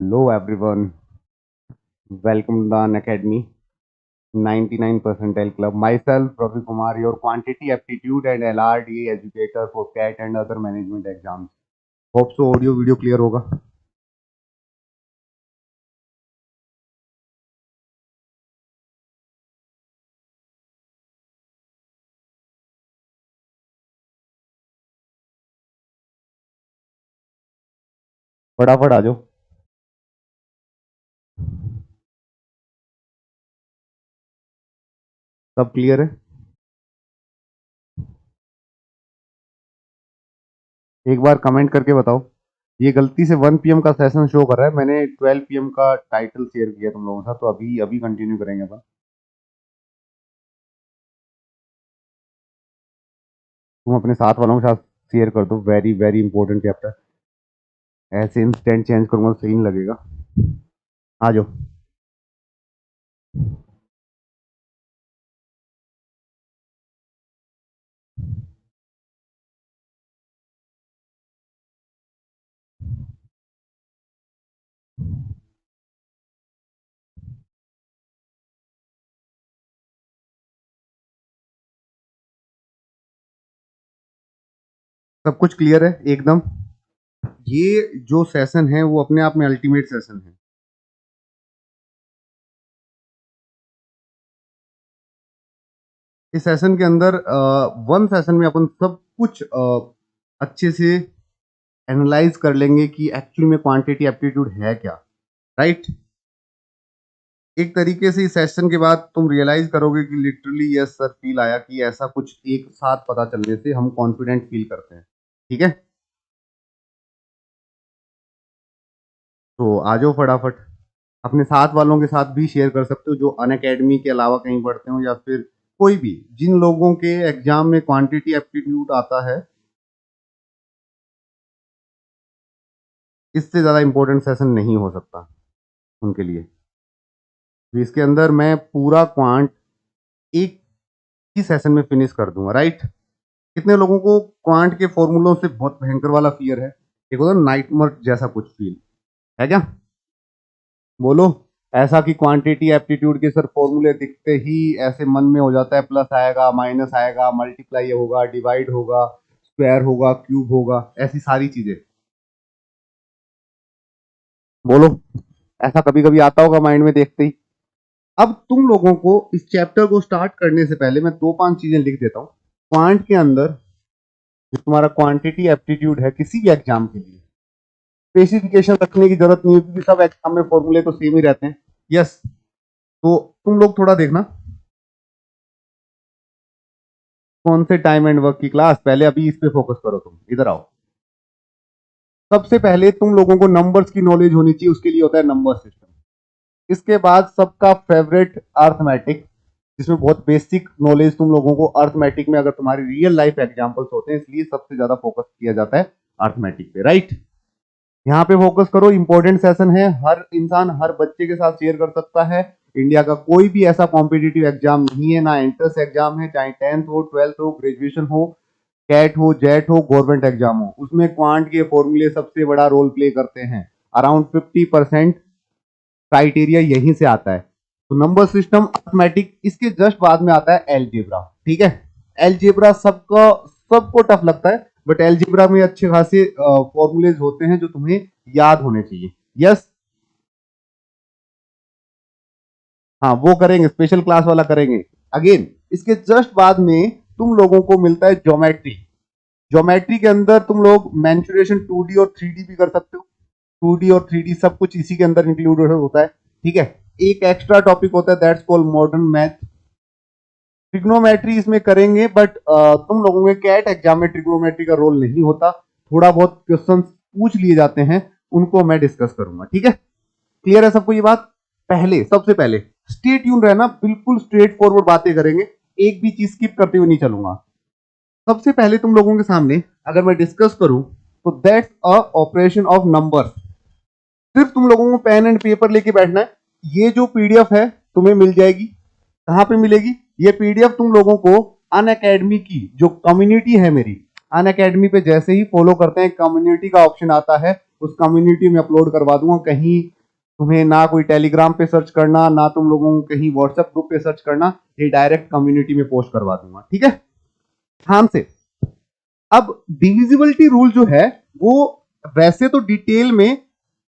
Hello everyone, welcome to the Unacademy 99 percentile club. Myself, Ravi Kumar, your quantity aptitude and LRD educator for CAT and other management exams. Hope so audio video clear होगा. फटाफट आ जाओ. सब clear है. एक बार comment करके बताओ. ये गलती से 1 PM का सेशन शो कर रहा है. मैंने 12 PM का टाइटल शेयर किया तुम लोगों के साथ, तो अभी अभी कंटिन्यू करेंगे अपन. तुम अपने साथ वालों के साथ शेयर कर दो. Very very important chapter. ऐसे इंस्टेंट चेंज करूंगा तो सही नहीं लगेगा. आ जाओ. सब कुछ क्लियर है एकदम. ये जो सेशन है वो अपने आप में अल्टीमेट सेशन है. इस सेशन के अंदर वन सेशन में अपन सब कुछ अच्छे से एनालाइज कर लेंगे कि एक्चुअली में क्वांटिटी एप्टीट्यूड है क्या. राइट. एक तरीके से इस सेशन के बाद तुम रियलाइज करोगे कि लिटरली यस सर फील आया कि ऐसा कुछ एक साथ पता चलने से हम कॉन्फिडेंट फील करते हैं. ठीक है, तो आ जाओ फटाफट. अपने साथ वालों के साथ भी शेयर कर सकते हो जो अनअकैडमी के अलावा कहीं पढ़ते हो, या फिर कोई भी जिन लोगों के एग्जाम में क्वांटिटी एप्टीट्यूड आता है. इससे ज़्यादा इंपॉर्टेंट सेशन नहीं हो सकता उनके लिए. तो इसके अंदर मैं पूरा क्वांट एक ही सेशन में फिनिश कर दूंगा. राइट. कितने लोगों को क्वांट के फॉर्मूलों से बहुत भयंकर वाला फियर है? एक होता है नाइटमर जैसा कुछ फील है क्या? बोलो. ऐसा कि क्वांटिटी एप्टीट्यूड के सर फॉर्मूले दिखते ही ऐसे मन में हो जाता है प्लस आएगा, माइनस आएगा, मल्टीप्लाई होगा, डिवाइड होगा, स्क्वायर होगा, क्यूब होगा, ऐसी सारी चीजें. बोलो. ऐसा कभी कभी आता होगा माइंड में देखते ही. अब तुम लोगों को इस चैप्टर को स्टार्ट करने से पहले मैं 2-5 चीजें लिख देता हूं. क्वांट के अंदर जो तुम्हारा क्वांटिटी एप्टीट्यूड है किसी भी एग्जाम के लिए स्पेसिफिकेशन रखने की जरूरत नहीं है, क्योंकि सब एग्जाम में फॉर्मूले तो सेम ही रहते हैं. यस. तो तुम लोग थोड़ा देखना कौन से टाइम एंड वर्क की क्लास. पहले अभी इस पे फोकस करो. तुम इधर आओ. सबसे पहले तुम लोगों को नंबर्स की नॉलेज होनी चाहिए. उसके लिए होता है नंबर सिस्टम. इसके बाद सबका फेवरेट अर्थमेटिक, जिसमें बहुत बेसिक नॉलेज तुम लोगों को अर्थमेटिक में, अगर तुम्हारी रियल लाइफ एग्जांपल्स होते हैं इसलिए सबसे ज्यादा फोकस किया जाता है अर्थमेटिक पे. राइट. यहाँ पे फोकस करो. इंपॉर्टेंट सेशन है. हर इंसान हर बच्चे के साथ शेयर कर सकता है. इंडिया का कोई भी ऐसा कॉम्पिटिटिव एग्जाम नहीं है, ना एंट्रेंस एग्जाम है, चाहे 10th हो, 12th हो, ग्रेजुएशन हो, कैट हो, जेट हो, गवर्नमेंट एग्जाम हो, उसमें क्वांट के फॉर्मूले सबसे बड़ा रोल प्ले करते हैं. अराउंड 50% क्राइटेरिया यहीं से आता है. तो नंबर सिस्टम, अर्थमेटिक, इसके जस्ट बाद में आता है एलजेब्रा. ठीक है. एलजेब्रा सबको टफ लगता है, बट एलजेब्रा में अच्छे खासे फॉर्मूलेज होते हैं जो तुम्हें याद होने चाहिए. यस. हाँ, वो करेंगे, स्पेशल क्लास वाला करेंगे. अगेन इसके जस्ट बाद में तुम लोगों को मिलता है ज्योमेट्री. ज्योमेट्री के अंदर तुम लोग मेंसुरेशन 2D और 3D भी कर सकते हो. 2D और 3D सब कुछ इसी के अंदर इंक्लूडेड होता है. ठीक है. एक एक्स्ट्रा टॉपिक होता है that's called modern math. Trigonometry इसमें करेंगे, बट तुम लोगों के कैट एग्जाम में ट्रिग्नोमेट्री का रोल नहीं होता. थोड़ा बहुत क्वेश्चन पूछ लिए जाते हैं, उनको मैं डिस्कस करूंगा. ठीक है. क्लियर है सबको ये बात? पहले सबसे पहले स्टे ट्यून रहना. बिल्कुल स्ट्रेट फॉरवर्ड बातें करेंगे. एक भी चीज स्किप करते हुए नहीं चलूंगा. सबसे पहले तुम लोगों के सामने अगर मैं डिस्कस करूं तो that's a operation of numbers. सिर्फ तुम लोगों को पेन एंड पेपर लेके बैठना है. ये जो पीडीएफ है तुम्हें मिल जाएगी. कहां पे मिलेगी ये पीडीएफ? तुम लोगों को अनअकैडमी की जो कम्युनिटी है मेरी, अनअकैडमी पे जैसे ही फॉलो करते हैं कम्युनिटी का ऑप्शन आता है, उस कम्युनिटी में अपलोड करवा दूंगा। कहीं तुम्हें ना कोई टेलीग्राम पे सर्च करना, ना तुम लोगों को कहीं व्हाट्सएप ग्रुप पे सर्च करना, ये डायरेक्ट कम्युनिटी में पोस्ट करवा दूंगा, ठीक है। ध्यान से, अब डिविजिबिलिटी रूल जो है वो वैसे तो डिटेल में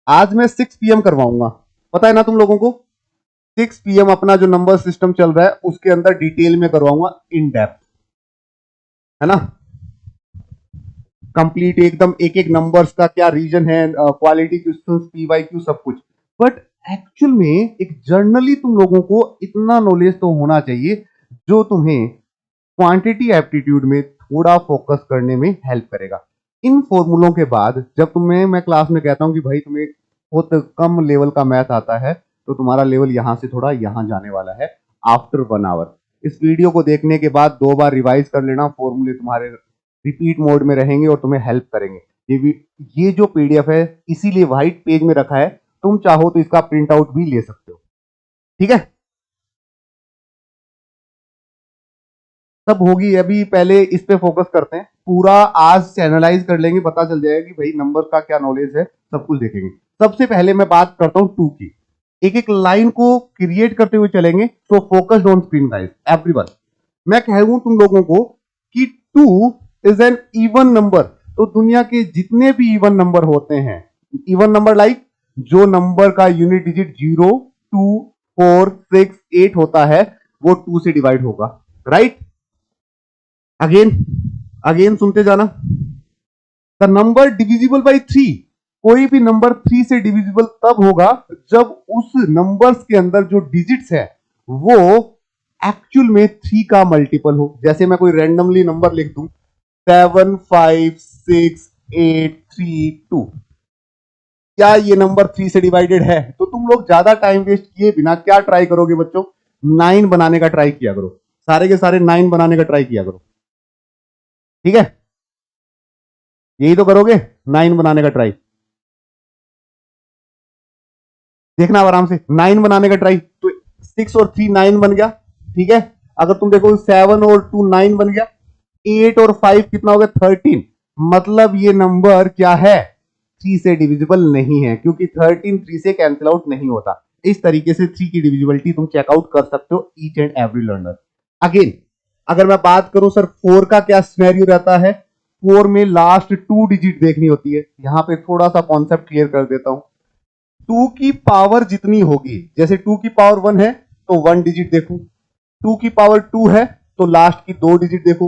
आज मैं 6 PM करवाऊंगा, पता है ना तुम लोगों को। 6 PM अपना जो नंबर सिस्टम चल रहा है उसके अंदर डिटेल में करवाऊंगा, इन डेप्थ, है ना, कंप्लीट एकदम एक एक नंबर्स का क्या रीजन है, क्वालिटी क्वेश्चंस, PYQ सब कुछ। बट एक्चुअल में एक जर्नली तुम लोगों को इतना नॉलेज तो होना चाहिए जो तुम्हें क्वांटिटी एप्टीट्यूड में थोड़ा फोकस करने में हेल्प करेगा। इन फॉर्मूलों के बाद जब तुम्हें मैं क्लास में कहता हूं कि भाई तुम्हें बहुत कम लेवल का मैथ आता है, तो तुम्हारा लेवल यहां से थोड़ा यहां जाने वाला है आफ्टर 1 आवर। इस वीडियो को देखने के बाद 2 बार रिवाइज कर लेना, फॉर्मूले तुम्हारे रिपीट मोड में रहेंगे और तुम्हें हेल्प करेंगे। ये जो PDF है इसीलिए व्हाइट पेज में रखा है, तुम चाहो तो इसका प्रिंट आउट भी ले सकते हो, ठीक है। सब होगी, अभी पहले इस पे फोकस करते हैं। पूरा आज से एनालाइज कर लेंगे, पता चल जाएगा कि भाई नंबर का क्या नॉलेज है, सब कुछ देखेंगे। सबसे पहले मैं बात करता हूं 2 की, एक एक लाइन को क्रिएट करते हुए चलेंगे। So focused on screen guys everyone. मैं कहूं तुम लोगों को कि 2 इज एन इवन नंबर। तो दुनिया के जितने भी इवन नंबर होते हैं, इवन नंबर लाइक जो नंबर का यूनिट डिजिट 0, 2, 4, 6, 8 होता है, वो 2 से डिवाइड होगा, राइट। अगेन अगेन सुनते जाना। द नंबर डिविजिबल बाई 3, कोई भी नंबर 3 से डिविजिबल तब होगा जब उस नंबर्स के अंदर जो डिजिट्स है वो एक्चुअल में 3 का मल्टीपल हो। जैसे मैं कोई रैंडमली नंबर लिख दूं 7, 5, 6, 8, 3, 2, क्या ये नंबर 3 से डिवाइडेड है? तो तुम लोग ज्यादा टाइम वेस्ट किए बिना क्या ट्राई करोगे बच्चों, 9 बनाने का ट्राई किया करो, सारे के सारे 9 बनाने का ट्राई किया करो, ठीक है। यही तो करोगे, 9 बनाने का ट्राई। देखना आराम से, 9 बनाने का ट्राई, तो 6 और 3 9 बन गया, ठीक है। अगर तुम देखो 7 और 2 9 बन गया, 8 और 5 कितना हो गया 13। मतलब ये नंबर क्या है, 3 से डिविजिबल नहीं है, क्योंकि 13 3 से कैंसिल आउट नहीं होता। इस तरीके से 3 की डिविजिबिलिटी तुम चेकआउट कर सकते हो, each and every learner. Again अगर मैं बात करूं सर 4 का क्या सिनेरियो रहता है, 4 में लास्ट 2 डिजिट देखनी होती है। यहां पे थोड़ा सा कॉन्सेप्ट क्लियर कर देता हूं। 2 की पावर जितनी होगी, जैसे 2 की पावर 1 है तो 1 डिजिट देखो, 2 की पावर 2 है तो लास्ट की 2 डिजिट देखो,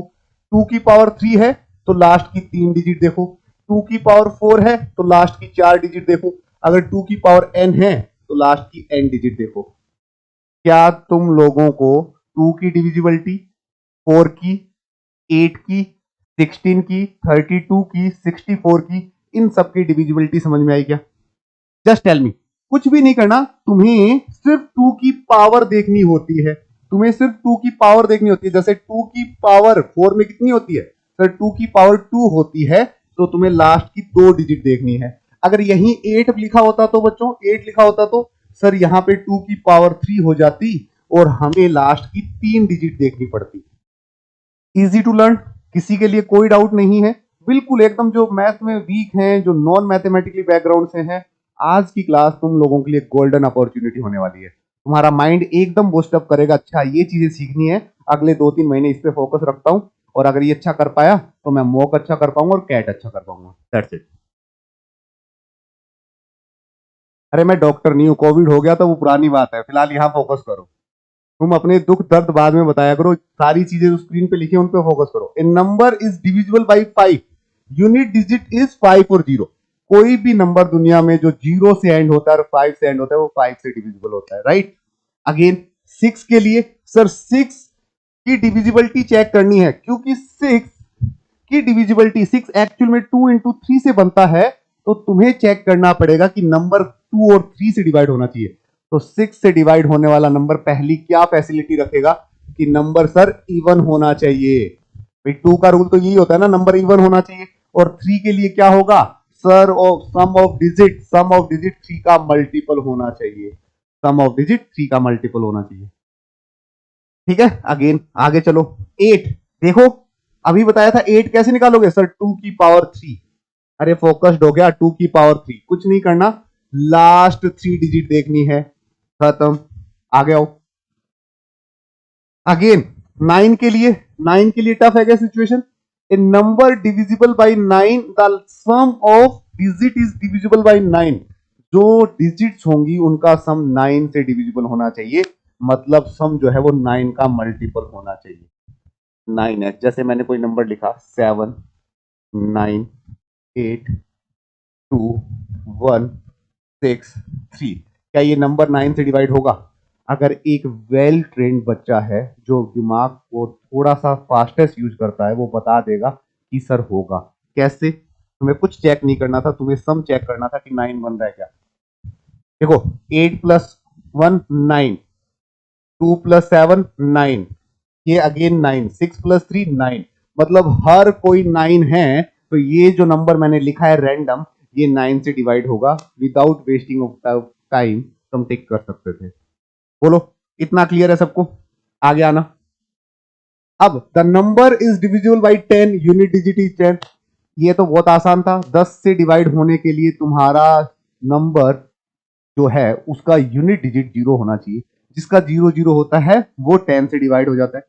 2 की पावर 3 है तो लास्ट की 3 डिजिट देखो, 2 की पावर 4 है तो लास्ट की 4 डिजिट देखो, अगर 2 की पावर n है तो लास्ट की n डिजिट देखो। क्या तुम लोगों को 2 की डिविजिबिलिटी, 4 की, 8 की, 16 की, 32 की, 64 की, इन सब की डिविजिबिलिटी समझ में आई क्या? Just tell me. कुछ भी नहीं करना, तुम्हें सिर्फ 2 की पावर देखनी होती है, तुम्हें सिर्फ 2 की पावर देखनी होती है। जैसे 2 की पावर 4 में कितनी होती है सर, 2 की पावर 2 होती है, तो तुम्हें लास्ट की 2 डिजिट देखनी है। अगर यहीं 8 लिखा होता तो बच्चों, 8 लिखा होता तो सर यहां पे 2 की पावर 3 हो जाती और हमें लास्ट की 3 डिजिट देखनी पड़ती। इजी टू लर्न, किसी के लिए कोई डाउट नहीं है, बिल्कुल एकदम। जो मैथ में वीक हैं, जो नॉन मैथमेटिकली बैकग्राउंड से हैं, आज की क्लास तुम लोगों के लिए गोल्डन अपॉर्चुनिटी होने वाली है। तुम्हारा माइंड एकदम बूस्ट अप करेगा, अच्छा ये चीजें सीखनी है, अगले 2-3 महीने इस पे फोकस रखता हूं, और अगर ये अच्छा कर पाया तो मैं मॉक अच्छा कर पाऊंगा और कैट अच्छा कर पाऊंगा। That's it. अरे मैं डॉक्टर नहीं हूं, कोविड हो गया तो वो पुरानी बात है, फिलहाल यहाँ फोकस करो। तुम अपने दुख दर्द बाद में बताया करो, सारी चीजें जो स्क्रीन पे लिखी है उन पे फोकस करो। A number is divisible by 5, unit digit is 5 और 0। कोई भी नंबर दुनिया में जो 0 से एंड होता है और 5 से एंड होता है वो 5 से डिविजिबल होता है, राइट। अगेन 6 के लिए सर 6 की डिविजिबिलिटी चेक करनी है, क्योंकि 6 की डिविजिबिलिटी 6 एक्चुअल में 2 इंटू 3 से बनता है, तो तुम्हें चेक करना पड़ेगा कि नंबर 2 और 3 से डिवाइड होना चाहिए। तो 6 से डिवाइड होने वाला नंबर पहली क्या फैसिलिटी रखेगा कि नंबर सर इवन होना चाहिए। भाई 2 का रूल तो यही होता है ना, नंबर इवन होना चाहिए। और 3 के लिए क्या होगा सर, सम ऑफ डिजिट 3 का मल्टीपल होना चाहिए, सम ऑफ डिजिट 3 का मल्टीपल होना चाहिए, ठीक है। अगेन आगे चलो, 8 देखो, अभी बताया था 8 कैसे निकालोगे सर, 2 की पावर 3, अरे फोकस्ड हो गया, 2 की पावर 3, कुछ नहीं करना, लास्ट 3 डिजिट देखनी है, खत्म, आगे आओ। अगेन 9 के लिए टफ है क्या situation? A number divisible by 9, the sum of digit is divisible by 9, जो डिजिट्स होंगी उनका सम 9 से डिविजिबल होना चाहिए, मतलब सम जो है वो 9 का मल्टीपल होना चाहिए। 9 है, जैसे मैंने कोई नंबर लिखा 7 9 8 2 1 6 3, क्या ये नंबर 9 से डिवाइड होगा? अगर एक वेल ट्रेन्ड बच्चा है जो दिमाग को थोड़ा सा फास्टेस्ट यूज करता है, वो बता देगा कि सर होगा। कैसे? तुम्हें कुछ चेक नहीं करना था, तुम्हें सम चेक करना था कि 9 बन रहा है क्या। देखो 8 प्लस 1 9, 2 प्लस 7 9, ये अगेन 9, 6 प्लस 3 9, मतलब हर कोई 9 है, तो ये जो नंबर मैंने लिखा है रैंडम, ये 9 से डिवाइड होगा, विदाउट वेस्टिंग ऑफ टाइम तुम टिक कर सकते थे। बोलो इतना क्लियर है सबको? आगे आना। अब the number is divisible bye 10, unit digit is 10, ये तो बहुत आसान था। 10 से डिवाइड होने के लिए तुम्हारा नंबर जो है उसका यूनिट डिजिट 0 होना चाहिए, जिसका 0 0 होता है वो 10 से डिवाइड हो जाता है।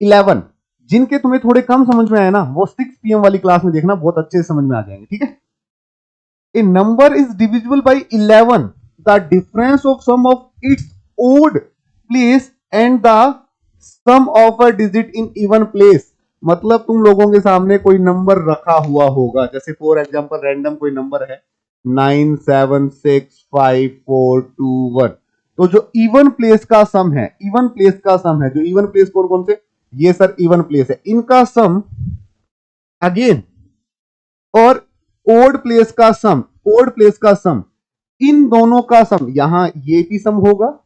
11, जिनके तुम्हें थोड़े कम समझ में आए ना, वो 6 PM वाली क्लास में देखना, बहुत अच्छे से समझ में आ जाएंगे, ठीक है। A number is divisible by 11, the difference of sum of its odd place and the sum of a digit in even place, मतलब तुम लोगों के सामने कोई नंबर रखा हुआ होगा, जैसे फॉर एग्जांपल रैंडम कोई नंबर है 9765421, तो जो इवन प्लेस का सम है, इवन प्लेस का सम है, जो इवन प्लेस कौन कौन से, ये सर इवन प्लेस है, इनका सम अगेन, और ओड प्लेस का सम, ओड प्लेस का सम, इन दोनों का सम, यहां ये भी सम होगा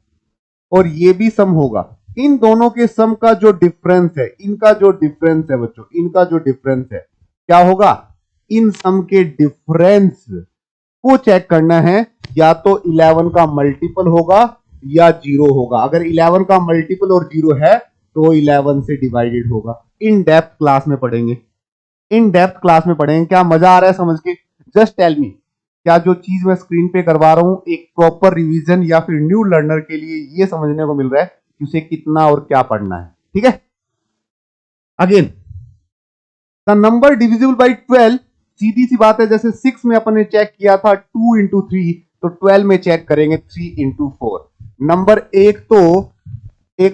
और ये भी सम होगा, इन दोनों के सम का जो डिफरेंस है, इनका जो डिफरेंस है बच्चों, इनका जो डिफरेंस है क्या होगा? इन सम के डिफरेंस को चेक करना है, या तो 11 का मल्टीपल होगा या 0 होगा। अगर 11 का मल्टीपल और 0 है तो 11 से डिवाइडेड होगा। इन डेप्थ क्लास में पढ़ेंगे, इन डेप्थ क्लास में पढ़ेंगे। क्या मजा आ रहा है समझ के? जस्ट टेल मी, क्या जो चीज मैं स्क्रीन पे करवा रहा हूं एक प्रॉपर रिवीजन या फिर न्यू लर्नर के लिए ये समझने को मिल रहा है कि उसे कितना और क्या पढ़ना है, ठीक है। Again the number divisible bye 12, सीधी सी बात है, जैसे 6 में अपन ने चेक किया था 2 इंटू 3, तो 12 में चेक करेंगे 3 इंटू 4। नंबर एक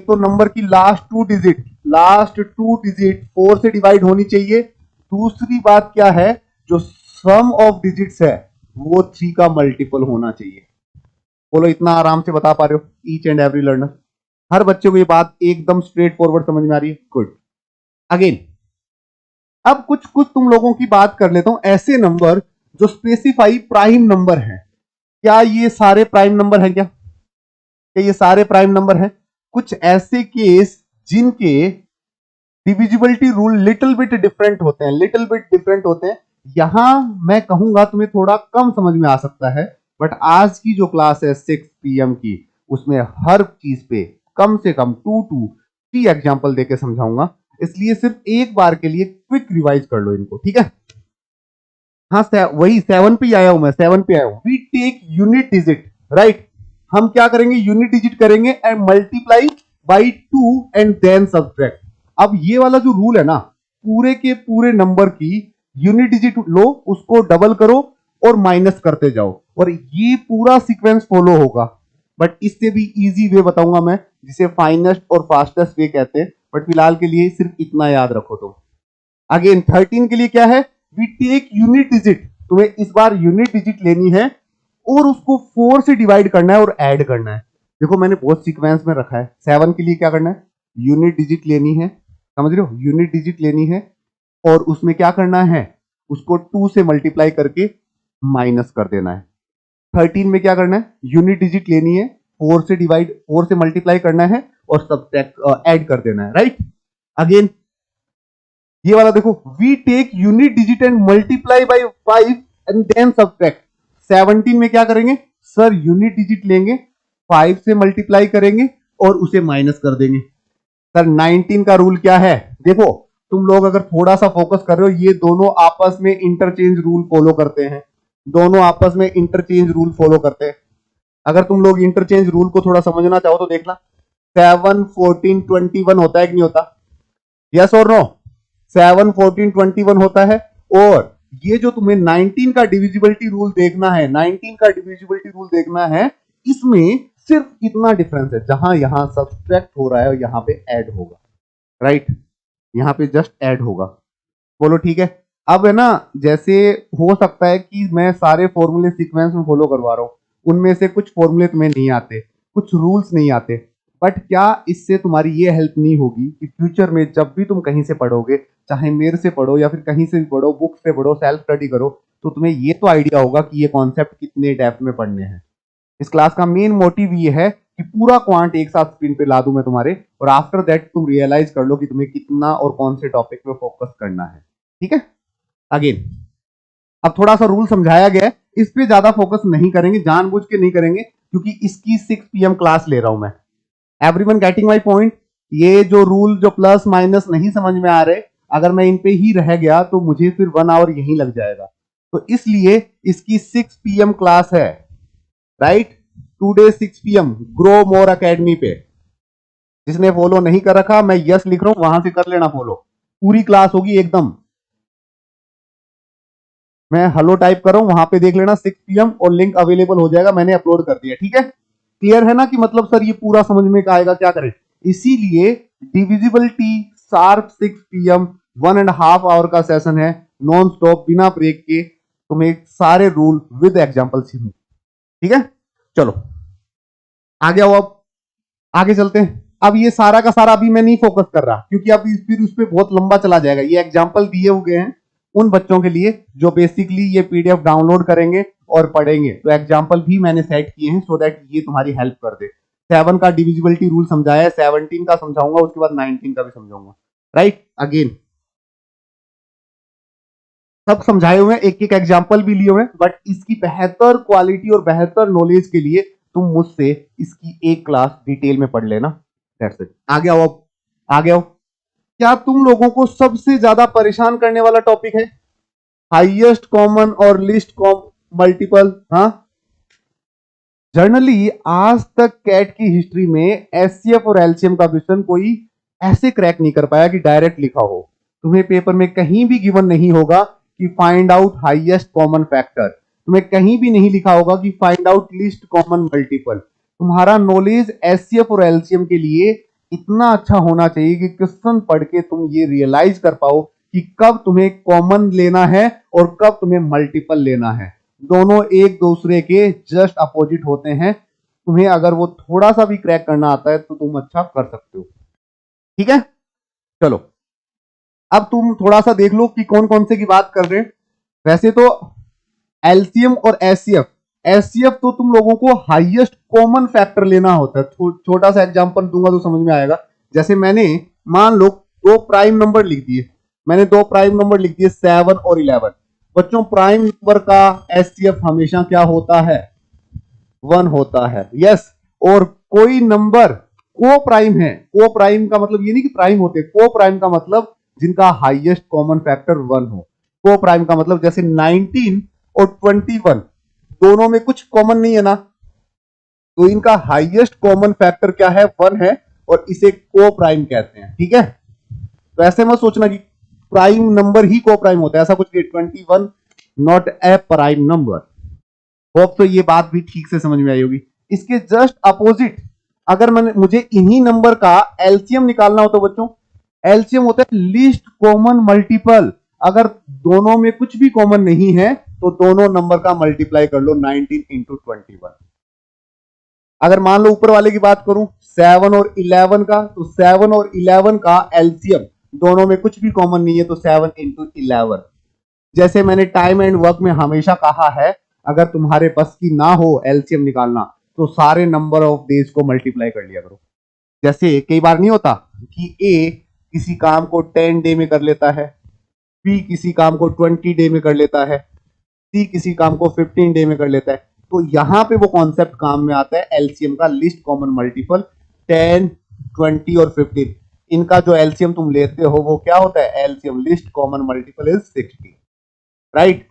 तो नंबर की लास्ट टू डिजिट 4 से डिवाइड होनी चाहिए। दूसरी बात क्या है, जो सम ऑफ डिजिट्स है वो 3 का मल्टीपल होना चाहिए। बोलो इतना आराम से बता पा रहे हो ईच एंड एवरी लर्नर? हर बच्चे को ये बात एकदम स्ट्रेट फॉरवर्ड समझ में आ रही है? गुड। अगेन अब कुछ तुम लोगों की बात कर लेता हूं, ऐसे नंबर जो स्पेसिफाई प्राइम नंबर है। क्या ये सारे प्राइम नंबर हैं? क्या ये सारे प्राइम नंबर हैं? कुछ ऐसे केस जिनके divisibility rule little bit different होते हैं, यहां मैं कहूंगा तुम्हें थोड़ा कम समझ में आ सकता है, बट आज की जो क्लास है 6 PM की, उसमें हर चीज पे कम से कम 2 to 3 एग्जांपल देके समझाऊंगा, इसलिए सिर्फ एक बार के लिए क्विक रिवाइज कर लो इनको, ठीक है। हाँ वही 7 पे आया हूं मैं, 7 पे आया हूं। We take unit digit, right. हम क्या करेंगे? यूनिट डिजिट करेंगे and multiply by 2 and then subtract. अब ये वाला जो रूल है ना, पूरे के पूरे नंबर की यूनिट डिजिट लो, उसको डबल करो और माइनस करते जाओ, और ये पूरा सीक्वेंस फॉलो होगा। बट इससे भी इजी वे बताऊंगा मैं, जिसे फाइनेस्ट और फास्टेस्ट वे कहते हैं, बट फिलहाल के लिए सिर्फ इतना याद रखो तुम। अगेन 13 के लिए क्या है? वी टेक यूनिट डिजिट, तुम्हें इस बार यूनिट डिजिट लेनी है और उसको 4 से डिवाइड करना है और ऐड करना है। देखो मैंने बहुत सीक्वेंस में रखा है। 7 के लिए क्या करना है? यूनिट डिजिट लेनी है, समझ रहे हो? यूनिट डिजिट लेनी है और उसमें क्या करना है? उसको 2 से मल्टीप्लाई करके माइनस कर देना है। 13 में क्या करना है? यूनिट डिजिट लेनी है, 4 से मल्टीप्लाई करना है और सब्ट्रैक्ट ऐड कर देना है, राइट। अगेन ये वाला देखो, we take unit digit and multiply by 5 and then subtract. 17 में क्या करेंगे? सर यूनिट डिजिट लेंगे, 5 से मल्टीप्लाई करेंगे और उसे माइनस कर देंगे। सर 19 का रूल क्या है? देखो तुम लोग अगर थोड़ा सा फोकस कर रहे हो, ये दोनों आपस में इंटरचेंज रूल फॉलो करते हैं, दोनों आपस में इंटरचेंज रूल फॉलो करते हैं। अगर तुम लोग इंटरचेंज रूल को थोड़ा समझना चाहो तो देखना, 7 14 21 होता है कि नहीं होता? यस और नो? 7 14 21 होता है। और ये जो तुम्हें 19 का डिविजिबिलिटी रूल देखना है, 19 का डिविजिबिलिटी रूल देखना है, इसमें सिर्फ इतना डिफरेंस है, जहां यहां सब्सट्रैक्ट हो रहा है और यहां पे ऐड होगा, राइट? यहां पे जस्ट ऐड होगा। बोलो ठीक है। अब है ना, जैसे हो सकता है कि मैं सारे फॉर्मूले सीक्वेंस में फॉलो करवा रहा हूं, उनमें से कुछ फॉर्मूले तुम्हें नहीं आते, कुछ रूल्स नहीं आते, बट क्या इससे तुम्हारी ये हेल्प नहीं होगी कि फ्यूचर में जब भी तुम कहीं से पढ़ोगे, चाहे मेरे से पढ़ो या फिर कहीं से भी पढ़ो, बुक से पढ़ो, सेल्फ स्टडी करो, तो तुम्हें ये तो आइडिया होगा कि ये कॉन्सेप्ट कितने डेप्थ में पढ़ने हैं। इस क्लास का मेन मोटिव ये है कि पूरा क्वांट एक साथ स्क्रीन पे ला दूं मैं तुम्हारे, और आफ्टर दैट तुम रियलाइज कर लो कि तुम्हें कितना और कौन से टॉपिक पे फोकस करना है। ठीक है? अगेन अब थोड़ा सा रूल समझाया गया है, इस पे ज्यादा फोकस नहीं करेंगे, जानबूझ के नहीं करेंगे, क्योंकि इसकी 6 PM क्लास ले रहा हूं मैं। Everyone getting my point? ये जो रूल जो प्लस माइनस नहीं समझ में आ रहे, अगर मैं इन पे ही रह गया तो मुझे फिर 1 आवर यहीं लग जाएगा, तो इसलिए इसकी 6 PM क्लास है, right? Today 6 PM grow more academy पे। जिसने फॉलो नहीं कर रखा, मैं यस लिख रहा हूं, वहां से कर लेना फॉलो, पूरी क्लास होगी एकदम। मैं हेलो टाइप कर रहा हूं, वहां पे देख लेना 6 PM, और लिंक अवेलेबल हो जाएगा, मैंने अपलोड कर दिया। ठीक है? क्लियर है ना कि मतलब सर ये पूरा समझ में आएगा, क्या करें? इसीलिए डिविजिबिलिटी शार्प 6 PM 1.5 आवर का सेशन है, नॉन स्टॉप, बिना ब्रेक के, तुम्हें सारे रूल विद एग्जांपल सीखो। ठीक है? चलो आगे आओ, अब आगे चलते हैं। अब ये सारा का सारा अभी मैं नहीं फोकस कर रहा, क्योंकि अब फिर उस पर बहुत लंबा चला जाएगा। ये एग्जाम्पल दिए हुए हैं उन बच्चों के लिए जो बेसिकली ये PDF डाउनलोड करेंगे और पढ़ेंगे, तो एग्जाम्पल भी मैंने सेट किए हैं सो दैट ये तुम्हारी हेल्प कर दे। 7 का डिविजिबिलिटी रूल समझाया है, 17 का समझाऊंगा, उसके बाद 19 का भी समझाऊंगा, राइट? अगेन सब समझाए हुए हैं, एक एक एग्जाम्पल भी लिए हुए हैं, बट इसकी बेहतर क्वालिटी और बेहतर नॉलेज के लिए तुम मुझसे इसकी एक क्लास डिटेल में पढ़ लेना। That's it. आगे आओ, अब आगे आओ। क्या तुम लोगों को सबसे ज्यादा परेशान करने वाला टॉपिक है हाईएस्ट कॉमन और लिस्ट कॉमन मल्टीपल? हाँ, जनरली आज तक कैट की हिस्ट्री में एचसीएफ और एलसीएम का क्वेश्चन कोई ऐसे क्रैक नहीं कर पाया कि डायरेक्ट लिखा हो। तुम्हें पेपर में कहीं भी गिवन नहीं होगा कि find out highest common factor, तुम्हें कहीं भी नहीं लिखा होगा कि find out list common multiple. तुम्हारा नॉलेज एचसीएफ और एलसीएम के लिए इतना अच्छा होना चाहिए कि क्वेश्चन पढ़ के तुम ये रियलाइज कर पाओ कि कब तुम्हें कॉमन लेना है और कब तुम्हें मल्टीपल लेना है। दोनों एक दूसरे के जस्ट अपोजिट होते हैं। तुम्हें अगर वो थोड़ा सा भी क्रैक करना आता है तो तुम अच्छा कर सकते हो। ठीक है? चलो अब तुम थोड़ा सा देख लो कि कौन कौन से की बात कर रहे हैं। वैसे तो एलसीएम और एचसीएफ, एचसीएफ तो तुम लोगों को हाईएस्ट कॉमन फैक्टर लेना होता है। छोटा सा एग्जांपल दूंगा तो समझ में आएगा। जैसे मैंने मान लो 2 प्राइम नंबर लिख दिए, मैंने 2 प्राइम नंबर लिख दिए 7 और 11। बच्चों प्राइम नंबर का एचसीएफ हमेशा क्या होता है? 1 होता है। यस। और कोई नंबर को प्राइम है, को प्राइम का मतलब ये नहीं कि प्राइम होते, को प्राइम का मतलब जिनका हाईएस्ट कॉमन फैक्टर 1 हो। को प्राइम का मतलब जैसे 19 और 21 दोनों में कुछ कॉमन नहीं है ना, तो इनका हाईएस्ट कॉमन फैक्टर क्या है? 1 है, और इसे को प्राइम कहते हैं। ठीक है? तो ऐसे मत सोचना कि प्राइम नंबर ही को प्राइम होता है, ऐसा कुछ नहीं। 21 not a prime number. Hope तो ये बात भी ठीक से समझ में आई होगी। इसके जस्ट अपोजिट, अगर मुझे इन्हीं नंबर का एलसीएम निकालना हो तो बच्चों एलसीएम होता है लीस्ट कॉमन मल्टीपल। अगर दोनों में कुछ भी कॉमन नहीं है तो दोनों नंबर का मल्टीप्लाई कर लो 19 इंटू 21। अगर मान लो ऊपर वाले की बात करूं 7 और 11 का, तो 7 और 11 का एलसीएम दोनों में कुछ भी कॉमन नहीं है, तो 7 इंटू 11। जैसे मैंने टाइम एंड वर्क में हमेशा कहा है, अगर तुम्हारे पास की ना हो एलसीएम निकालना तो सारे नंबर ऑफ डेज को मल्टीप्लाई कर लिया करो। जैसे कई बार नहीं होता कि ए किसी काम को 10 डे में कर लेता है, बी किसी काम को 20 डे में कर लेता है, सी किसी काम को 15 डे में कर लेता है। तो यहां पे वो कॉन्सेप्ट काम में आता है एलसीएम का, लिस्ट कॉमन मल्टीपल 10, 20 और 15। इनका जो एलसीएम तुम लेते हो वो क्या होता है, LCM list common multiple is 60, right.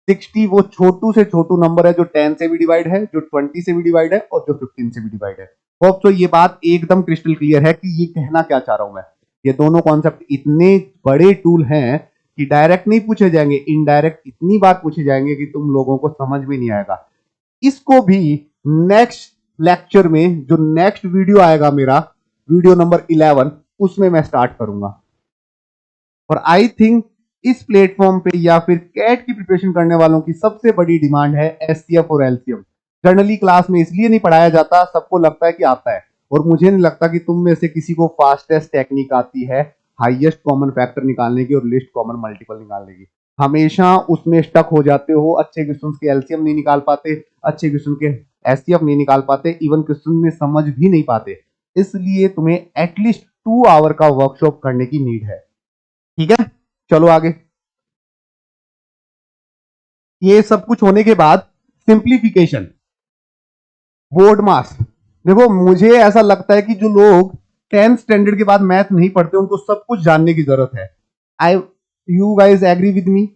60 वो छोटू से छोटू नंबर है जो 10 से भी डिवाइड है, जो 20 से भी डिवाइड है और जो 15 से भी डिवाइड है। होप तो ये बात एकदम क्रिस्टल क्लियर है कि ये कहना क्या चाह रहा हूं मैं। ये दोनों कॉन्सेप्ट इतने बड़े टूल हैं कि डायरेक्ट नहीं पूछे जाएंगे, इनडायरेक्ट इतनी बार पूछे जाएंगे कि तुम लोगों को समझ में नहीं आएगा। इसको भी नेक्स्ट लेक्चर में, जो नेक्स्ट वीडियो आएगा मेरा, वीडियो नंबर 11, उसमें मैं स्टार्ट करूंगा। और आई थिंक इस प्लेटफॉर्म पे या फिर कैट की प्रिपरेशन करने वालों की सबसे बड़ी डिमांड है एससीएफ और एलसीएम। जनरली क्लास में इसलिए नहीं पढ़ाया जाता, सबको लगता है कि आता है, और मुझे नहीं लगता कि तुम में से किसी को फास्टेस्ट टेक्निक आती है हाईएस्ट कॉमन फैक्टर निकालने की और लिस्ट कॉमन मल्टीपल निकालने की। हमेशा उसमें स्टक हो जाते हो, अच्छे क्वेश्चन के एलसीएम नहीं निकाल पाते, अच्छे क्वेश्चन के एससीएफ नहीं निकाल पाते, इवन क्वेश्चन में समझ भी नहीं पाते। इसलिए तुम्हें एटलीस्ट 2 आवर का वर्कशॉप करने की नीड है, ठीक है। चलो आगे। ये सब कुछ होने के बाद सिंप्लीफिकेशन, बोर्ड मास। देखो मुझे ऐसा लगता है कि जो लोग 10th स्टैंडर्ड के बाद मैथ नहीं पढ़ते उनको सब कुछ जानने की जरूरत है। I you guys agree with me?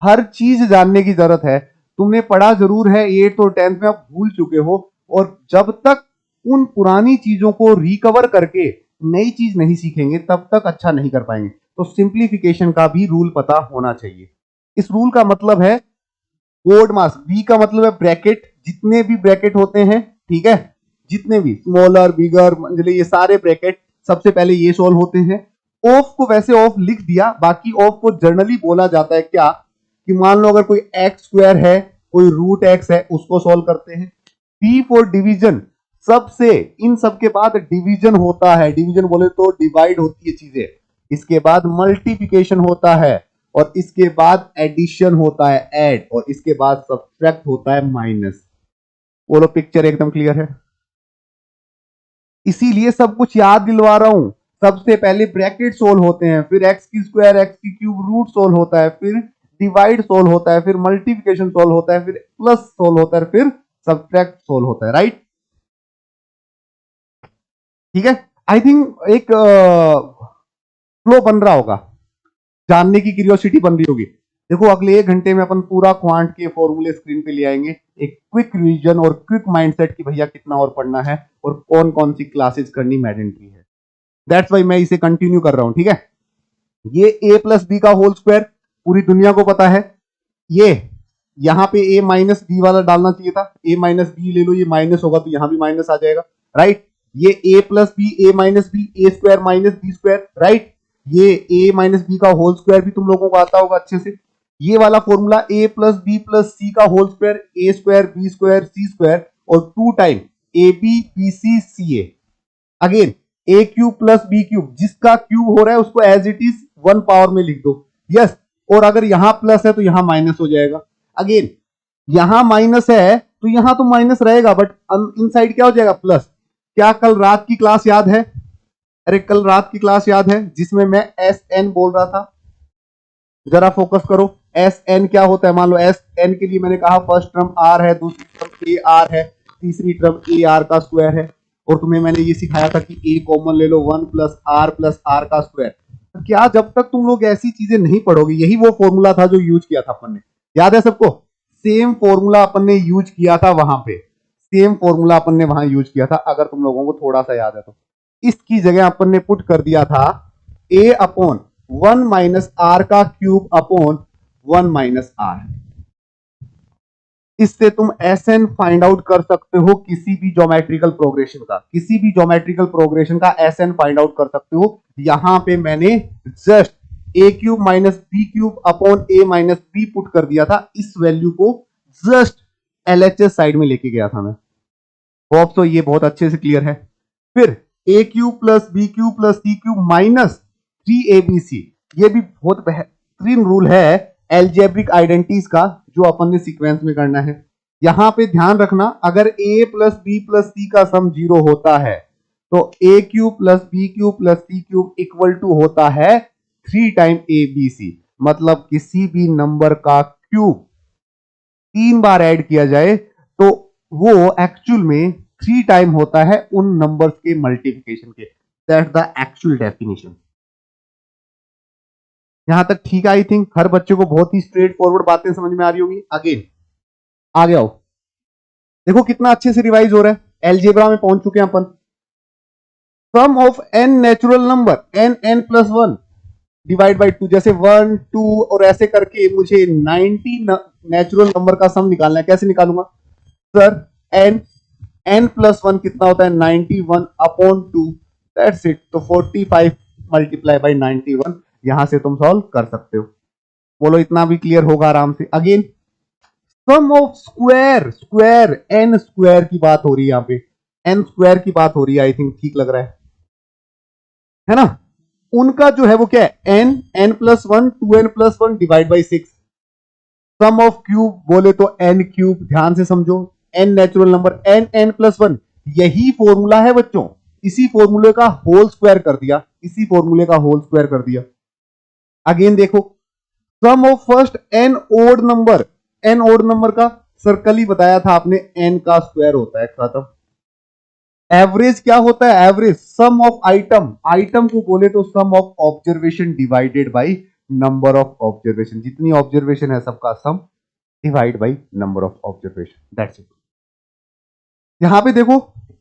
हर चीज जानने की जरूरत है। तुमने पढ़ा जरूर है 8th और 10th में, आप भूल चुके हो, और जब तक उन पुरानी चीजों को रिकवर करके नई चीज नहीं सीखेंगे तब तक अच्छा नहीं कर पाएंगे। तो सिंप्लीफिकेशन का भी रूल पता होना चाहिए। इस रूल का मतलब है बोर्ड मास, बी का मतलब है ब्रैकेट, जितने भी ब्रैकेट होते हैं, ठीक है, जितने भी स्मॉलर बिगर मंजले ये सारे ब्रैकेट सबसे पहले ये सॉल्व होते हैं। ऑफ को वैसे ऑफ लिख दिया, बाकी ऑफ को जनरली बोला जाता है क्या, कि मान लो अगर कोई एक्स स्क्वायर है, कोई रूट एक्स है, उसको सॉल्व करते हैं। डी फॉर डिवीजन, सबसे इन सब के बाद डिवीजन होता है, डिवीजन बोले तो डिवाइड होती है चीजें। इसके बाद मल्टीप्लिकेशन होता है, और इसके बाद एडिशन होता है ऐड, और इसके बाद सब्ट्रैक्ट होता है माइनस। बोलो पिक्चर एकदम क्लियर है? इसीलिए सब कुछ याद दिलवा रहा हूं। सबसे पहले ब्रैकेट सोल्व होते हैं, फिर एक्स की स्क्वायर एक्स की क्यूब रूट सोल्व होता है, फिर डिवाइड सोल्व होता है, फिर मल्टीप्लिकेशन सोल्व होता है, फिर प्लस सोल्व होता है, फिर सब्ट्रैक्ट सोल्व होता है, राइट? ठीक है। आई थिंक एक फ्लो बन रहा होगा, जानने की क्यूरियोसिटी बन रही होगी। देखो अगले 1 घंटे में अपन पूरा क्वांट के फॉर्मूले स्क्रीन पे ले आएंगे, एक क्विक रिवीजन और क्विक माइंडसेट कि भैया कितना और पढ़ना है और कौन कौन सी क्लासेस करनी मैंडेटरी है। दैट्स वाई मैं इसे कंटिन्यू कर रहा हूं, ठीक है। ये a प्लस बी का होल स्क्वायर पूरी दुनिया को पता है। ये यहां पे a माइनस बी वाला डालना चाहिए था, a माइनस बी ले लो, ये माइनस होगा तो यहां भी माइनस आ जाएगा, राइट। ये a plus B a minus B A square minus B square, right. ये a माइनस बी का होल स्क्वायर भी तुम लोगों को आता होगा अच्छे से। ये वाला formula a plus B plus C का whole square, A square B square C square, और 2 time A B B C C A. Again A cube plus B cube, जिसका क्यूब हो रहा है उसको एज इट इज 1 पावर में लिख दो, यस। और अगर यहां प्लस है तो यहां माइनस हो जाएगा। अगेन यहां माइनस है तो यहां तो माइनस रहेगा, बट इनसाइड क्या हो जाएगा, प्लस। क्या कल रात की क्लास याद है? अरे कल रात की क्लास याद है जिसमें मैं एस एन बोल रहा था? जरा फोकस करो, एस एन क्या होता है। मान लो एस एन के लिए मैंने कहा फर्स्ट टर्म आर है, दूसरी टर्म ए आर है, तीसरी टर्म ए आर का स्क्वायर है, और तुम्हें मैंने ये सिखाया था कि ए कॉमन ले लो, 1 प्लस आर का स्क्वायर। क्या जब तक तुम लोग ऐसी चीजें नहीं पढ़ोगे, यही वो फॉर्मूला था जो यूज किया था अपन ने, याद है सबको? सेम फॉर्मूला अपन ने यूज किया था वहां पे, सेम फॉर्मूला अपन ने वहां यूज किया था, अगर तुम लोगों को थोड़ा सा याद है तो। इसकी जगह अपन ने पुट कर दिया था a अपॉन 1 माइनस आर का क्यूब अपॉन 1 माइनस आर। इससे तुम एसएन फाइंड आउट कर सकते हो, किसी भी ज्योमेट्रिकल प्रोग्रेशन का, किसी भी ज्योमेट्रिकल प्रोग्रेशन का एसएन फाइंड आउट कर सकते हो। यहां पे मैंने just A cube minus B cube upon A minus B put कर दिया था, इस वैल्यू को जस्ट एलएचएस साइड में लेके गया था मैं। होप तो ये बहुत अच्छे से क्लियर है। फिर A cube plus B cube plus C cube minus 3abc, ये भी बहुत बेहतरीन रूल है एल्जेब्रिक आइडेंटिटीज का, जो अपन ने सीक्वेंस में करना है। यहां पे ध्यान रखना, अगर a plus B plus C का सम 0 होता है तो a cube plus B cube plus C cube equal to होता है 3 टाइम abc। मतलब किसी भी नंबर का क्यूब 3 बार ऐड किया जाए तो वो एक्चुअल में 3 टाइम होता है उन नंबर्स के मल्टीप्लिकेशन के। That's the actual definition. यहां तक ठीक है? आई थिंक हर बच्चे को बहुत ही स्ट्रेट फॉरवर्ड बातें समझ में आ रही होंगी। अगेन आगे आओ, देखो कितना अच्छे से रिवाइज हो रहा है। एलजेब्रा में पहुंच चुके हैं अपन। Sum of N natural number N plus one divide by two, जैसे 1 2 और ऐसे करके मुझे 90 नेचुरल नंबर का सम निकालना है। कैसे निकालूंगा सर? एन प्लस वन कितना होता है? 91 अपॉन 2, दैट्स इट। तो 45 मल्टीप्लाई बाई 91, यहां से तुम सॉल्व कर सकते हो। बोलो इतना भी क्लियर होगा आराम से। Again sum of square, square N square की बात हो रही है यहां पे, एन स्क्वायर की बात हो रही है। आई थिंक ठीक लग रहा है ना? उनका जो है वो क्या है? N plus one, 2n plus one divide by 6। Sum of cube बोले तो एन क्यूब, ध्यान से समझो। N natural number, N plus one, यही फॉर्मूला है बच्चों। इसी फॉर्मूले का होल स्क्वायर कर दिया, इसी फॉर्मूले का होल स्क्वायर कर दिया। अगेन देखो, sum of first N odd number, N odd number का सर्कल ही बताया था आपने, एन का स्क्वायर होता है। खत्म। एवरेज क्या होता है? Average sum of item, item को बोले तो sum of observation divided by number of observation. जितनी ऑब्जर्वेशन है सबका sum divide by number of observation, that's it. यहां पे देखो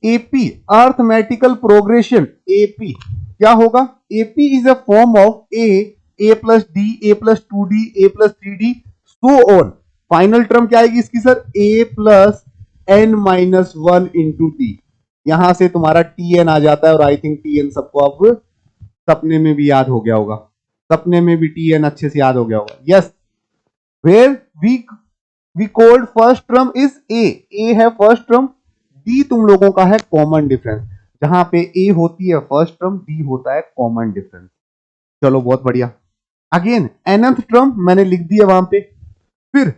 एपी, अर्थमेटिकल प्रोग्रेशन, एपी क्या होगा? AP is a form of A plus D, A plus 2d, A plus 3d, so on. Final term क्या आएगी इसकी sir? A plus N minus one into T. यहां से तुम्हारा टी एन आ जाता है, और आई थिंक टी एन सबको अब सपने में भी याद हो गया होगा। सपने में भी टी एन अच्छे से याद हो गया होगा। Yes, where we called first term is A है फर्स्ट टर्म, डी तुम लोगों का है कॉमन डिफरेंस। जहां पे ए होती है फर्स्ट टर्म, डी होता है कॉमन डिफरेंस। चलो बहुत बढ़िया। अगेन nth टर्म मैंने लिख दिया वहां पे। फिर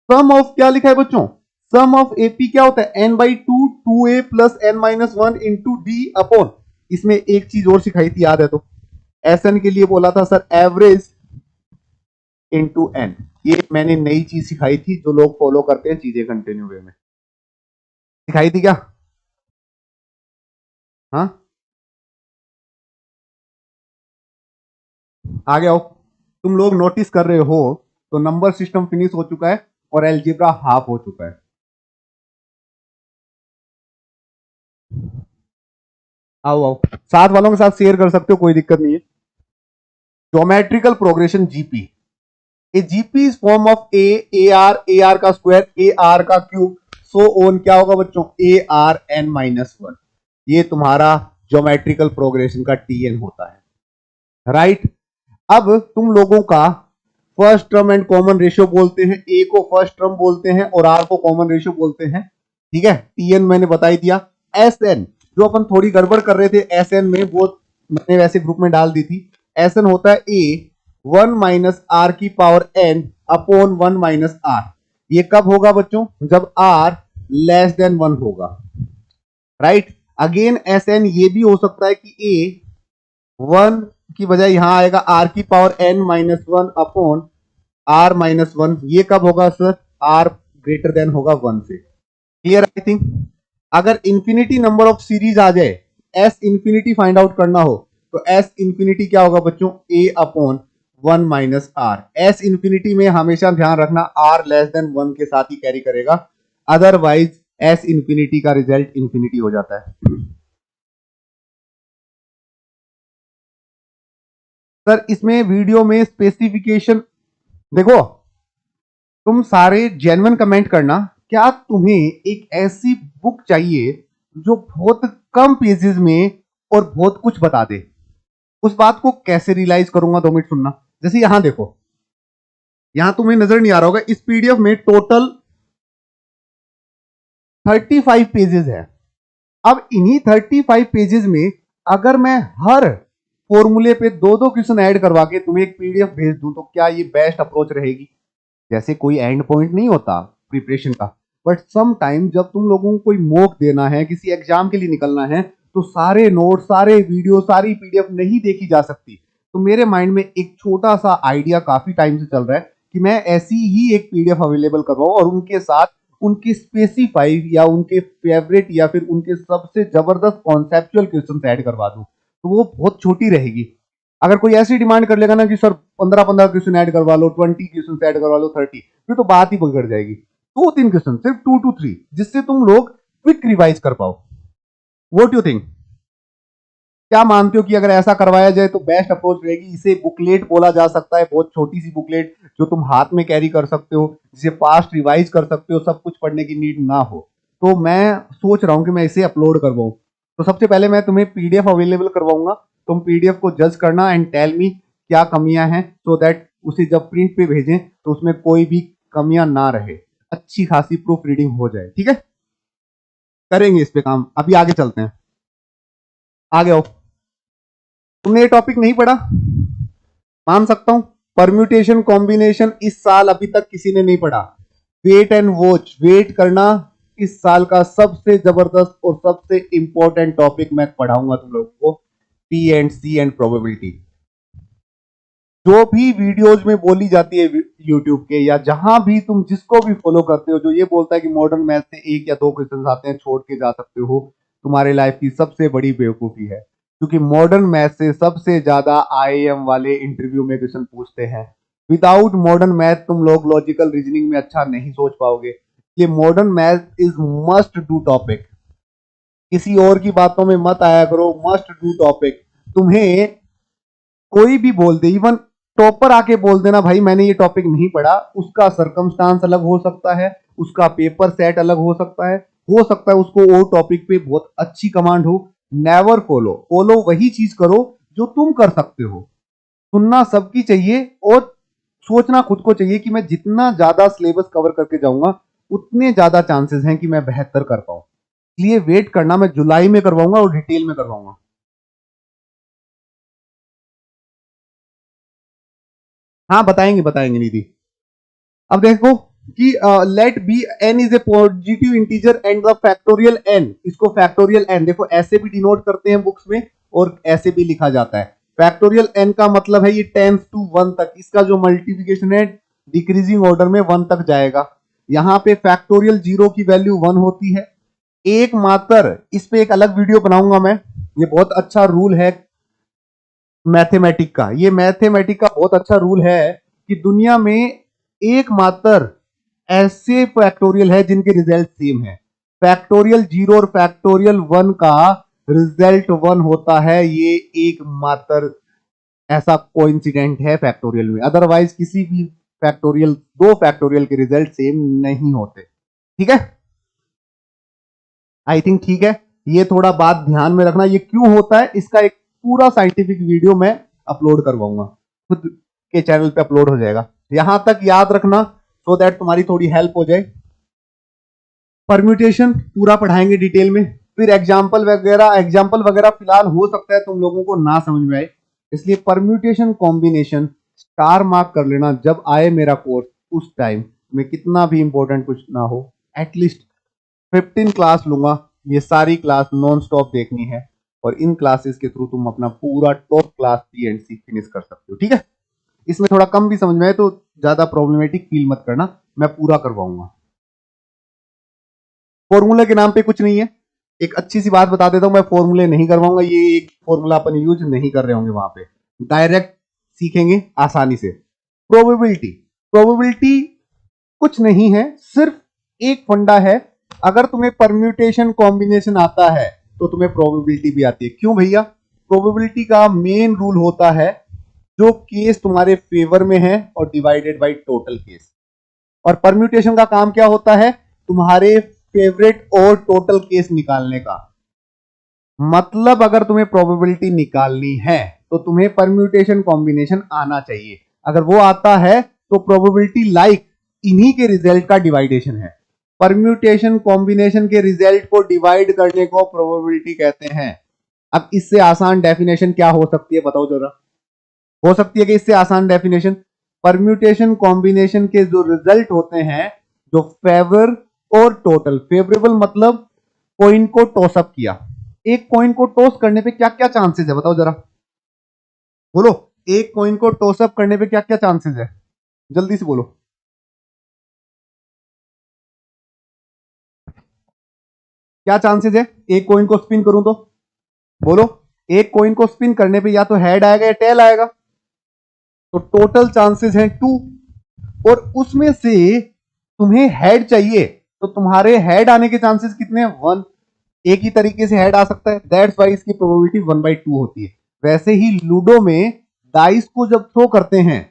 सम ऑफ क्या लिखा है बच्चों? सम ऑफ एपी क्या होता है? n by two, 2a plus N minus one into D upon, इसमें एक चीज और सिखाई थी याद है तो, एसएन के लिए बोला था सर एवरेज इंटू एन। ये मैंने नई चीज सिखाई थी, जो लोग फॉलो करते हैं चीजें कंटिन्यू वे में। सिखाई थी क्या? हाँ, आगे आओ। तुम लोग नोटिस कर रहे हो तो नंबर सिस्टम फिनिश हो चुका है और एलजेब्रा हाफ हो चुका है। आओ आओ, साथ वालों के साथ शेयर कर सकते हो, कोई दिक्कत नहीं है। Geometrical progression GP, A GP is form of A R का स्क्वायर, ए आर का क्यूब, सो ऑन क्या होगा बच्चों? A R N minus one. ये तुम्हारा ज्योमेट्रिकल प्रोग्रेशन का टी एन होता है, राइट। अब तुम लोगों का first term and common ratio बोलते हैं, ए को फर्स्ट टर्म बोलते हैं और आर को कॉमन रेशियो बोलते हैं, ठीक है। टी एन मैंने बता ही दिया। एस एन जो अपन थोड़ी गड़बड़ कर रहे थे एस एन में, वो मैंने वैसे ग्रुप में डाल दी थी। एस एन होता है ए 1 माइनस आर की power N upon 1 minus R. ये कब होगा बच्चों? जब आर लेस देन 1 होगा, राइट। अगेन एस एन ये भी हो सकता है कि ए 1 की बजाय यहां आएगा आर की power N minus one upon R minus one. ये कब होगा सर? आर ग्रेटर देन होगा 1 से। क्लियर? आई थिंक अगर इंफिनिटी नंबर ऑफ सीरीज आ जाए, एस इंफिनिटी फाइंड आउट करना हो, तो एस इंफिनिटी क्या होगा बच्चों? A upon 1 minus R. S infinity में हमेशा ध्यान रखना आर लेस देन 1 के साथ ही कैरी करेगा, अदरवाइज एस इंफिनिटी का रिजल्ट इंफिनिटी हो जाता है। सर इसमें वीडियो में स्पेसिफिकेशन देखो, तुम सारे जेन्युइन कमेंट करना, क्या तुम्हें एक ऐसी बुक चाहिए जो बहुत कम पेजेस में और बहुत कुछ बता दे? उस बात को कैसे रियलाइज करूंगा? 2 मिनट सुनना। जैसे यहां देखो, यहां तुम्हें नजर नहीं आ रहा होगा, इस पीडीएफ में टोटल 35 पेजेस है। अब इन्हीं 35 पेजेस में अगर मैं हर फॉर्मूले पे 2-2 क्वेश्चन ऐड करवा के तुम्हें एक पीडीएफ भेज दूं, तो क्या ये बेस्ट अप्रोच रहेगी? जैसे कोई एंड पॉइंट नहीं होता प्रिपरेशन का, बट सम टाइम जब तुम लोगों को कोई मॉक देना है, किसी एग्जाम के लिए निकलना है, तो सारे नोट, सारे वीडियो, सारी पीडीएफ नहीं देखी जा सकती। तो मेरे माइंड में एक छोटा सा आइडिया काफी टाइम से चल रहा है कि मैं ऐसी ही एक पीडीएफ अवेलेबल करवाऊं और उनके साथ उनके स्पेसिफाइड या उनके फेवरेट या फिर उनके सबसे जबरदस्त कॉन्सेप्चुअल क्वेश्चन ऐड करवा दूं। तो वो बहुत छोटी रहेगी। अगर कोई ऐसी डिमांड कर लेगा ना कि सर 15-15 क्वेश्चन ऐड करवा लो, 20 क्वेश्चन ऐड करवा लो, 30, फिर तो बात ही बिगड़ जाएगी। 2-3 क्वेश्चन, सिर्फ 2 to 3, जिससे तुम लोग क्विक रिवाइज कर पाओ। What you think? क्या मानते हो कि अगर ऐसा करवाया जाए तो बेस्ट अप्रोच रहेगी? इसे बुकलेट बोला जा सकता है, बहुत छोटी सी बुकलेट जो तुम हाथ में कैरी कर सकते हो, जिसे फास्ट रिवाइज कर सकते हो, सब कुछ पढ़ने की नीड ना हो। तो मैं सोच रहा हूं कि मैं इसे अपलोड करवाऊं। तो सबसे पहले मैं तुम्हें पीडीएफ अवेलेबल करवाऊंगा, तुम पीडीएफ को जज करना एंड टेल मी क्या कमियां हैं, सो दैट उसे जब प्रिंट पे भेजें तो उसमें कोई भी कमियां ना रहे, अच्छी खासी प्रूफ रीडिंग हो जाए। ठीक है, करेंगे इस पे काम। अभी आगे चलते हैं, आगे आओ। तुमने ये टॉपिक नहीं पढ़ा, मान सकता हूं। परम्यूटेशन कॉम्बिनेशन इस साल अभी तक किसी ने नहीं पढ़ा। वेट एंड वॉच, वेट करना इस साल का सबसे जबरदस्त और सबसे इंपॉर्टेंट टॉपिक मैं पढ़ाऊंगा तुम लोगों को। P and C and probability जो भी वीडियोज में बोली जाती है यूट्यूब के, या जहां भी तुम जिसको भी फॉलो करते हो जो ये बोलता है कि मॉडर्न मैथ से 1 या 2 क्वेश्चन आते हैं छोड़ के जा सकते हो, तुम्हारे लाइफ की सबसे बड़ी बेवकूफी है। क्योंकि मॉडर्न मैथ से सबसे ज्यादा आईएएम वाले इंटरव्यू में क्वेश्चन पूछते हैं। विदाउट मॉडर्न मैथ तुम लोग लॉजिकल रीजनिंग में अच्छा नहीं सोच पाओगे। ये modern math is must do topic, किसी और की बातों में मत आया करो, मस्ट डू टॉपिक। तुम्हें कोई भी बोल दे, इवन टॉपर आके बोल देना भाई मैंने ये टॉपिक नहीं पढ़ा, उसका सरकमस्टांस अलग हो सकता है, उसका पेपर सेट अलग हो सकता है उसको वो टॉपिक पे बहुत अच्छी कमांड हो। नेवर फॉलो, फॉलो वही चीज करो जो तुम कर सकते हो। सुनना सबकी चाहिए और सोचना खुद को चाहिए कि मैं जितना ज्यादा सिलेबस कवर करके जाऊंगा उतने ज्यादा चांसेस हैं कि मैं बेहतर कर पाऊं। इसलिए वेट करना, मैं जुलाई में करवाऊंगा और डिटेल में करवाऊंगा। हाँ बताएंगे बताएंगे निधि। अब देखो कि let B N is a positive integer and the factorial N, इसको फैक्टोरियल एन देखो ऐसे भी डिनोट करते हैं बुक्स में और ऐसे भी लिखा जाता है। फैक्टोरियल एन का मतलब है ये 10 to 1 तक, इसका जो मल्टीप्लीकेशन है डिक्रीजिंग ऑर्डर में 1 तक जाएगा। यहाँ पे फैक्टोरियल 0 की वैल्यू 1 होती है। एकमात्र, इस पे एक अलग वीडियो बनाऊंगा मैं, ये बहुत अच्छा रूल है मैथमेटिक का, ये मैथमेटिक का बहुत अच्छा रूल है कि दुनिया में एकमात्र ऐसे फैक्टोरियल है जिनके रिजल्ट सेम है। फैक्टोरियल 0 और फैक्टोरियल 1 का रिजल्ट 1 होता है, ये एकमात्र ऐसा कोइंसिडेंट है फैक्टोरियल में। अदरवाइज किसी भी फैक्टोरियल, 2 फैक्टोरियल के रिजल्ट सेम नहीं होते। ठीक है, आई थिंक ठीक है। ये थोड़ा बात ध्यान में रखना, ये क्यों होता है इसका एक पूरा साइंटिफिक वीडियो मैं अपलोड करवाऊंगा, खुद के चैनल पे अपलोड हो जाएगा। यहां तक याद रखना सो दैट तुम्हारी थोड़ी हेल्प हो जाए। परम्यूटेशन पूरा पढ़ाएंगे डिटेल में, फिर एग्जाम्पल वगैरह फिलहाल हो सकता है तुम लोगों को ना समझ में आए, इसलिए परम्यूटेशन कॉम्बिनेशन स्टार मार्क कर लेना जब आए मेरा कोर्स। उस टाइम में कितना भी इंपॉर्टेंट कुछ ना हो, एटलीस्ट 15 क्लास लूंगा, ये सारी क्लास नॉन स्टॉप देखनी है और इन क्लासेस के थ्रू तुम अपना पूरा टॉप क्लास पीएनसी फिनिश कर सकते हो। ठीक है, इसमें थोड़ा कम भी समझ में आए तो ज्यादा प्रॉब्लमेटिक फील मत करना, मैं पूरा करवाऊंगा। फॉर्मूला के नाम पे कुछ नहीं है, एक अच्छी सी बात बता देता हूं, मैं फॉर्मूले नहीं करवाऊंगा, ये एक फॉर्मूला अपन यूज नहीं कर रहे होंगे वहां पे, डायरेक्ट सीखेंगे आसानी से। प्रोबेबिलिटी, प्रोबेबिलिटी कुछ नहीं है, सिर्फ एक फंडा है। अगर तुम्हें परम्यूटेशन कॉम्बिनेशन आता है तो तुम्हें प्रोबेबिलिटी भी आती है। क्यों भैया? प्रोबेबिलिटी का मेन रूल होता है जो केस तुम्हारे फेवर में है और डिवाइडेड बाय टोटल केस। और परम्यूटेशन का काम क्या होता है? तुम्हारे फेवरेट और टोटल केस निकालने का। मतलब अगर तुम्हें प्रोबेबिलिटी निकालनी है तो तुम्हें परम्यूटेशन कॉम्बिनेशन आना चाहिए। अगर वो आता है तो प्रोबेबिलिटी लाइक इन्हीं के रिजल्ट का डिवाइडेशन है। परम्यूटेशन कॉम्बिनेशन के रिजल्ट को डिवाइड करने को प्रोबेबिलिटी कहते हैं। अब इससे आसान डेफिनेशन क्या हो सकती है बताओ जरा? हो सकती है कि इससे आसान डेफिनेशन, परम्यूटेशन कॉम्बिनेशन के जो रिजल्ट होते हैं, जो फेवर और टोटल, फेवरेबल मतलब कॉइन को टॉस अप किया, एक कॉइन को टॉस करने पे क्या क्या चांसेस है बताओ जरा, बोलो। एक कॉइन को टॉस अप करने पे क्या क्या चांसेस है, जल्दी से बोलो। क्या चांसेस है एक कॉइन को स्पिन करूं तो? बोलो। एक कॉइन को स्पिन करने पे या तो हेड आएगा या टेल आएगा, तो टोटल चांसेस हैं 2, और उसमें से तुम्हें हेड चाहिए, तो तुम्हारे हेड आने के चांसेस कितने हैं? 1। एक ही तरीके से हेड आ सकता है, दैट्स वाई इसकी प्रोबेबिलिटी 1/2 होती है। वैसे ही लूडो में डाइस को जब थ्रो करते हैं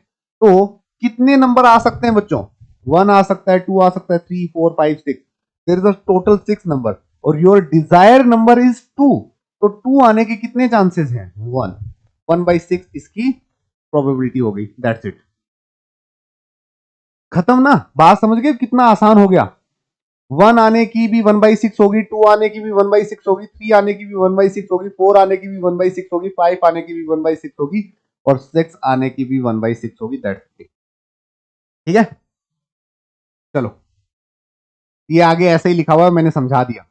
तो कितने नंबर आ सकते हैं बच्चों? 1 आ सकता है, 2 आ सकता है, 3 4 5 6, there is a total 6 number, और योर डिजायर नंबर इज 2, तो 2 आने के कितने चांसेस हैं? 1। 1/6 इसकी प्रोबेबिलिटी हो गई, दैट्स इट। खत्म ना? बात समझ गए कितना आसान हो गया? 1 आने की भी 1/6 होगी, 2 आने की भी 1/6 होगी, 3 आने की भी 1/6 होगी, 4 आने की भी 1/6 होगी, 5 आने की भी 1/6 होगी, और 6 आने की भी 1/6 होगी, दैट्स इट। ठीक है, चलो ये आगे ऐसे ही लिखा हुआ है, मैंने समझा दिया।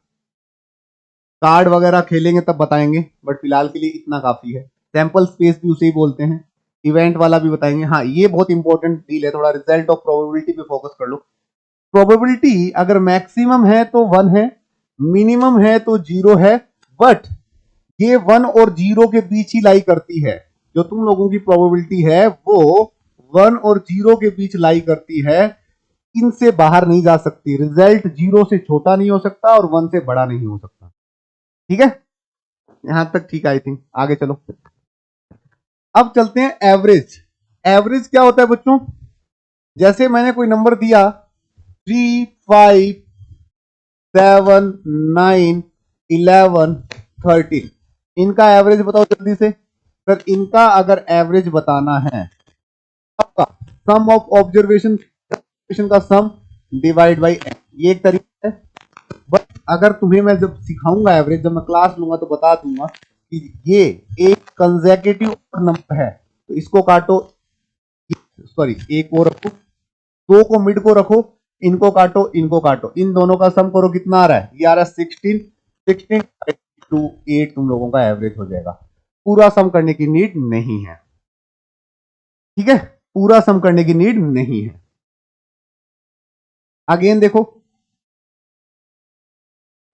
कार्ड वगैरह खेलेंगे तब बताएंगे, बट फिलहाल के लिए इतना काफी है। सैंपल स्पेस भी उसे ही बोलते हैं, इवेंट वाला भी बताएंगे। हाँ, ये बहुत इंपॉर्टेंट डील है, थोड़ा रिजल्ट ऑफ प्रोबेबिलिटी पे फोकस कर लो। प्रोबेबिलिटी अगर मैक्सिमम है तो 1 है, मिनिमम है तो 0 है, बट ये 1 और 0 के बीच ही लाई करती है। जो तुम लोगों की प्रोबेबिलिटी है वो 1 और 0 के बीच लाई करती है, इनसे बाहर नहीं जा सकती। रिजल्ट 0 से छोटा नहीं हो सकता और 1 से बड़ा नहीं हो सकता। ठीक है, यहां तक ठीक आई थिंक। आगे चलो, अब चलते हैं एवरेज। एवरेज क्या होता है बच्चों? जैसे मैंने कोई नंबर दिया 3 5 7 9 11 13, इनका एवरेज बताओ जल्दी से। सर इनका अगर एवरेज बताना है, आपका सम ऑफ ऑब्जर्वेशन का सम डिवाइड बाई n, ये एक तरीका है। बट अगर तुम्हें मैं जब सिखाऊंगा एवरेज, जब मैं क्लास लूंगा तो बता दूंगा कि ये एक कंसेक्यूटिव नंबर है, तो इसको काटो, सॉरी एक को रखो, 2 को मिड को रखो, इनको काटो, इनको काटो, इन दोनों का सम करो, कितना आ रहा है? ये आ रहा है 16। 16 टू 8 तुम लोगों का एवरेज हो जाएगा। पूरा सम करने की नीड नहीं है, ठीक है, पूरा सम करने की नीड नहीं है। अगेन देखो,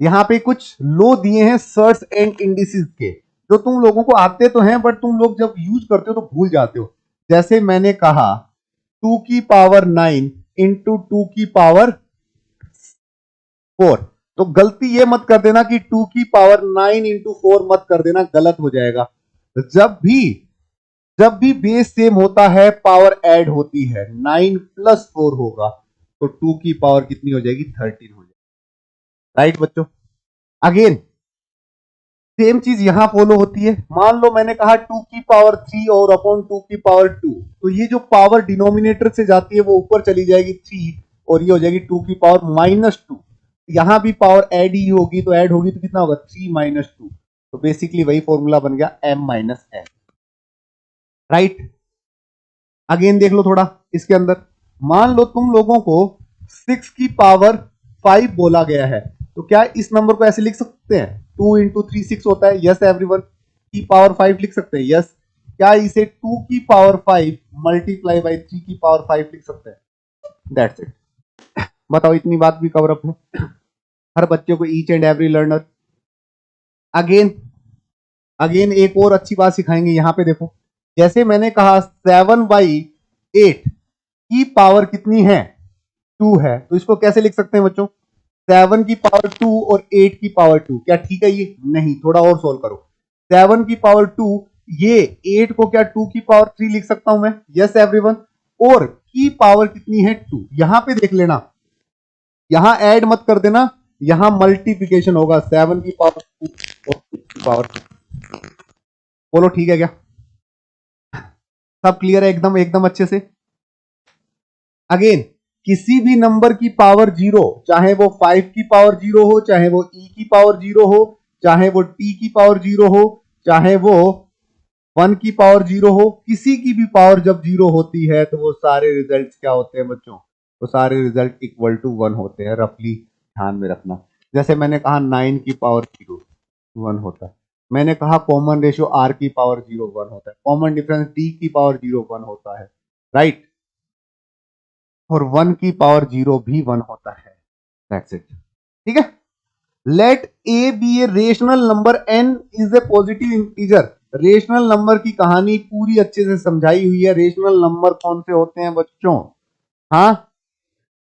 यहां पे कुछ लो दिए हैं सर्च एंड इंडिसेस के, जो तुम लोगों को आते तो हैं बट तुम लोग जब यूज करते हो तो भूल जाते हो। जैसे मैंने कहा 2 की पावर 9 इंटू 2 की पावर 4, तो गलती ये मत कर देना कि 2 की पावर 9 इंटू 4 मत कर देना, गलत हो जाएगा। जब भी बेस सेम होता है पावर ऐड होती है, 9 प्लस 4 होगा, तो 2 की पावर कितनी हो जाएगी? 13 हो जाएगी। राइट बच्चों? अगेन सेम चीज यहां फॉलो होती है। मान लो मैंने कहा 2 की पावर 3 और अपॉन 2 की पावर 2, तो ये जो पावर डिनोमिनेटर से जाती है वो ऊपर चली जाएगी 3, और ये हो जाएगी 2 की पावर -2। यहां भी पावर ऐड ही होगी, तो ऐड होगी तो कितना होगा? 3 - 2, तो बेसिकली वही फॉर्मूला बन गया m - n। राइट? अगेन देख लो थोड़ा इसके अंदर, मान लो तुम लोगों को 6 की पावर 5 बोला गया है, तो क्या इस नंबर को ऐसे लिख सकते हैं? 2 इंटू 3 6 होता है, यस एवरीवन। की पावर 5 लिख सकते हैं, यस। क्या इसे 2 की पावर 5 मल्टीप्लाई बाई 3 की पावर 5 लिख सकते हैं? That's it. बताओ, इतनी बात भी कवर अप है हर बच्चे को, each and every learner. Again again एक और अच्छी बात सिखाएंगे, यहां पे देखो, जैसे मैंने कहा 7/8 की पावर कितनी है? 2 है, तो इसको कैसे लिख सकते हैं बच्चों? 7 की पावर 2 और 8 की पावर 2, क्या ठीक है ये? नहीं, थोड़ा और सोल्व करो। 7 की पावर 2, ये 8 को क्या 2 की पावर 3 लिख सकता हूं मैं? Yes everyone. और की पावर कितनी है? 2। यहां पे देख लेना, यहां ऐड मत कर देना, यहां मल्टीप्लीकेशन होगा, 7 की पावर 2 और 2 की पावर 2। बोलो ठीक है क्या? सब क्लियर है एकदम एकदम अच्छे से? अगेन किसी भी नंबर की पावर 0, चाहे वो 5 की पावर 0 हो, चाहे वो e की पावर 0 हो, चाहे वो t की पावर 0 हो, चाहे वो 1 की पावर 0 हो, किसी की भी पावर जब 0 होती है तो वो सारे रिजल्ट क्या होते हैं बच्चों? वो सारे रिजल्ट इक्वल टू 1 होते हैं। रफली ध्यान में रखना। जैसे मैंने कहा 9 की पावर 0 1 होता है, मैंने कहा कॉमन रेशियो r की पावर 0 1 होता है, कॉमन डिफरेंस d की पावर 0 1 होता है, राइट? और 1 की पावर 0 भी 1 होता है। That's it. ठीक है, let A B a rational number, N is a positive integer. Rational number की कहानी पूरी अच्छे से समझाई हुई है। रेशनल नंबर कौन से होते हैं बच्चों? हाँ,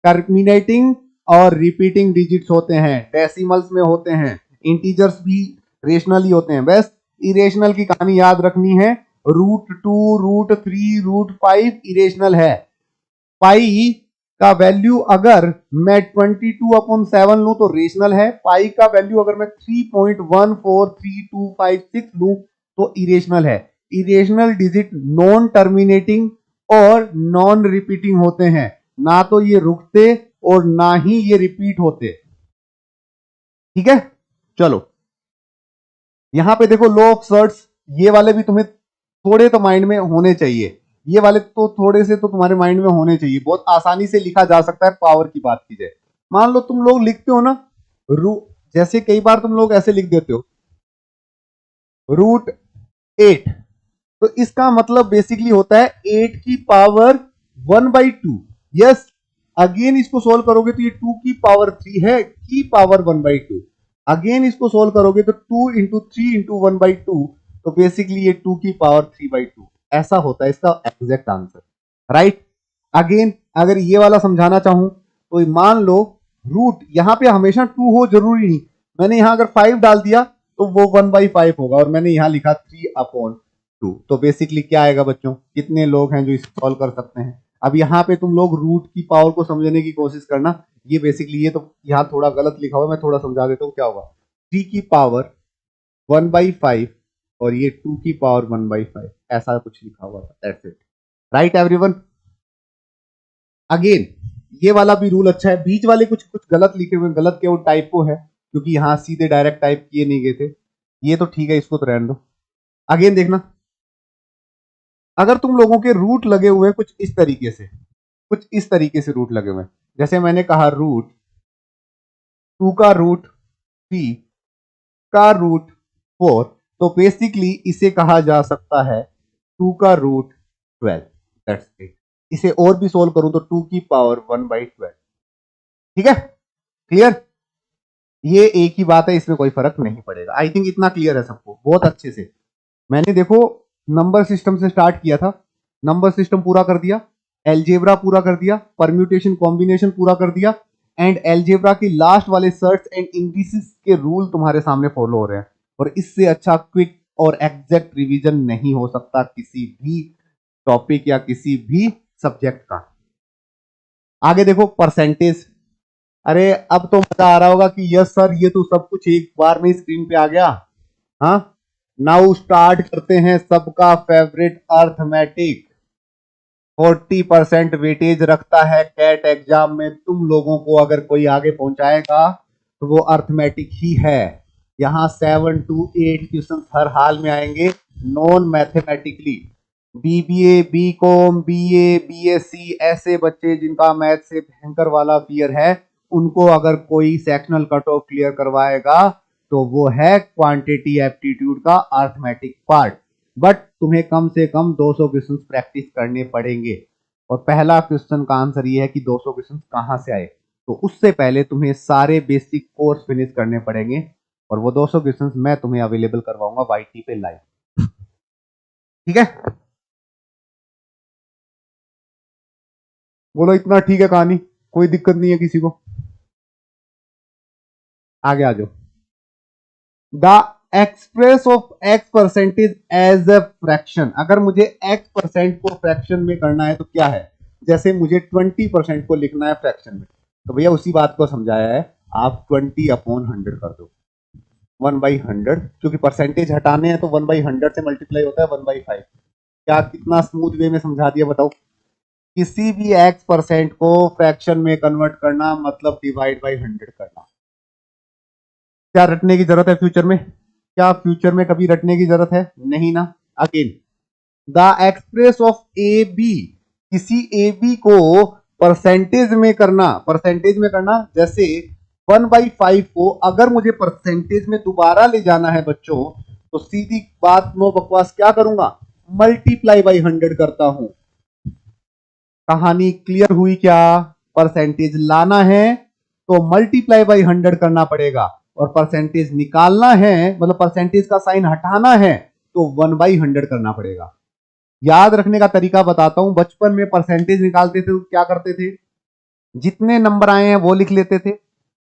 टर्मिनेटिंग और रिपीटिंग डिजिट्स होते हैं, डेसिमल्स में होते हैं, इंटीजर्स भी रेशनल ही होते हैं। बस इरेशनल की कहानी याद रखनी है। √2, √3, √5 इरेशनल है। पाई का वैल्यू अगर मैं 22/7 लूं तो रेशनल है। पाई का वैल्यू अगर मैं 3.143256 लूं तो इरेशनल है। इरेशनल डिजिट नॉन टर्मिनेटिंग और नॉन रिपीटिंग होते हैं, ना तो ये रुकते और ना ही ये रिपीट होते। ठीक है, चलो यहां पे देखो लो ऑफ सर्ट्स, ये वाले भी तुम्हें थोड़े तो माइंड में होने चाहिए। ये वाले तो थोड़े से तो तुम्हारे माइंड में होने चाहिए। बहुत आसानी से लिखा जा सकता है। पावर की बात की जाए, मान लो तुम लोग लिखते हो ना रू, जैसे कई बार तुम लोग ऐसे लिख देते हो √8, तो इसका मतलब बेसिकली होता है 8 की पावर 1/2। यस, अगेन इसको सोल्व करोगे तो ये 2 की पावर 3 है, की पावर 1/2। अगेन इसको सोल्व करोगे तो 2 इंटू 3 इंटू 1/2, तो बेसिकली ये 2 की पावर 3/2 ऐसा होता है इसका एग्जैक्ट आंसर। राइट, अगेन अगर ये वाला समझाना चाहूं तो मान लो रूट, यहां पे हमेशा 2 हो जरूरी नहीं। मैंने यहां अगर 5 डाल दिया तो वो 1/5 होगा, और मैंने यहां लिखा 3/2। तो बेसिकली क्या आएगा बच्चों? कितने लोग हैं जो इसे सॉल्व कर सकते हैं? अब यहाँ पे तुम लोग रूट की पावर को समझने की कोशिश करना। ये बेसिकली, ये तो यहाँ थोड़ा गलत लिखा हुआ है, मैं थोड़ा समझा देता हूँ क्या होगा। 3 की पावर 1/5 और ये 2 की पावर 1/5 ऐसा कुछ लिखा हुआ था। That's it. Right everyone. Again ये वाला भी रूल अच्छा है। बीच वाले कुछ कुछ गलत लिखे हुए, गलत के वो टाइपो है, क्योंकि यहाँ सीधे डायरेक्ट टाइप किए नहीं गए थे। ये तो ठीक है, इसको तो रहने दो। अगेन देखना, अगर तुम लोगों के रूट लगे हुए कुछ इस तरीके से, कुछ इस तरीके से रूट लगे हुए, जैसे मैंने कहा √2 का √3 का √4, तो बेसिकली इसे कहा जा सकता है 2 का √12। That's it. इसे और भी सोल्व करूं तो 2 की पावर 1/12। ठीक है, क्लियर? ये एक ही बात है, इसमें कोई फर्क नहीं पड़ेगा। आई थिंक इतना क्लियर है सबको बहुत अच्छे से। मैंने देखो नंबर सिस्टम से स्टार्ट किया था, नंबर सिस्टम पूरा कर दिया, एलजेब्रा पूरा कर दिया, परम्यूटेशन कॉम्बिनेशन पूरा कर दिया, एंड एलजेब्रा की लास्ट वाले सर्च एंड इंडिसेस के रूल तुम्हारे सामने फॉलो हो रहे हैं। और इससे अच्छा क्विक और एग्जैक्ट रिवीजन नहीं हो सकता किसी भी टॉपिक या किसी भी सब्जेक्ट का। आगे देखो परसेंटेज। अरे अब तो मजा आ रहा होगा कि यस सर, ये तो सब कुछ एक बार में स्क्रीन पे आ गया। हाँ, नाउ स्टार्ट करते हैं सबका फेवरेट अर्थमेटिक। 40% वेटेज रखता है कैट एग्जाम में। तुम लोगों को अगर कोई आगे पहुंचाएगा तो वो अर्थमेटिक ही है। यहाँ 7 to 8 क्वेश्चन हर हाल में आएंगे non mathematically. BBA, BCom, BA, BSc, ऐसे बच्चे जिनका मैथ से भयंकर वाला फियर है, उनको अगर कोई सेक्शनल कट ऑफ क्लियर करवाएगा तो वो है क्वांटिटी एप्टीट्यूड का अर्थमेटिक पार्ट। बट तुम्हें कम से कम 200 क्वेश्चन प्रैक्टिस करने पड़ेंगे। और पहला क्वेश्चन का आंसर ये है कि 200 क्वेश्चन कहां से आए, तो उससे पहले तुम्हें सारे बेसिक कोर्स फिनिश करने पड़ेंगे। और वो 200 क्वेश्चन मैं तुम्हें अवेलेबल करवाऊंगा वाईटी पे लाइव। ठीक है, बोलो इतना ठीक है कहानी, कोई दिक्कत नहीं है किसी को? आगे आ जाओ। The express of X percentage as a fraction. अगर मुझे एक्स परसेंट को फ्रैक्शन में करना है तो क्या है? जैसे मुझे 20% को लिखना है फ्रैक्शन में, तो भैया उसी बात को समझाया है। आप 20/100 कर दो, 1/100, क्योंकि परसेंटेज हटाने हैं तो 1/100 से मल्टीप्लाई होता है 1/5। क्या कितना स्मूथ वे में समझा दिया बताओ? किसी भी एक्स परसेंट को फ्रैक्शन में कन्वर्ट करना मतलब डिवाइड बाई 100 करना। क्या रटने की जरूरत है फ्यूचर में? क्या फ्यूचर में कभी रटने की जरूरत है? नहीं ना। Again, the express of A B, किसी ए बी को परसेंटेज में करना जैसे 1/5 को अगर मुझे परसेंटेज में दोबारा ले जाना है बच्चों, तो सीधी बात, नो बकवास, क्या करूंगा? मल्टीप्लाई बाई 100 करता हूं। कहानी क्लियर हुई क्या? परसेंटेज लाना है तो मल्टीप्लाई बाई 100 करना पड़ेगा। और परसेंटेज निकालना है, मतलब परसेंटेज का साइन हटाना है, तो 1/100 करना पड़ेगा। याद रखने का तरीका बताता हूं। बचपन में परसेंटेज निकालते थे तो क्या करते थे, जितने नंबर आए हैं वो लिख लेते थे,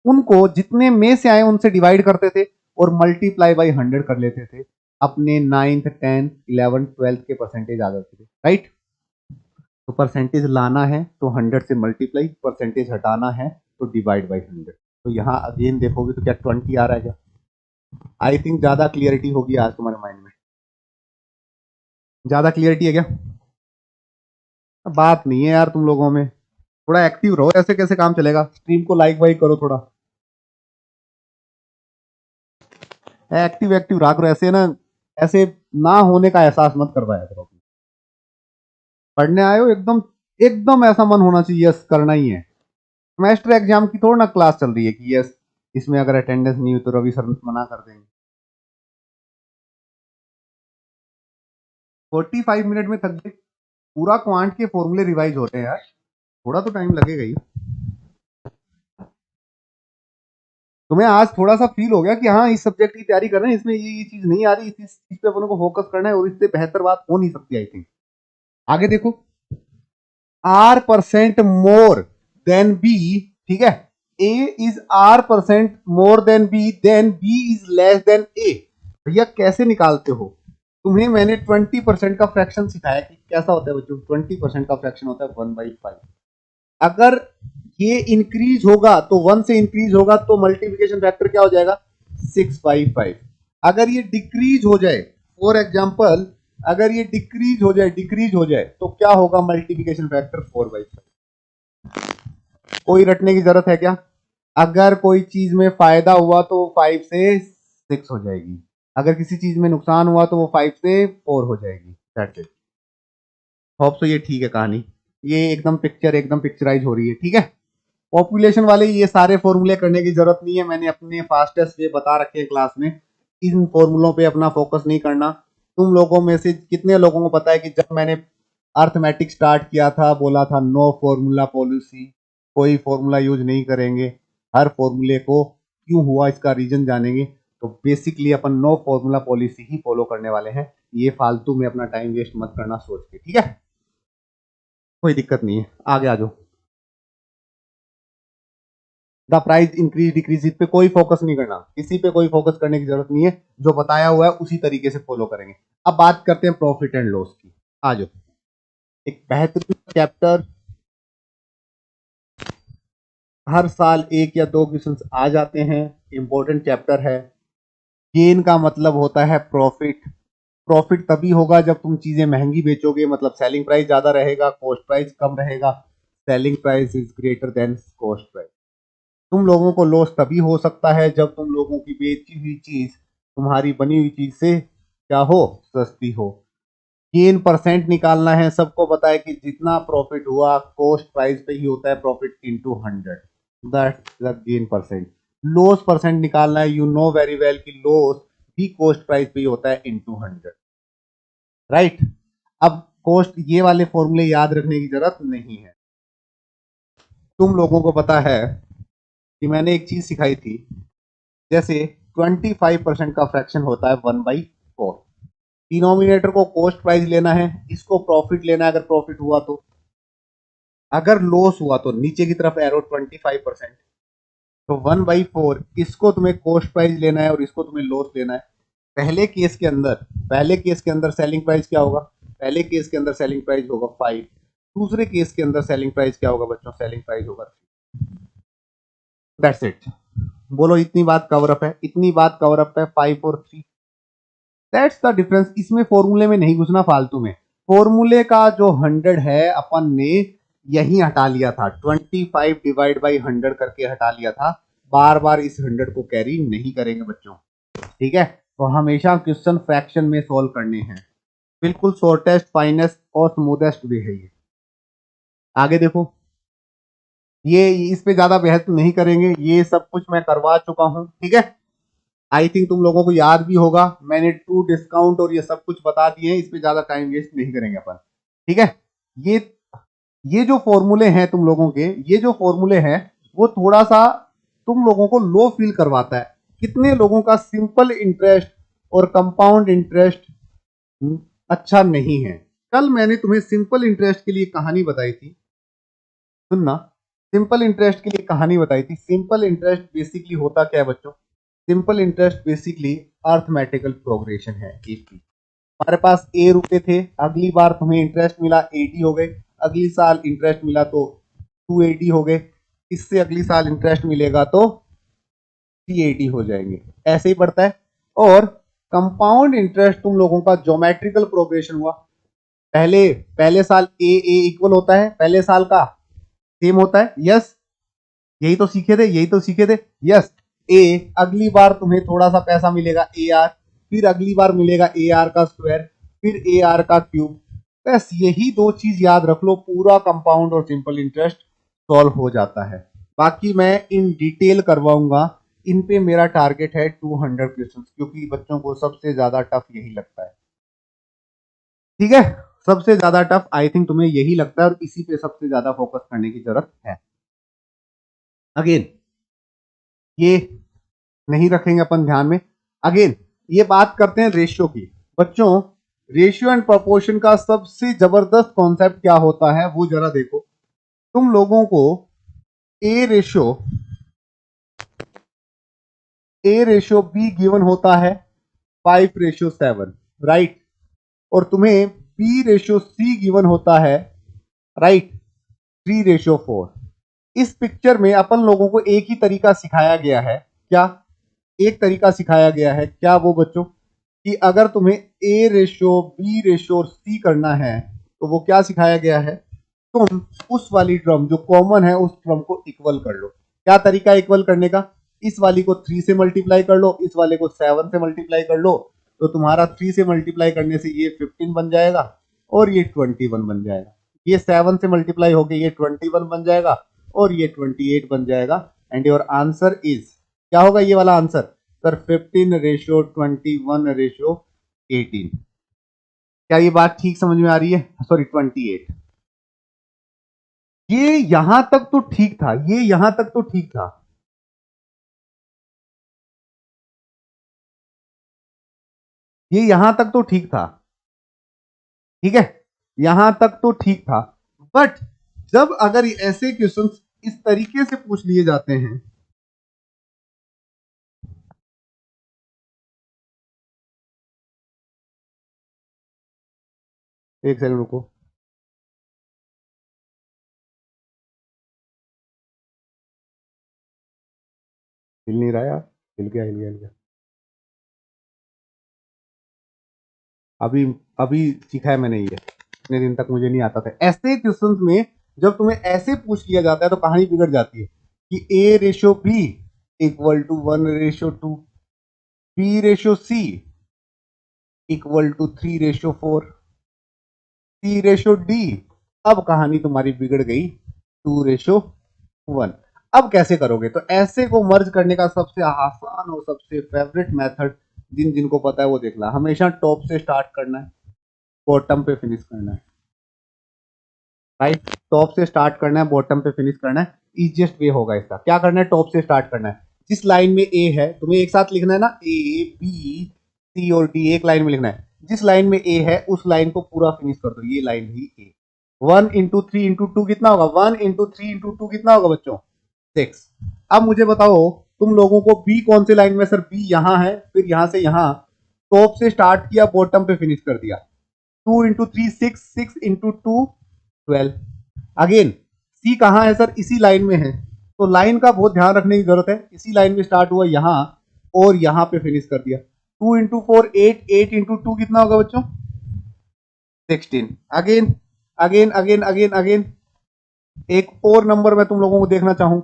उनको जितने में से आए उनसे डिवाइड करते थे और मल्टीप्लाई बाई 100 कर लेते थे। अपने 9th 10th 11th 12th के परसेंटेज आ जाते थे, राइट। तो परसेंटेज लाना है तो 100 से मल्टीप्लाई, परसेंटेज हटाना है तो डिवाइड बाई 100। तो यहाँ अगेन देखोगे तो क्या 20 आ रहा है क्या? आई थिंक ज्यादा क्लियरिटी होगी आज तुम्हारे माइंड में। ज्यादा क्लियरिटी है क्या? बात नहीं है यार तुम लोगों में, थोड़ा एक्टिव रहो, ऐसे कैसे काम चलेगा? स्ट्रीम को लाइक वाइक करो, थोड़ा एक्टिव एक्टिव रहा करो, ऐसे ना, ऐसे ना होने का एहसास मत करवाया करो। पढ़ने आए हो एकदम, एकदम ऐसा मन होना चाहिए यस करना ही है। सेमेस्टर एग्जाम की थोड़ा ना क्लास चल रही है कि यस इसमें अगर अटेंडेंस नहीं हुई तो रवि सर मना कर देंगे। 45 मिनट में थक गए, पूरा क्वांट के फॉर्मूले रिवाइज होते हैं यार, थोड़ा तो टाइम लगेगा ही। तुम्हें आज थोड़ा सा फील हो गया कि हाँ इस सब्जेक्ट की तैयारी कर रहे हैं, इसमें ये चीज नहीं आ रही, इस चीज पे अपन को फोकस करना है, और इससे बेहतर बात हो नहीं सकती आई थिंक। आगे देखो, R% मोर देन B, ठीक है, A is R% more than B, then B is less than A। भैया कैसे निकालते हो? तुम्हें मैंने 20% का फ्रैक्शन सिखाया कि कैसा होता है बच्चों। 20% का फ्रैक्शन होता है 1/5। अगर ये इंक्रीज होगा तो 1 से इंक्रीज होगा तो मल्टीप्लिकेशन फैक्टर क्या हो जाएगा? 6/5। अगर ये डिक्रीज हो जाए, फॉर एग्जाम्पल अगर ये डिक्रीज हो जाए तो क्या होगा? Multiplication factor 4/5। कोई रटने की जरूरत है क्या? अगर कोई चीज में फायदा हुआ तो 5 से 6 हो जाएगी, अगर किसी चीज में नुकसान हुआ तो वो 5 से 4 हो जाएगी। That's it. होप सो ये ठीक है कहानी, ये एकदम पिक्चर एकदम पिक्चराइज हो रही है, ठीक है। पॉपुलेशन वाले ये सारे फॉर्मूले करने की जरूरत नहीं है, मैंने अपने फास्टेस्ट वे बता रखे हैं क्लास में। इन फॉर्मूलों पे अपना फोकस नहीं करना। तुम लोगों में से कितने लोगों को पता है कि जब मैंने अर्थमेटिक स्टार्ट किया था बोला था नो फॉर्मूला पॉलिसी, कोई फॉर्मूला यूज नहीं करेंगे, हर फॉर्मूले को क्यों हुआ इसका रीजन जानेंगे। तो बेसिकली अपन नो फॉर्मूला पॉलिसी ही फॉलो करने वाले हैं। ये फालतू में अपना टाइम वेस्ट मत करना सोच के, ठीक है। कोई दिक्कत नहीं है, आगे आ जाओ। द प्राइस इंक्रीज डिक्रीज, इस पे कोई फोकस नहीं करना, किसी पे कोई फोकस करने की जरूरत नहीं है, जो बताया हुआ है उसी तरीके से फॉलो करेंगे। अब बात करते हैं प्रॉफिट एंड लॉस की। आ जाओ, एक बेहतरीन चैप्टर, हर साल 1 या 2 क्वेश्चन आ जाते हैं, इंपॉर्टेंट चैप्टर है। गेन का मतलब होता है प्रॉफिट। प्रॉफिट तभी होगा जब तुम चीजें महंगी बेचोगे, मतलब सेलिंग प्राइस ज्यादा रहेगा, कॉस्ट प्राइस कम रहेगा। Selling price is greater then cost price. तुम लोगों को लॉस तभी हो सकता है जब तुम लोगों की बेची हुई चीज तुम्हारी बनी हुई चीज से क्या हो? सस्ती हो। गेन परसेंट निकालना है, सबको पता है कि जितना प्रॉफिट हुआ कॉस्ट प्राइस पे ही होता है profit into 100, that's the gain percent. Loss percent निकालना है, यू नो वेरी वेल कि लॉस भी कॉस्ट प्राइस पे ही होता है इनटू 100, राइट। अब कॉस्ट, ये वाले फॉर्मूले याद रखने की जरूरत नहीं है। तुम लोगों को पता है कि मैंने एक चीज सिखाई थी, जैसे 25% का फ्रैक्शन होता है 1/4। डिनोमिनेटर को कॉस्ट प्राइस लेना है, इसको प्रॉफिट लेना है अगर प्रॉफिट हुआ तो, अगर लॉस हुआ तो नीचे की तरफ एरो 25%। तो 1/4 इसको तुम्हें कॉस्ट प्राइस लेना है और इसको तुम्हें लॉस लेना है। पहले केस के अंदर सेलिंग प्राइस क्या होगा? पहले केस के अंदर सेलिंग प्राइस होगा 5। दूसरे केस के अंदर सेलिंग प्राइस क्या होगा बच्चों? सेलिंग प्राइस होगा 3। That's it. बोलो इतनी बात कवर अप है, इतनी बात कवर अप है, 5 और 3, दैट्स द डिफरेंस। इसमें फॉर्मूले में नहीं घुसना फालतू में। फॉर्मूले का जो 100 है अपन ने यही हटा लिया था, 25 डिवाइड बाई 100 करके हटा लिया था। बार बार इस 100 को कैरी नहीं करेंगे बच्चों, ठीक है। तो हमेशा क्वेश्चन फ्रैक्शन में सोल्व करने हैं, बिल्कुल शॉर्टेस्ट फाइनेस्ट और स्मूदेस्ट वे है ये। आगे देखो, ये इस पे ज्यादा बहस नहीं करेंगे, ये सब कुछ मैं करवा चुका हूं, ठीक है। आई थिंक तुम लोगों को याद भी होगा, मैंने टू डिस्काउंट और ये सब कुछ बता दिए हैं, इस पे ज्यादा टाइम वेस्ट नहीं करेंगे अपन, ठीक है। ये ये जो फॉर्मूले हैं तुम लोगों के, ये जो फॉर्मूले हैं वो थोड़ा सा तुम लोगों को लो फील करवाता है। कितने लोगों का सिंपल इंटरेस्ट और कंपाउंड इंटरेस्ट अच्छा नहीं है? कल मैंने तुम्हें सिंपल इंटरेस्ट के लिए कहानी बताई थी, सुनना। सिंपल इंटरेस्ट के लिए कहानी बताई थी। सिंपल इंटरेस्ट बेसिकली होता क्या है बच्चों? Simple interest basically arithmetical progression है। हमारे पास ए रुपए थे, अगली बार तुम्हें इंटरेस्ट मिला 80 हो गए, अगली साल इंटरेस्ट मिला तो 280 हो गए, इससे अगली साल इंटरेस्ट मिलेगा तो 380 हो जाएंगे। ऐसे ही बढ़ता है। और कंपाउंड इंटरेस्ट तुम लोगों का ज्योमेट्रिकल प्रोग्रेशन हुआ। पहले साल ए इक्वल होता है पहले साल का सेम होता है, यस, यही तो सीखे थे यस। ए अगली बार तुम्हें थोड़ा सा पैसा मिलेगा ए आर, फिर अगली बार मिलेगा ए आर का स्क्वायर, फिर ए आर का क्यूब। बस यही दो चीज याद रख लो, पूरा कंपाउंड और सिंपल इंटरेस्ट सॉल्व हो जाता है। बाकी मैं इन डिटेल करवाऊंगा। इन पे मेरा टारगेट है 200 क्वेश्चन, क्योंकि बच्चों को सबसे ज्यादा टफ यही लगता है। ठीक है, सबसे ज्यादा टफ आई थिंक तुम्हें यही लगता है और इसी पे सबसे ज्यादा फोकस करने की जरूरत है। अगेन ये नहीं रखेंगे अपन ध्यान में। अगेन ये बात करते हैं रेशियो की। बच्चों रेशियो एंड प्रोपोर्शन का सबसे जबरदस्त कॉन्सेप्ट क्या होता है वो जरा देखो। तुम लोगों को ए रेशियो बी गिवन होता है 5:7, राइट। और तुम्हें बी रेशियो सी गिवन होता है, राइट, 3:4। इस पिक्चर में अपन लोगों को एक ही तरीका सिखाया गया है। क्या एक तरीका सिखाया गया है? क्या वो बच्चों कि अगर तुम्हें ए रेशियो बी रेशियो और सी करना है तो वो क्या सिखाया गया है? तुम उस वाली टर्म जो कॉमन है उस टर्म को इक्वल कर लो। क्या तरीका इक्वल करने का? इस वाली को 3 से मल्टीप्लाई कर लो, इस वाले को 7 से मल्टीप्लाई कर लो, तो तुम्हारा 3 से मल्टीप्लाई करने से ये 15 बन जाएगा और ये 21 बन जाएगा। ये 7 से मल्टीप्लाई होके ये 21 बन जाएगा और ये 28 बन जाएगा। एंड योर आंसर इज, क्या होगा ये वाला आंसर? सर 15:21:18। क्या ये बात ठीक समझ में आ रही है? सॉरी 28। ये यहां तक तो ठीक था, ये यहां तक तो ठीक था। ये यहां तक तो ठीक था, ठीक है, यहां तक तो ठीक था। बट जब अगर ऐसे क्वेश्चंस इस तरीके से पूछ लिए जाते हैं, एक सेकंड रुको, हिल नहीं रहा यार, हिल गया। अभी अभी सीखा है मैंने, ये इतने दिन तक मुझे नहीं आता था। ऐसे क्वेश्चंस में जब तुम्हें ऐसे पूछ लिया जाता है तो कहानी बिगड़ जाती है कि A ratio B equal to 1:2, B ratio C equal to 3:4, C ratio D. अब कहानी तुम्हारी बिगड़ गई 2:1। अब कैसे करोगे? तो ऐसे को मर्ज करने का सबसे आसान और सबसे फेवरेट मेथड जिनको पता है वो देख ला। हमेशा टॉप से स्टार्ट करना है, बॉटम पे फिनिश करना है, राइट। टॉप से स्टार्ट करना है, बॉटम पे फिनिश करना है। इजिएस्ट वे होगा इसका। क्या करना है? टॉप से स्टार्ट करना है। जिस लाइन में ए है तुम्हें एक साथ लिखना है ना, ए बी सी और डी एक लाइन में लिखना है। जिस लाइन में ए है उस लाइन को पूरा फिनिश कर दो, ये लाइन ही ए। 1 × 3 × 2 कितना होगा? 1 × 3 × 2 कितना होगा बच्चों? 6। अब मुझे बताओ तुम लोगों को बी कौन से लाइन में? सर बी यहां है, फिर यहां से यहां टॉप से स्टार्ट किया, बॉटम पे फिनिश कर दिया। 2 × 3 6, 6 × 2 12। अगेन सी कहां है सर? इसी लाइन में है, तो लाइन का बहुत ध्यान रखने की जरूरत है। इसी लाइन में स्टार्ट हुआ यहां और यहां पे फिनिश कर दिया। 2 × 4 8, 8 × 2 कितना होगा बच्चों? 16। Again again again again again एक और नंबर मैं तुम लोगों को देखना चाहूं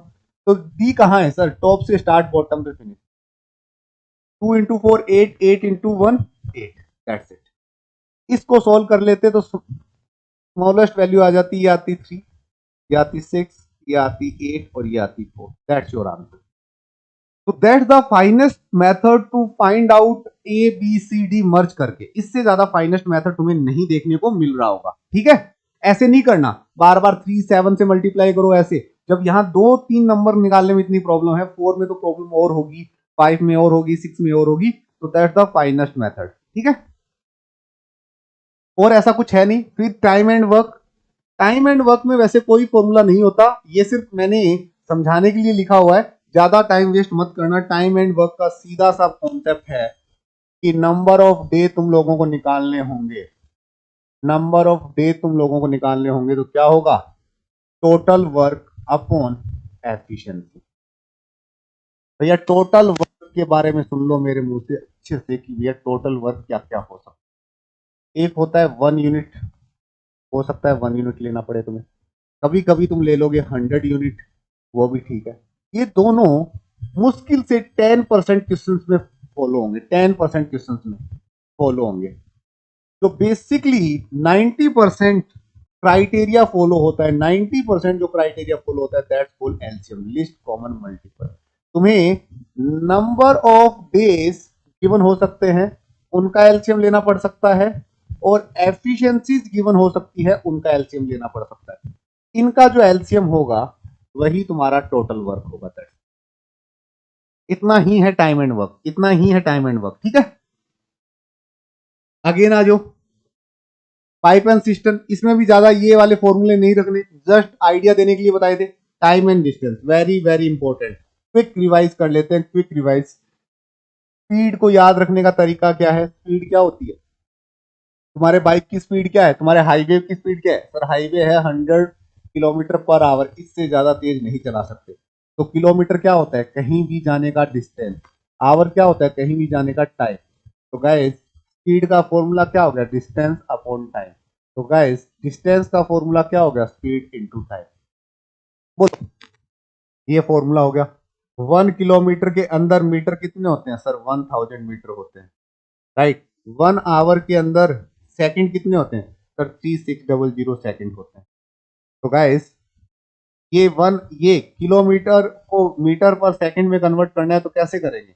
तो डी कहां है सर? टॉप से स्टार्ट बॉटम पे फिनिश। 2 × 4 8, 8 × 1 8। That's it. इसको सॉल्व कर लेते तो स्मॉलेस्ट वैल्यू आ जाती, ये आती 3, ये आती 6, ये आती 8 और ये आती 4। That's your answer. तो that's the finest method to find out A B C D merge करके। इससे ज्यादा फाइनेस्ट मेथड तुम्हें नहीं देखने को मिल रहा होगा, ठीक है। ऐसे नहीं करना बार बार 3 7 से मल्टीप्लाई करो ऐसे। जब यहां 2 3 नंबर निकालने में इतनी प्रॉब्लम है, 4 में तो प्रॉब्लम और होगी। 5 में और होगी, 6 में और होगी, तो दैट्स द फाइनेस्ट मेथड। ठीक है, और ऐसा कुछ है नहीं। फिर time and work, time and work में वैसे कोई फॉर्मूला नहीं होता, ये सिर्फ मैंने समझाने के लिए लिखा हुआ है, ज्यादा टाइम वेस्ट मत करना। टाइम एंड वर्क का सीधा सा कॉन्सेप्ट है कि नंबर ऑफ डे तुम लोगों को निकालने होंगे, नंबर ऑफ डे तुम लोगों को निकालने होंगे, तो क्या होगा, टोटल वर्क अपॉन एफिशिएंसी। भैया टोटल वर्क के बारे में सुन लो मेरे मुंह से अच्छे से कि भैया टोटल वर्क क्या क्या हो सकता है। एक होता है 1 यूनिट, हो सकता है 1 यूनिट लेना पड़े तुम्हें, कभी कभी तुम ले लोगे 100 यूनिट, वो भी ठीक है। ये दोनों मुश्किल से 10% क्वेश्चन में फॉलो होंगे, 10% क्वेश्चन में फॉलो होंगे। तो बेसिकली 90% क्राइटेरिया फॉलो होता है, 90% जो क्राइटेरिया फॉलो होता है that's called LCM, list common multiple. तुम्हें नंबर ऑफ डेज गिवन हो सकते हैं, उनका एलसीएम लेना पड़ सकता है, और एफिशिएंसीज गिवन हो सकती है, उनका एलसीएम लेना पड़ सकता है। इनका जो एलसीएम होगा वही तुम्हारा टोटल वर्क होगा। इतना ही है टाइम एंड वर्क, इतना ही है टाइम एंड वर्क। ठीक है, अगेन आ जाओ पाइप एंड सिस्टम, इसमें भी ज्यादा ये वाले फॉर्मूले नहीं रखने, जस्ट आइडिया देने के लिए बताए थे। Time and distance very very important, quick revise कर लेते हैं, क्विक रिवाइज। स्पीड को याद रखने का तरीका क्या है, स्पीड क्या होती है, तुम्हारे बाइक की स्पीड क्या है, तुम्हारे हाईवे की स्पीड क्या है, सर हाईवे है 100 किलोमीटर पर आवर, इससे ज्यादा तेज नहीं चला सकते। तो किलोमीटर क्या होता है, कहीं भी जाने का डिस्टेंस, आवर क्या होता है, कहीं भी जाने का टाइम। तो गाइस स्पीड का फॉर्मूला क्या हो गया, डिस्टेंस अपॉन टाइम। तो गाइस डिस्टेंस का फॉर्मूला क्या हो गया, स्पीड इनटू टाइम। बोलो, ये फॉर्मूला हो गया। 1 किलोमीटर के अंदर मीटर कितने होते हैं, सर 1000 मीटर होते हैं, राइट। 1 आवर के अंदर सेकंड कितने होते हैं, सर 3600 सेकंड होते हैं। तो गाइस ये किलोमीटर को मीटर पर सेकंड में कन्वर्ट करना है, तो कैसे करेंगे,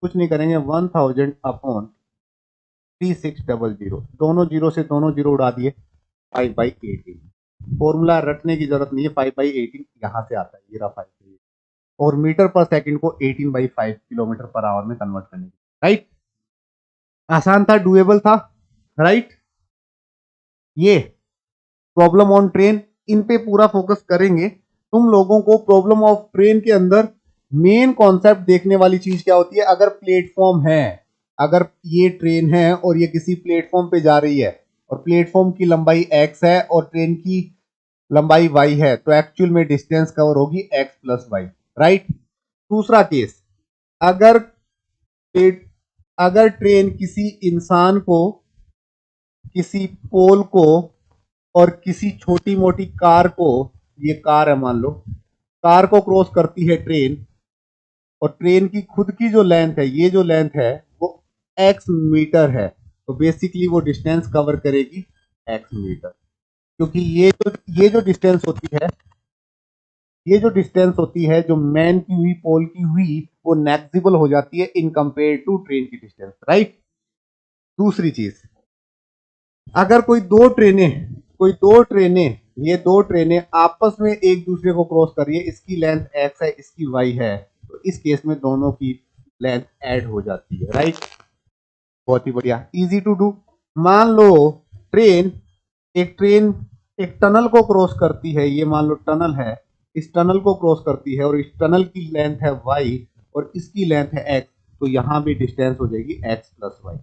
कुछ नहीं करेंगे, 1000 अपॉन 3600, दोनों जीरो से दोनों जीरो उड़ा दिए, 5/18। फॉर्मूला रटने की जरूरत नहीं है, 5/18 यहां से आता है, ये रहा 5, और मीटर पर सेकंड को 18/5 किलोमीटर पर आवर में कन्वर्ट करने की, राइट। आसान था, डुएबल था, राइट। ये प्रॉब्लम ऑन ट्रेन, इन पे पूरा फोकस करेंगे। तुम लोगों को प्रॉब्लम ऑफ ट्रेन के अंदर मेन कॉन्सेप्ट देखने वाली चीज क्या होती है, अगर प्लेटफॉर्म है, अगर ये ट्रेन है और ये किसी प्लेटफॉर्म पे जा रही है, और प्लेटफॉर्म की लंबाई x है और ट्रेन की लंबाई y है, तो एक्चुअल में डिस्टेंस कवर होगी x प्लस वाई, राइट। दूसरा केस, अगर अगर ट्रेन किसी इंसान को, किसी पोल को और किसी छोटी मोटी कार को, ये कार है मान लो, कार को क्रॉस करती है ट्रेन, और ट्रेन की खुद की जो लेंथ है, ये जो लेंथ है वो x मीटर है, तो बेसिकली वो डिस्टेंस कवर करेगी x मीटर, क्योंकि ये जो डिस्टेंस होती है, ये जो डिस्टेंस होती है, जो मैन की हुई पोल की हुई, वो नेग्जिबल हो जाती है इन कंपेयर टू ट्रेन की डिस्टेंस, राइट। दूसरी चीज, अगर ये दो ट्रेनें आपस में एक दूसरे को क्रॉस कर रही है, इसकी लेंथ x है, इसकी y है, तो इस केस में दोनों की लेंथ ऐड हो जाती है, राइट। बहुत ही बढ़िया, इजी टू डू। मान लो ट्रेन ट्रेन एक टनल को क्रॉस करती है, ये मान लो टनल है, इस टनल को क्रॉस करती है, और इस टनल की लेंथ है y और इसकी लेंथ है x, तो यहां भी डिस्टेंस हो जाएगी x प्लस वाई।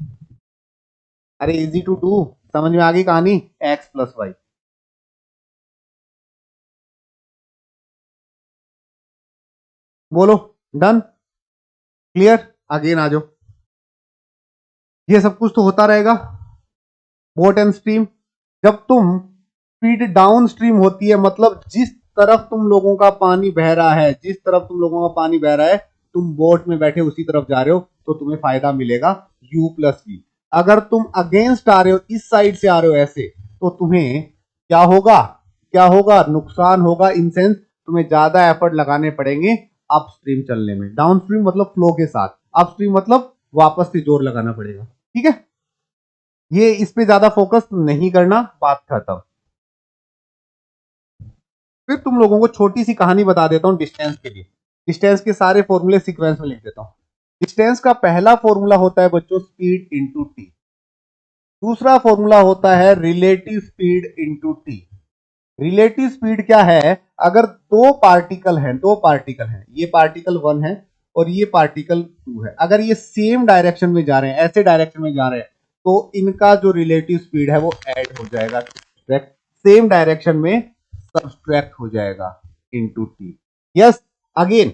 अरे इजी टू डू, समझ में आ गई कहानी, x प्लस वाई। बोलो, डन, क्लियर, अगेन आ जाओ। ये सब कुछ तो होता रहेगा, बोट एंड स्ट्रीम। जब तुम स्पीड डाउन स्ट्रीम होती है, मतलब जिस तरफ तुम लोगों का पानी बह रहा है, जिस तरफ तुम लोगों का पानी बह रहा है, तुम बोट में बैठे उसी तरफ जा रहे हो, तो तुम्हें फायदा मिलेगा u प्लस वी। अगर तुम अगेंस्ट आ रहे हो, इस साइड से आ रहे हो ऐसे, तो तुम्हें क्या होगा, नुकसान होगा, इन सेंस तुम्हें ज्यादा एफर्ट लगाने पड़ेंगे अप स्ट्रीम चलने में। डाउन स्ट्रीम मतलब फ्लो के साथ, अप स्ट्रीम मतलब वापस से जोर लगाना पड़ेगा, ठीक है। ये इस पे ज्यादा फोकस नहीं करना, बात खत्म। फिर तुम लोगों को छोटी सी कहानी बता देता हूं डिस्टेंस के लिए, डिस्टेंस के सारे फॉर्मूले सीक्वेंस में लिख देता हूं। डिस्टेंस का पहला फॉर्मूला होता है बच्चों स्पीड इंटू टी, दूसरा फॉर्मूला होता है relative speed into T. Relative speed क्या है, अगर दो पार्टिकल हैं, ये पार्टिकल 1 है और ये पार्टिकल 2 है, अगर ये सेम डायरेक्शन में जा रहे हैं, ऐसे डायरेक्शन में जा रहे हैं, तो इनका जो रिलेटिव स्पीड है वो ऐड हो जाएगा, सेम डायरेक्शन में सब्सट्रैक्ट हो जाएगा इनटू टी। यस, अगेन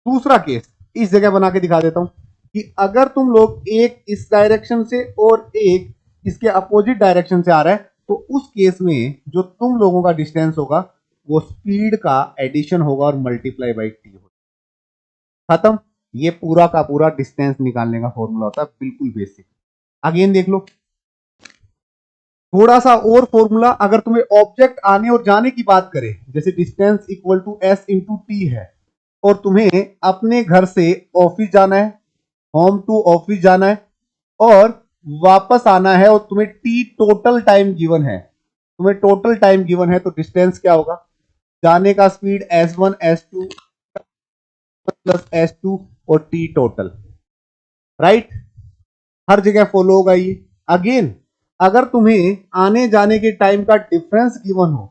दूसरा केस इस जगह बना के दिखा देता हूं कि अगर तुम लोग एक इस डायरेक्शन से और एक इसके अपोजिट डायरेक्शन से आ रहा है, तो उस केस में जो तुम लोगों का डिस्टेंस होगा वो स्पीड का एडिशन होगा और मल्टीप्लाई बाई टी होगा। खत्म। ये पूरा का पूरा डिस्टेंस निकालने का फॉर्मूला होता है, बिल्कुल बेसिक। अगेन देख लो थोड़ा सा और फॉर्मूला, अगर तुम्हें ऑब्जेक्ट आने और जाने की बात करें, जैसे distance equal to S into T है, और तुम्हें अपने घर से ऑफिस जाना है, होम टू ऑफिस जाना है और वापस आना है, और तुम्हें टी टोटल टाइम गिवन है, तो डिस्टेंस क्या होगा, जाने का speed s1 s2 plus s2 और टी टोटल, राइट। हर जगह फॉलो होगा ये। अगेन अगर तुम्हें आने जाने के टाइम का डिफरेंस गिवन हो,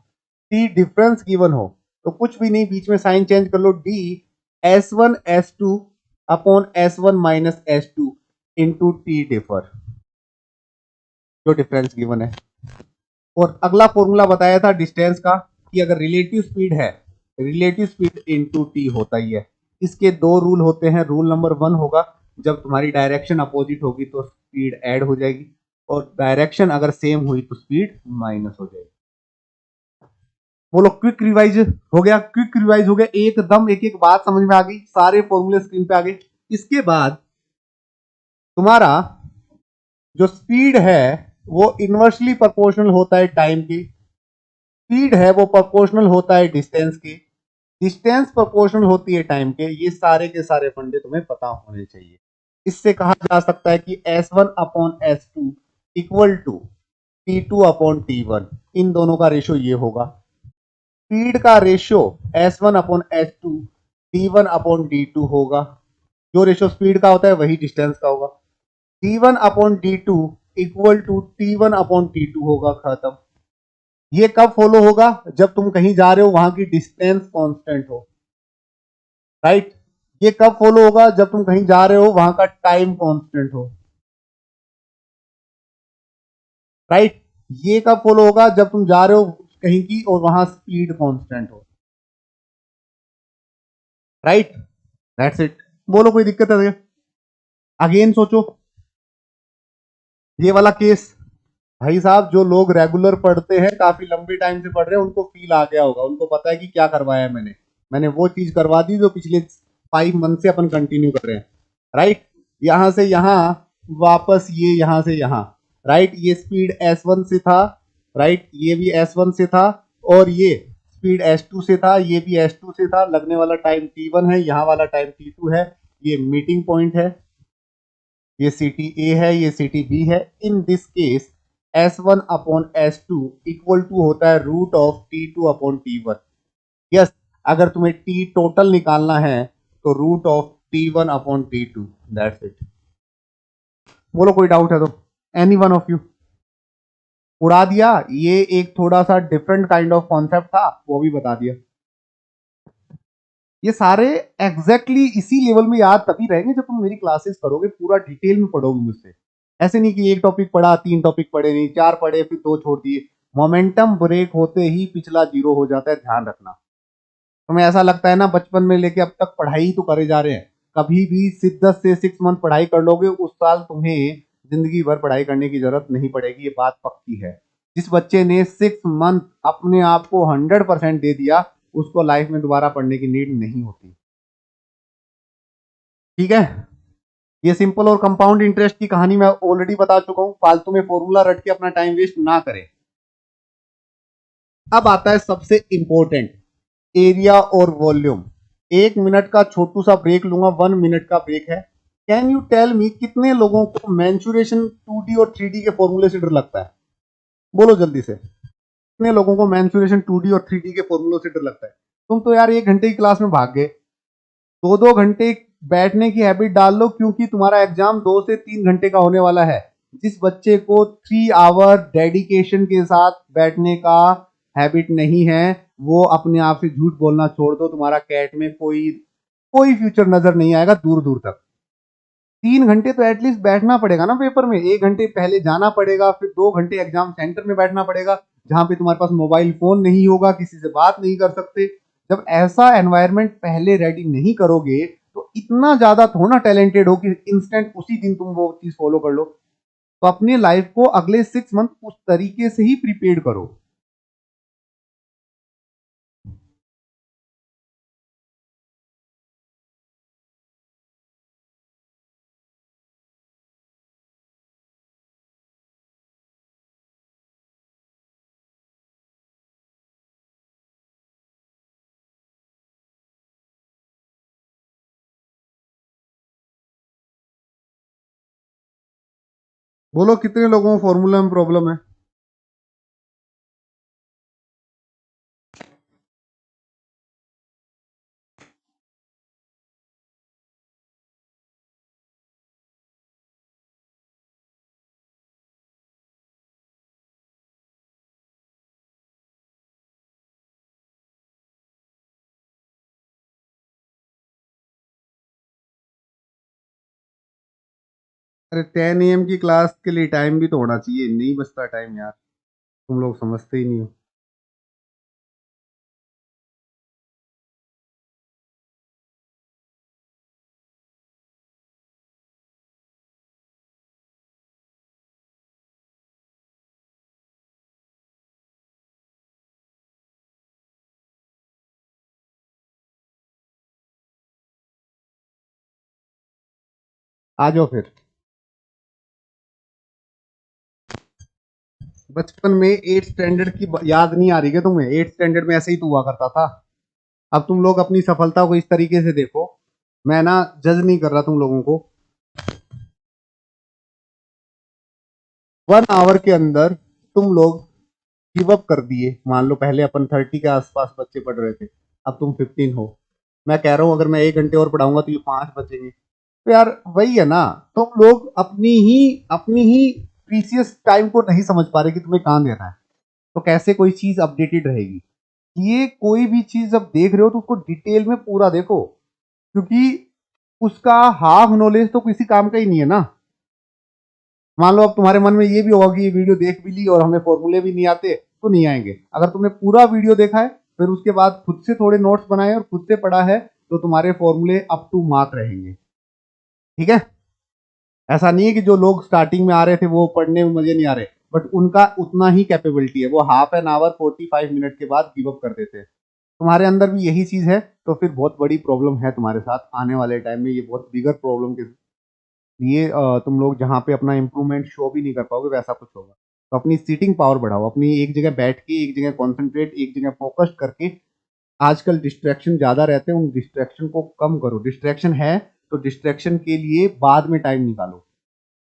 टी डिफरेंस गिवन हो, तो कुछ भी नहीं, बीच में साइन चेंज कर लो, D s1 s2 upon s1 minus s2 into T differ, जो डिफरेंस गिवन है। और अगला फॉर्मूला बताया था डिस्टेंस का कि अगर रिलेटिव स्पीड है, रिलेटिव स्पीड इंटू टी होता ही है। इसके दो रूल होते हैं। रूल नंबर 1 होगा जब तुम्हारी डायरेक्शन अपोजिट होगी तो स्पीड ऐड हो जाएगी, और डायरेक्शन अगर सेम हुई तो स्पीड माइनस हो जाएगी। बोलो क्विक रिवाइज हो गया, क्विक रिवाइज हो गया, एकदम एक एक बात समझ में आ गई, सारे फॉर्मूले स्क्रीन पे आ गए। इसके बाद तुम्हारा जो स्पीड है वो इनवर्सली प्रोपोर्शनल होता है टाइम के, स्पीड है वो प्रोपोर्शनल होता है डिस्टेंस के, डिस्टेंस प्रोपोर्शनल होती है टाइम के। ये सारे के सारे फंडे तुम्हें पता होने चाहिए। इससे कहा जा सकता है कि S1 upon S2 equal to T2 upon T1, इन दोनों का रेशियो ये होगा। स्पीड का ratio S1 upon S2 D1 upon D2 होगा, जो रेशियो स्पीड का होता है वही डिस्टेंस का होगा। D1 upon D2 equal to T1 upon T2 होगा, खत्म। ये कब फॉलो होगा, जब तुम कहीं जा रहे हो वहां की डिस्टेंस कांस्टेंट हो, राइट। ये कब फॉलो होगा, जब तुम कहीं जा रहे हो वहां का टाइम कांस्टेंट हो, राइट। ये कब फॉलो होगा, जब तुम जा रहे हो कहीं की और वहां स्पीड कांस्टेंट हो, राइट। That's it. बोलो कोई दिक्कत है? अगेन सोचो ये वाला केस, भाई साहब जो लोग रेगुलर पढ़ते हैं, काफी लंबे टाइम से पढ़ रहे हैं, उनको फील आ गया होगा, उनको पता है कि क्या करवाया है मैंने वो चीज करवा दी जो पिछले 5 मंथ से अपन कंटिन्यू कर रहे हैं, राइट। यहां से यहां वापस, ये यहां से यहां, राइट। ये स्पीड S1 से था, राइट, ये भी S1 से था, और ये स्पीड S2 से था, ये भी S2 से था। लगने वाला टाइम T1 है, यहाँ वाला टाइम T2 है। ये मीटिंग पॉइंट है, ये सिटी ए है, ये सिटी बी है। In this case S1 upon S2 equal to होता है root of T2 upon T1। Yes, अगर तुम्हें T टोटल निकालना है तो root of T1 upon T2, that's it. बोलो कोई डाउट है तो, एनी वन ऑफ यू? उड़ा दिया। ये एक थोड़ा सा डिफरेंट काइंड ऑफ कॉन्सेप्ट था, वो भी बता दिया। ये सारे एग्जैक्टली इसी लेवल में याद तभी रहेंगे जब तुम मेरी क्लासेस करोगे, पूरा डिटेल में पढ़ोगे मुझसे। ऐसे नहीं कि एक टॉपिक पढ़ा, 3 टॉपिक पढ़े नहीं, 4 पढ़े फिर 2 छोड़ दिए। मोमेंटम ब्रेक होते ही पिछला 0 हो जाता है, ध्यान रखना। तुम्हें ऐसा लगता है ना बचपन में लेके अब तक पढ़ाई तो करे जा रहे हैं, कभी भी सिद्दत से 6 मंथ पढ़ाई कर लोगे, उस साल तुम्हें जिंदगी भर पढ़ाई करने की जरूरत नहीं पड़ेगी, ये बात पक्की है। जिस बच्चे ने 6 मंथ अपने आप को 100% दे दिया, उसको लाइफ में दोबारा पढ़ने की नीड नहीं होती, ठीक है। ये सिंपल और कंपाउंड इंटरेस्ट की कहानी मैं ऑलरेडी बता चुका हूं, फालतू में फॉर्मूला रट के अपना टाइम वेस्ट ना करें। अब आता है सबसे इंपॉर्टेंट, एरिया और वॉल्यूम। 1 मिनट का छोटू सा ब्रेक लूंगा, 1 मिनट का ब्रेक है। कैन यू टेल मी कितने लोगों को मेंसुरेशन 2D और 3D के फॉर्मूले से डर लगता है? बोलो जल्दी से, कितने लोगों को मेंसुरेशन 2D और 3D के फॉर्मूलों से डर लगता है? तुम तो यार 1 घंटे की क्लास में भाग गए, 2-2 घंटे बैठने की हैबिट डाल लो, क्योंकि तुम्हारा एग्जाम 2 से 3 घंटे का होने वाला है। जिस बच्चे को 3 आवर डेडिकेशन के साथ बैठने का हैबिट नहीं है, वो अपने आप से झूठ बोलना छोड़ दो। तुम्हारा कैट में कोई कोई फ्यूचर नजर नहीं आएगा दूर दूर तक। 3 घंटे तो एटलीस्ट बैठना पड़ेगा ना पेपर में। 1 घंटे पहले जाना पड़ेगा, फिर 2 घंटे एग्जाम सेंटर में बैठना पड़ेगा, जहां पे तुम्हारे पास मोबाइल फोन नहीं होगा, किसी से बात नहीं कर सकते। जब ऐसा एनवायरनमेंट पहले रेडी नहीं करोगे, तो इतना ज्यादा थोड़ा टैलेंटेड हो कि इंस्टेंट उसी दिन तुम वो चीज फॉलो कर लो। तो अपनी लाइफ को अगले 6 मंथ उस तरीके से ही प्रिपेयर करो। बोलो कितने लोगों को फॉर्मूला में प्रॉब्लम है? अरे 10 AM की क्लास के लिए टाइम भी तो होना चाहिए, नहीं बचता टाइम यार। तुम लोग समझते ही नहीं हो। आ जाओ फिर। बचपन में 8 स्टैंडर्ड की याद नहीं आ रही क्या तुम्हें? 8 स्टैंडर्ड में ऐसे ही तो हुआ करता था। अब तुम लोग अपनी सफलता को इस तरीके से देखो। मैं ना जज नहीं कर रहा तुम लोगों को। 1 आवर के अंदर तुम लोग गिव अप कर दिए। मान लो पहले अपन 30 के आसपास बच्चे पढ़ रहे थे, अब तुम 15 हो। मैं कह रहा हूं अगर मैं 1 घंटे और पढ़ाऊंगा तो ये 5 बचेंगे। तो यार वही है ना, तुम लोग अपनी ही प्रीसियस टाइम को नहीं समझ पा रहे कि तुम्हें कहाँ देना है। तो कैसे कोई चीज अपडेटेड रहेगी? ये कोई भी चीज जब देख रहे हो तो उसको डिटेल में पूरा देखो, क्योंकि उसका हाफ नॉलेज तो किसी काम का ही नहीं है ना। मान लो अब तुम्हारे मन में ये भी होगा कि ये वीडियो देख भी ली और हमें फॉर्मूले भी नहीं आते, तो नहीं आएंगे। अगर तुमने पूरा वीडियो देखा है, फिर उसके बाद खुद से थोड़े नोट्स बनाए और खुद से पढ़ा है, तो तुम्हारे फॉर्मूले अप टू मार्क रहेंगे। ठीक है? ऐसा नहीं है कि जो लोग स्टार्टिंग में आ रहे थे वो पढ़ने में मजे नहीं आ रहे, बट उनका उतना ही कैपेबिलिटी है। वो हाफ एन आवर 45 मिनट के बाद गिव अप कर देते हैं। तुम्हारे अंदर भी यही चीज है, तो फिर बहुत बड़ी प्रॉब्लम है तुम्हारे साथ आने वाले टाइम में। ये बहुत बिगर प्रॉब्लम के लिए तुम लोग जहाँ पे अपना इंप्रूवमेंट शो भी नहीं कर पाओगे, वैसा कुछ होगा। तो अपनी सीटिंग पावर बढ़ाओ, अपनी एक जगह बैठ के, एक जगह कॉन्सेंट्रेट, एक जगह फोकस करके। आजकल डिस्ट्रैक्शन ज्यादा रहते हैं, उन डिस्ट्रैक्शन को कम करो। डिस्ट्रैक्शन है तो डिस्ट्रैक्शन के लिए बाद में टाइम निकालो।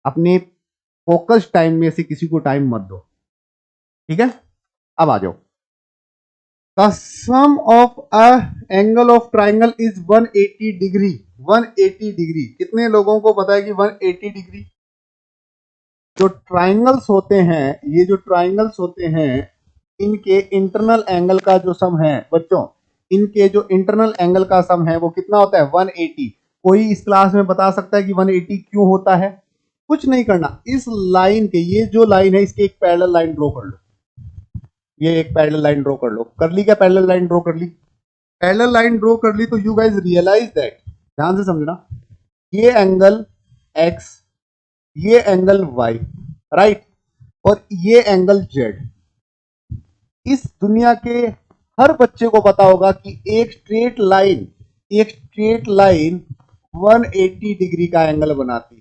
अपने फोकस टाइम में से किसी को टाइम मत दो। ठीक है? अब आ जाओ। The sum of a angle of triangle is 180 degree. 180 degree कितने लोगों को पता है कि 180 डिग्री? जो ट्राइंगल्स होते हैं, ये जो ट्राइंगल्स होते हैं, इनके इंटरनल एंगल का जो सम है बच्चों, इनके जो इंटरनल एंगल का सम है वो कितना होता है? 180। कोई इस क्लास में बता सकता है कि 180 क्यों होता है? कुछ नहीं करना, इस लाइन के, ये जो लाइन है इसके एक पैरेलल लाइन ड्रॉ कर लो। ये एक पैरेलल लाइन ड्रॉ कर लो। कर ली क्या? पैरेलल लाइन ड्रॉ कर ली। पैरेलल लाइन ड्रॉ कर ली तो यू गाइस रियलाइज दैट, ध्यान से समझना, ये एंगल x, ये एंगल y, राइट, और ये एंगल z। इस दुनिया के हर बच्चे को पता होगा कि एक स्ट्रेट लाइन 180 डिग्री का एंगल बनाती है।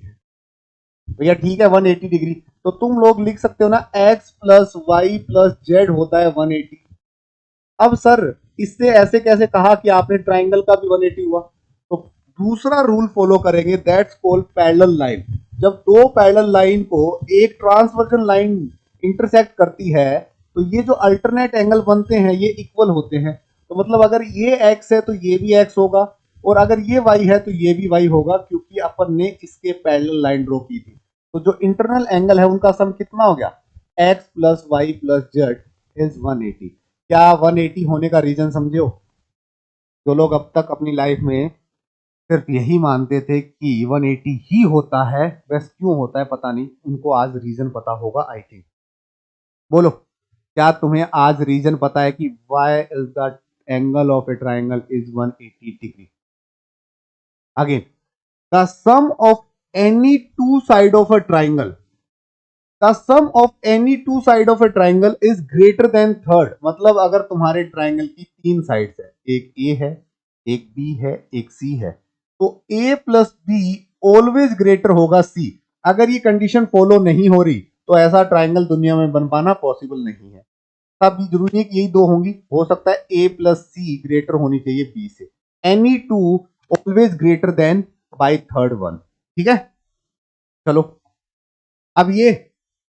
भैया ठीक है 180 डिग्री, तो तुम लोग लिख सकते हो ना x plus y plus z होता है 180। अब सर इससे ऐसे कैसे कहा कि आपने ट्राइंगल का भी 180 हुआ? तो दूसरा रूल फॉलो करेंगे, दैट्स कॉल्ड पैरेलल लाइन। जब दो पैरेलल लाइन को एक ट्रांसवर्जन लाइन इंटरसेक्ट करती है, तो ये जो अल्टरनेट एंगल बनते हैं ये इक्वल होते हैं। तो मतलब अगर ये x है तो ये भी x होगा, और अगर ये y है तो ये भी y होगा, क्योंकि अपन ने इसके पैरेलल लाइन ड्रॉ की थी। तो जो इंटरनल एंगल है उनका सम कितना हो गया, x plus y plus z is 180। क्या 180 होने का रीजन समझे हो? जो लोग अब तक अपनी लाइफ में सिर्फ यही मानते थे कि 180 ही होता है, बस क्यों होता है पता नहीं, उनको आज रीजन पता होगा आई थिंक। बोलो, क्या तुम्हें आज रीजन पता है कि why is the angle of a triangle is 180 degree? Again, the sum of any two side of a triangle, the sum of any two side of a triangle is greater than third. मतलब अगर तुम्हारे triangle की 3 sides है, एक ए है, एक B है, एक सी है, तो ए प्लस बी ऑलवेज ग्रेटर होगा सी। अगर ये कंडीशन फॉलो नहीं हो रही तो ऐसा ट्राइंगल दुनिया में बन पाना पॉसिबल नहीं है। तब भी जरूरी है कि यही दो होंगी, हो सकता है ए प्लस सी ग्रेटर होनी चाहिए बी से। Any two always greater than by third one. ठीक है, चलो अब ये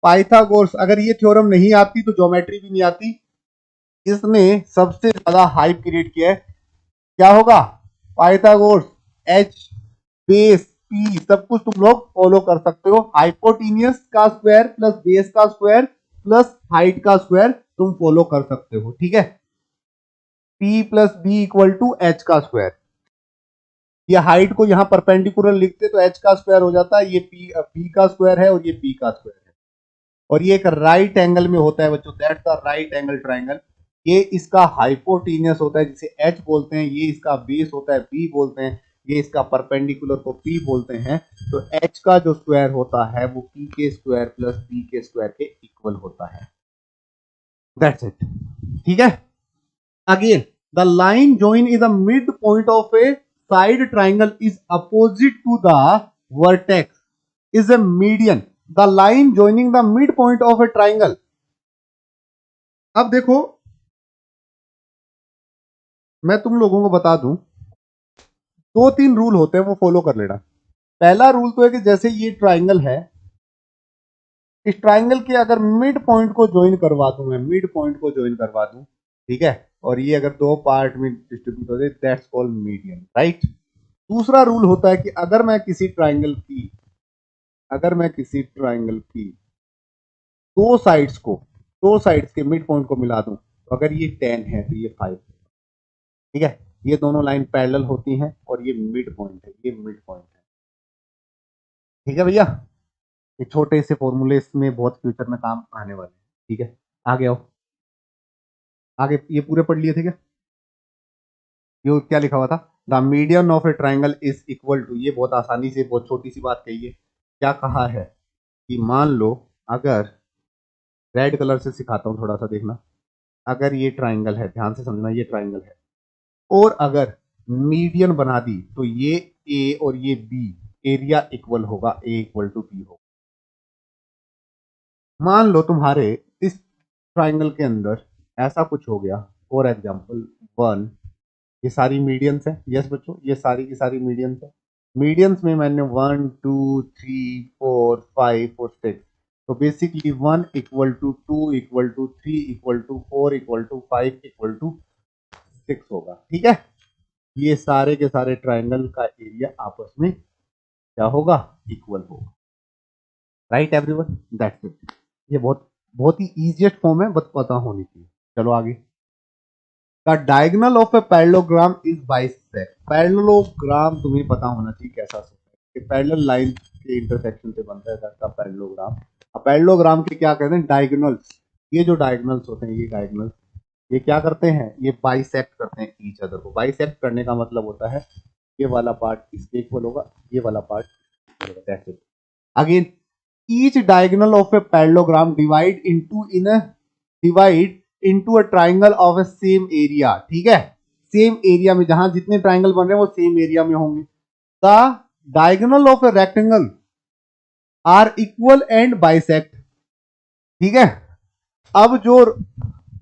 पाइथागोरस, अगर ये थ्योरम नहीं आती तो ज्योमेट्री भी नहीं आती। इसने सबसे ज्यादा हाइप क्रिएट किया है। क्या होगा, पाइथागोरस, एच, बेस, पी, सब कुछ तुम लोग फॉलो कर सकते हो। हाइपोटेन्यूस का स्क्वायर प्लस बेस का स्क्वायर प्लस हाइट का स्क्वायर तुम फॉलो कर सकते हो। ठीक है, p plus b equal to h का स्क्वायर। ये हाइट को यहां परपेंडिकुलर लिखते तो एच का स्क्वायर हो जाता है, ये पी का स्क्वायर है और ये पी का स्क्वायर है। और ये एक राइट एंगल में होता है बच्चों, that's the right angle triangle. ये इसका हाइपोटेनियस होता है जिसे एच बोलते हैं, ये इसका बेस होता है बी बोलते हैं, ये इसका परपेंडिकुलर को पी बोलते हैं। तो एच का जो स्क्वायर होता है वो पी के स्क्वायर प्लस बी के स्क्वायर के इक्वल होता है। That's it. ठीक है, again the line join is the mid point of a side triangle is opposite to the vertex is a median. The line joining the midpoint of a triangle. अब देखो, मैं तुम लोगों को बता दूं, 2-3 रूल होते हैं, वो फॉलो कर लेना। पहला रूल तो है कि जैसे ये ट्राइंगल है, इस ट्राइंगल के अगर मिड पॉइंट को ज्वाइन करवा दूं, मैं मिड पॉइंट को ज्वाइन करवा दूं, ठीक है, और ये अगर 2 पार्ट में डिस्ट्रीब्यूट हो जाए, दैट्स कॉल्ड मीडियन, राइट। दूसरा रूल होता है कि अगर मैं किसी ट्राइंगल की दो साइड्स के मिड पॉइंट को मिला दूं, तो अगर ये 10 है तो ये 5, ठीक है, ये दोनों लाइन पैरेलल होती हैं और ये मिड पॉइंट है, ये मिड पॉइंट है। ठीक है भैया, ये छोटे से फॉर्मूले इसमें बहुत फ्यूचर में काम आने वाले हैं। ठीक है, आगे आओ, आगे ये पूरे पढ़ लिए थे क्या? ये क्या लिखा हुआ था, the median of a triangle is equal to, ये बहुत आसानी से बहुत छोटी सी बात कही है। क्या कहा है कि मान लो, अगर रेड कलर से सिखाता हूं थोड़ा सा देखना, अगर ये ट्राइंगल है, ध्यान से समझना, ये ट्राइंगल है और अगर मीडियन बना दी तो ये ए और ये बी एरिया इक्वल होगा, ए इक्वल टू बी होगा। मान लो तुम्हारे इस ट्राइंगल के अंदर ऐसा कुछ हो गया, फॉर एग्जाम्पल 1, ये सारी मीडियंस है, यस बच्चों, ये सारी की सारी मीडियंस है। मीडियंस में मैंने 1 2 3 4 5 और 6, तो basically 1 equal to 2 equal to 3 equal to 4 equal to 5 equal to 6 होगा। ठीक है, ये सारे के सारे ट्राइंगल का एरिया आपस में क्या होगा, इक्वल होगा, राइट एवरीवन, दैट्स इट। ये बहुत बहुत ही इजीएस्ट फॉर्म है, बस पता होनी चाहिए। चलो आगे, the diagonal of a parallelogram is bisect. Parallelogram तुम्हें पता होना चाहिए कैसा होता है, पैरेलल लाइन के इंटरसेक्शन से बनता है दैट पैरेललोग्राम। पैरेललोग्राम के क्या कहते हैं, डायगोनल्स। ये जो डायगोनल्स होते हैं, ये डायगोनल्स ये क्या करते हैं, ये बाइसेक्ट करते हैं ईच अदर को। बाइसेक्ट करने का मतलब होता है ये वाला पार्ट इसके इक्वल होगा, ये वाला part, that's it. Again, each diagonal of a parallelogram divide into a triangle of a same area। ठीक है, सेम एरिया में, जहां जितने ट्राइंगल बन रहे हैं वो सेम एरिया में होंगे। The diagonal of a rectangle are equal and bisect. ठीक है, अब जो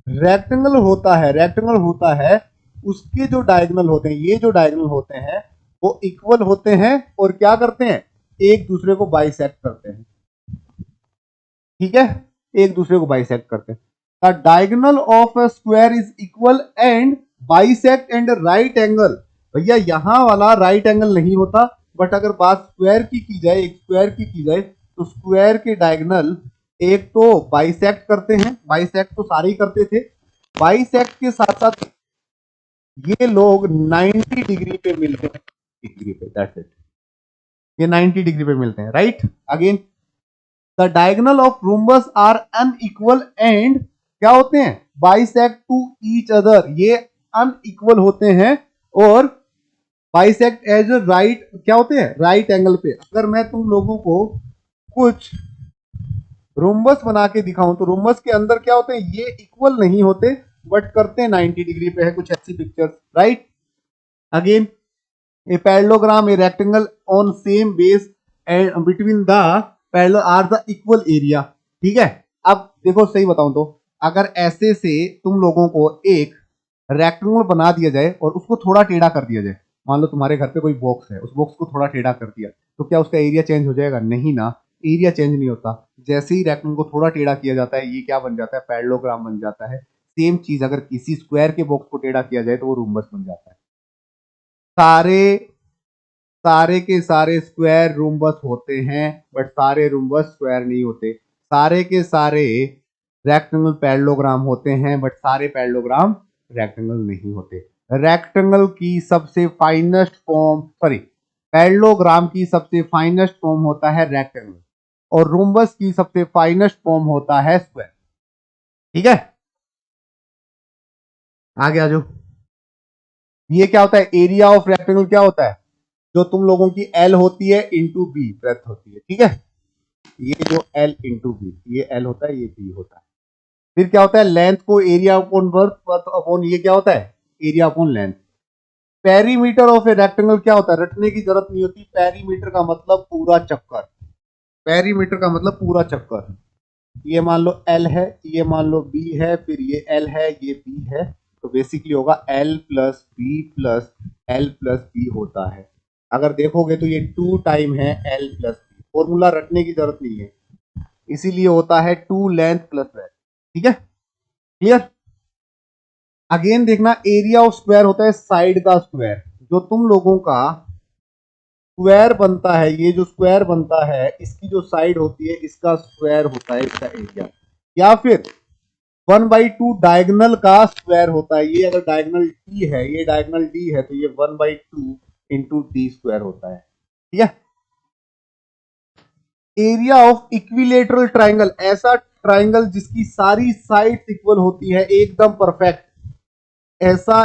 रेक्टेंगल होता है उसके जो डायगोनल होते हैं, ये जो डायगोनल होते हैं वो इक्वल होते हैं और क्या करते हैं, एक दूसरे को बाइसेक्ट करते हैं। ठीक है, एक दूसरे को बाइसेक्ट करते हैं। The diagonal of a square is equal and bisect and right angle. भैया यहाँ वाला राइट एंगल नहीं होता, बट अगर बात स्क्वायर की जाए, एक स्क्वायर की जाए, तो स्क्वायर के डायगोनल एक तो बाइसेक्ट करते हैं, बाइसेक्ट तो सारे ही करते थे, बाइसेक्ट के साथ साथ ये लोग 90 डिग्री पे मिलते हैं, डिग्री पे, दैट्स इट, ये 90 डिग्री पे मिलते हैं, right. Again the diagonal of rhombus are unequal and क्या होते हैं, बाइसेक्ट टू ईच अदर, ये अनइक्वल होते हैं और बाइसेक्ट एज राइट क्या होते हैं, राइट एंगल पे। अगर मैं तुम लोगों को कुछ रोम्बस बना के दिखाऊं तो रोम्बस के अंदर क्या होते हैं, ये इक्वल नहीं होते बट करते हैं 90 डिग्री पे, है कुछ ऐसी pictures, right. Again a parallelogram, a rectangle on same base and between the parallel are the equal area, ठीक है। अब देखो सही बताऊं तो अगर ऐसे से तुम लोगों को एक रेक्टेंगल बना दिया जाए और उसको थोड़ा टेढ़ा कर दिया जाए, मान लो तुम्हारे घर पे कोई बॉक्स है, उस बॉक्स को थोड़ा टेढ़ा कर दिया, तो क्या उसका एरिया चेंज हो जाएगा, नहीं ना, एरिया चेंज नहीं होता। जैसे ही रेक्टेंगल को थोड़ा टेढ़ा किया जाता है, ये क्या बन जाता है, पैरेललोग्राम बन जाता है। सेम चीज अगर किसी स्क्वायर के बॉक्स को टेढ़ा किया जाए तो वो रोम्बस बन जाता है। सारे सारे के सारे स्क्वायर रोम्बस होते हैं बट सारे रोम्बस स्क्वायर नहीं होते, सारे के सारे रेक्टेंगल पैरेललोग्राम होते हैं बट सारे पैरेललोग्राम रेक्टेंगल नहीं होते। रेक्टेंगल की सबसे फाइनेस्ट फॉर्म, सॉरी, पैरेललोग्राम की सबसे फाइनेस्ट फॉर्म होता है रेक्टेंगल और रोम्बस की सबसे फाइनेस्ट फॉर्म होता है स्क्वायर, ठीक है। आगे आ जाओ, ये क्या होता है, एरिया ऑफ रेक्टेंगल क्या होता है, जो तुम लोगों की एल होती है इंटू बी ब्रेथ होती है, ठीक है। ये जो एल इंटू बी, ये एल होता है, ये बी होता है। फिर क्या होता है, लेंथ को एरिया अपॉन वर्थ अपॉन, ये क्या होता है, area upon length. Perimeter of a rectangle क्या होता है, रटने की जरूरत नहीं होती, पेरीमीटर का मतलब पूरा चक्कर, पेरीमीटर का मतलब पूरा चक्कर। ये मान लो एल है, ये मान लो बी है, फिर ये एल है, ये बी है, तो बेसिकली होगा l plus B plus l plus b होता है। अगर देखोगे तो ये 2 टाइम है एल प्लस बी, फॉर्मूला रटने की जरूरत नहीं है, इसीलिए होता है 2 लेंथ प्लस ब्रेथ, ठीक है, क्लियर। अगेन देखना, एरिया ऑफ स्क्वायर होता है साइड का स्क्वायर, जो तुम लोगों का स्क्वायर बनता है, ये जो स्क्वायर बनता है इसकी जो साइड होती है इसका स्क्वायर होता है इसका एरिया, या फिर 1/2 डायगोनल का स्क्वायर होता है। ये अगर डायगोनल डी है, ये डायगोनल डी है, तो ये 1/2 इंटू डी स्क्वायर होता है, ठीक है। एरिया ऑफ इक्विलेटरल ट्राइंगल, ऐसा ट्राइंगल जिसकी सारी साइड्स इक्वल होती है, एकदम परफेक्ट, ऐसा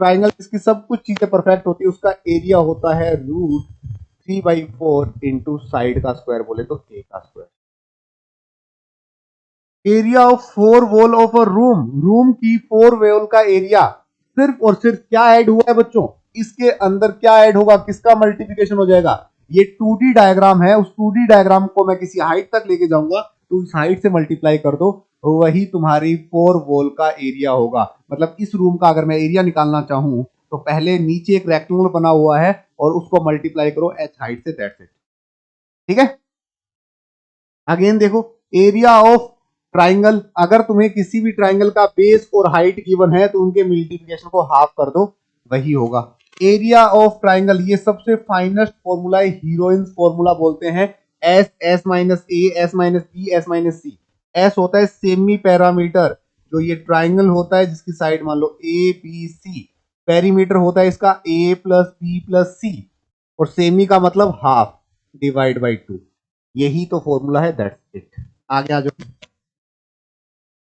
ट्राइंगल जिसकी सब कुछ चीजें परफेक्ट होती है, उसका एरिया होता है √3/4 इंटू साइड का स्क्वायर बोले तो ए का square. Area of 4 wall of a room, room की 4 वॉल का एरिया, सिर्फ और सिर्फ क्या ऐड हुआ है बच्चों, इसके अंदर क्या ऐड होगा, किसका मल्टीप्लिकेशन हो जाएगा, ये 2D डायग्राम है, उस 2D डायग्राम को मैं किसी हाइट तक लेके जाऊंगा तो उस हाइट से मल्टीप्लाई कर दो, वही तुम्हारी 4 वॉल का एरिया होगा। मतलब इस रूम का अगर मैं एरिया निकालना चाहूं तो पहले नीचे एक रेक्टेंगल बना हुआ है और उसको मल्टीप्लाई करो h हाइट से, दैट्स इट, ठीक है। अगेन देखो, एरिया ऑफ ट्राइंगल, अगर तुम्हें किसी भी ट्राइंगल का बेस और हाइट गिवन है तो उनके मल्टीप्लिकेशन को हाफ कर दो, वही होगा एरिया ऑफ ट्राइंगल। ये सबसे फाइनेस्ट फॉर्मूला है, हीरोइंस फॉर्मूला बोलते हैं, S, S minus A, S minus B, S minus C. S होता है सेमी पैरामीटर, जो ये ट्राइंगल होता है जिसकी साइड मान लो ए बी सी, पेरीमीटर होता है इसका ए प्लस बी प्लस सी, और सेमी का मतलब हाफ डिवाइड बाई 2, यही तो फॉर्मूला है, दैट्स इट। आगे आ जाओ,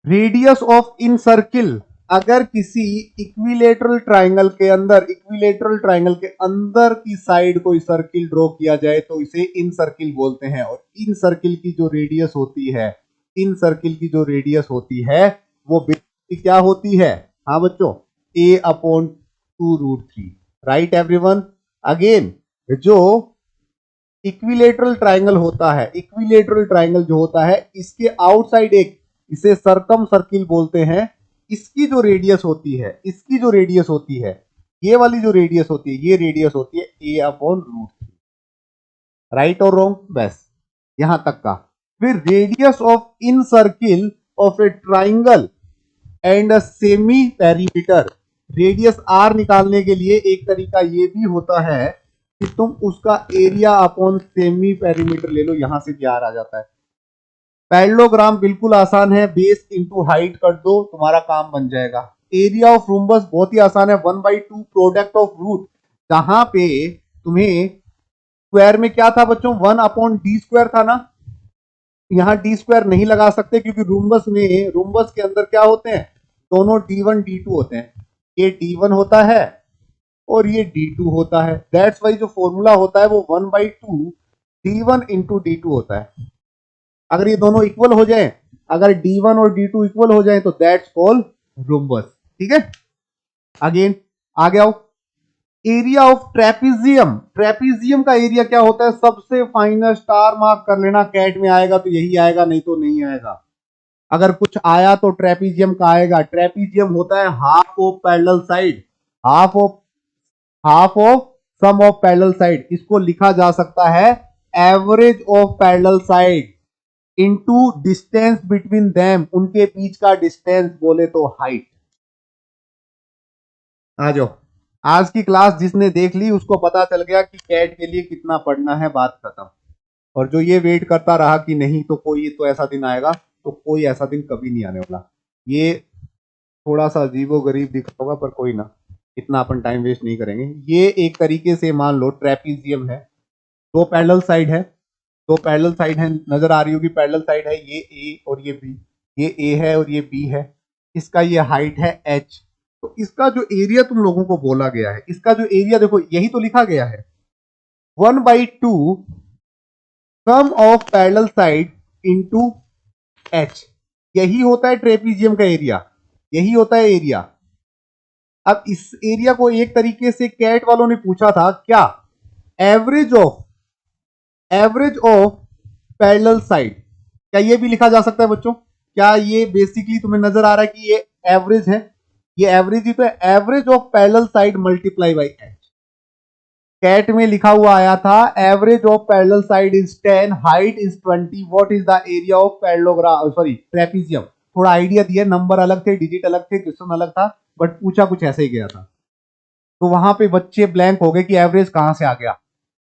रेडियस ऑफ इन सर्किल, अगर किसी इक्विलेटरल ट्राइंगल के अंदर, इक्विलेटरल ट्राइंगल के अंदर की साइड कोई सर्किल ड्रॉ किया जाए तो इसे इन सर्किल बोलते हैं, और इन सर्किल की जो रेडियस होती है, इन सर्किल की जो रेडियस होती है वो बेसिकली क्या होती है, हाँ बच्चों, a/2√3, राइट एवरीवन। अगेन जो इक्विलेटरल ट्राइंगल होता है, इक्विलेटरल ट्राइंगल जो होता है इसके आउटसाइड एक, इसे सर्कम सर्किल बोलते हैं, इसकी जो रेडियस होती है, इसकी जो रेडियस होती है, ये वाली जो रेडियस होती है, ये रेडियस होती है a/√3, राइट और रॉन्ग, बस यहां तक का। फिर radius of in circle of a triangle and a semi perimeter, radius r निकालने के लिए एक तरीका ये भी होता है कि तुम उसका एरिया अपॉन सेमी पेरीमीटर ले लो, यहां से भी आर आ जाता है। पैरेललोग्राम बिल्कुल आसान है, बेस इंटू हाइट कर दो, तुम्हारा काम बन जाएगा। एरिया ऑफ रूम्बस बहुत ही आसान है, 1/2 प्रोडक्ट ऑफ रूट, जहां पे तुम्हें स्क्वायर में क्या था बच्चों, 1/d² था ना, यहां d² नहीं लगा सकते क्योंकि रूम्बस के अंदर क्या होते हैं, दोनों d1 d2 होते हैं। ये d1 होता है और ये d2 होता है, दैट्स वाई जो फॉर्मूला होता है वो 1/2 d1 इंटू d2 होता है। अगर ये दोनों इक्वल हो जाए, अगर d1 और d2 इक्वल हो जाए तो दैट्स कॉल्ड रूम्बस। ठीक है, अगेन आगे आओ। एरिया ऑफ ट्रेपीजियम, ट्रेपीजियम का एरिया क्या होता है, सबसे फाइनल स्टार मार्क कर लेना, कैट में आएगा तो यही आएगा, नहीं तो नहीं आएगा। अगर कुछ आया तो ट्रेपीजियम का आएगा। ट्रेपीजियम होता है half of parallel side, half of sum of parallel side. इसको लिखा जा सकता है average of parallel side into distance between them, उनके बीच का डिस्टेंस बोले तो हाइट। आ जाओ, आज की क्लास जिसने देख ली उसको पता चल गया कि कैट के लिए कितना पढ़ना है, बात खत्म। और जो ये वेट करता रहा कि नहीं तो कोई तो ऐसा दिन आएगा, तो कोई ऐसा दिन कभी नहीं आने वाला। ये थोड़ा सा अजीबो गरीब दिख होगा पर कोई ना, इतना अपन टाइम वेस्ट नहीं करेंगे। ये एक तरीके से मान लो ट्रेपीजियम है, दो पैरेलल साइड है, दो पैरेलल साइड है, नजर आ रही होगी पैरेलल साइड है, ये ए और ये बी, ये ए है और ये बी है, इसका ये हाइट है h। तो इसका जो एरिया तुम लोगों को बोला गया है, इसका जो एरिया देखो यही तो लिखा गया है, 1/2 sum of parallel side into h, यही होता है ट्रेपीजियम का एरिया, यही होता है एरिया। अब इस एरिया को एक तरीके से कैट वालों ने पूछा था क्या, एवरेज ऑफ पैरेलल साइड, क्या ये भी लिखा जा सकता है बच्चों? क्या ये बेसिकली तुम्हें नजर आ रहा है कि ये एवरेज है, ये एवरेज ही तो है, average of parallel side multiply by h. CAT में लिखा हुआ आया था average of parallel side is 10, height is 20, what is the area of parallelogram, sorry trapezium. थोड़ा आइडिया दिया, नंबर अलग थे, डिजिट अलग थे, क्वेश्चन अलग था, बट पूछा कुछ ऐसे ही गया था। तो वहां पे बच्चे ब्लैंक हो गए कि एवरेज कहां से आ गया।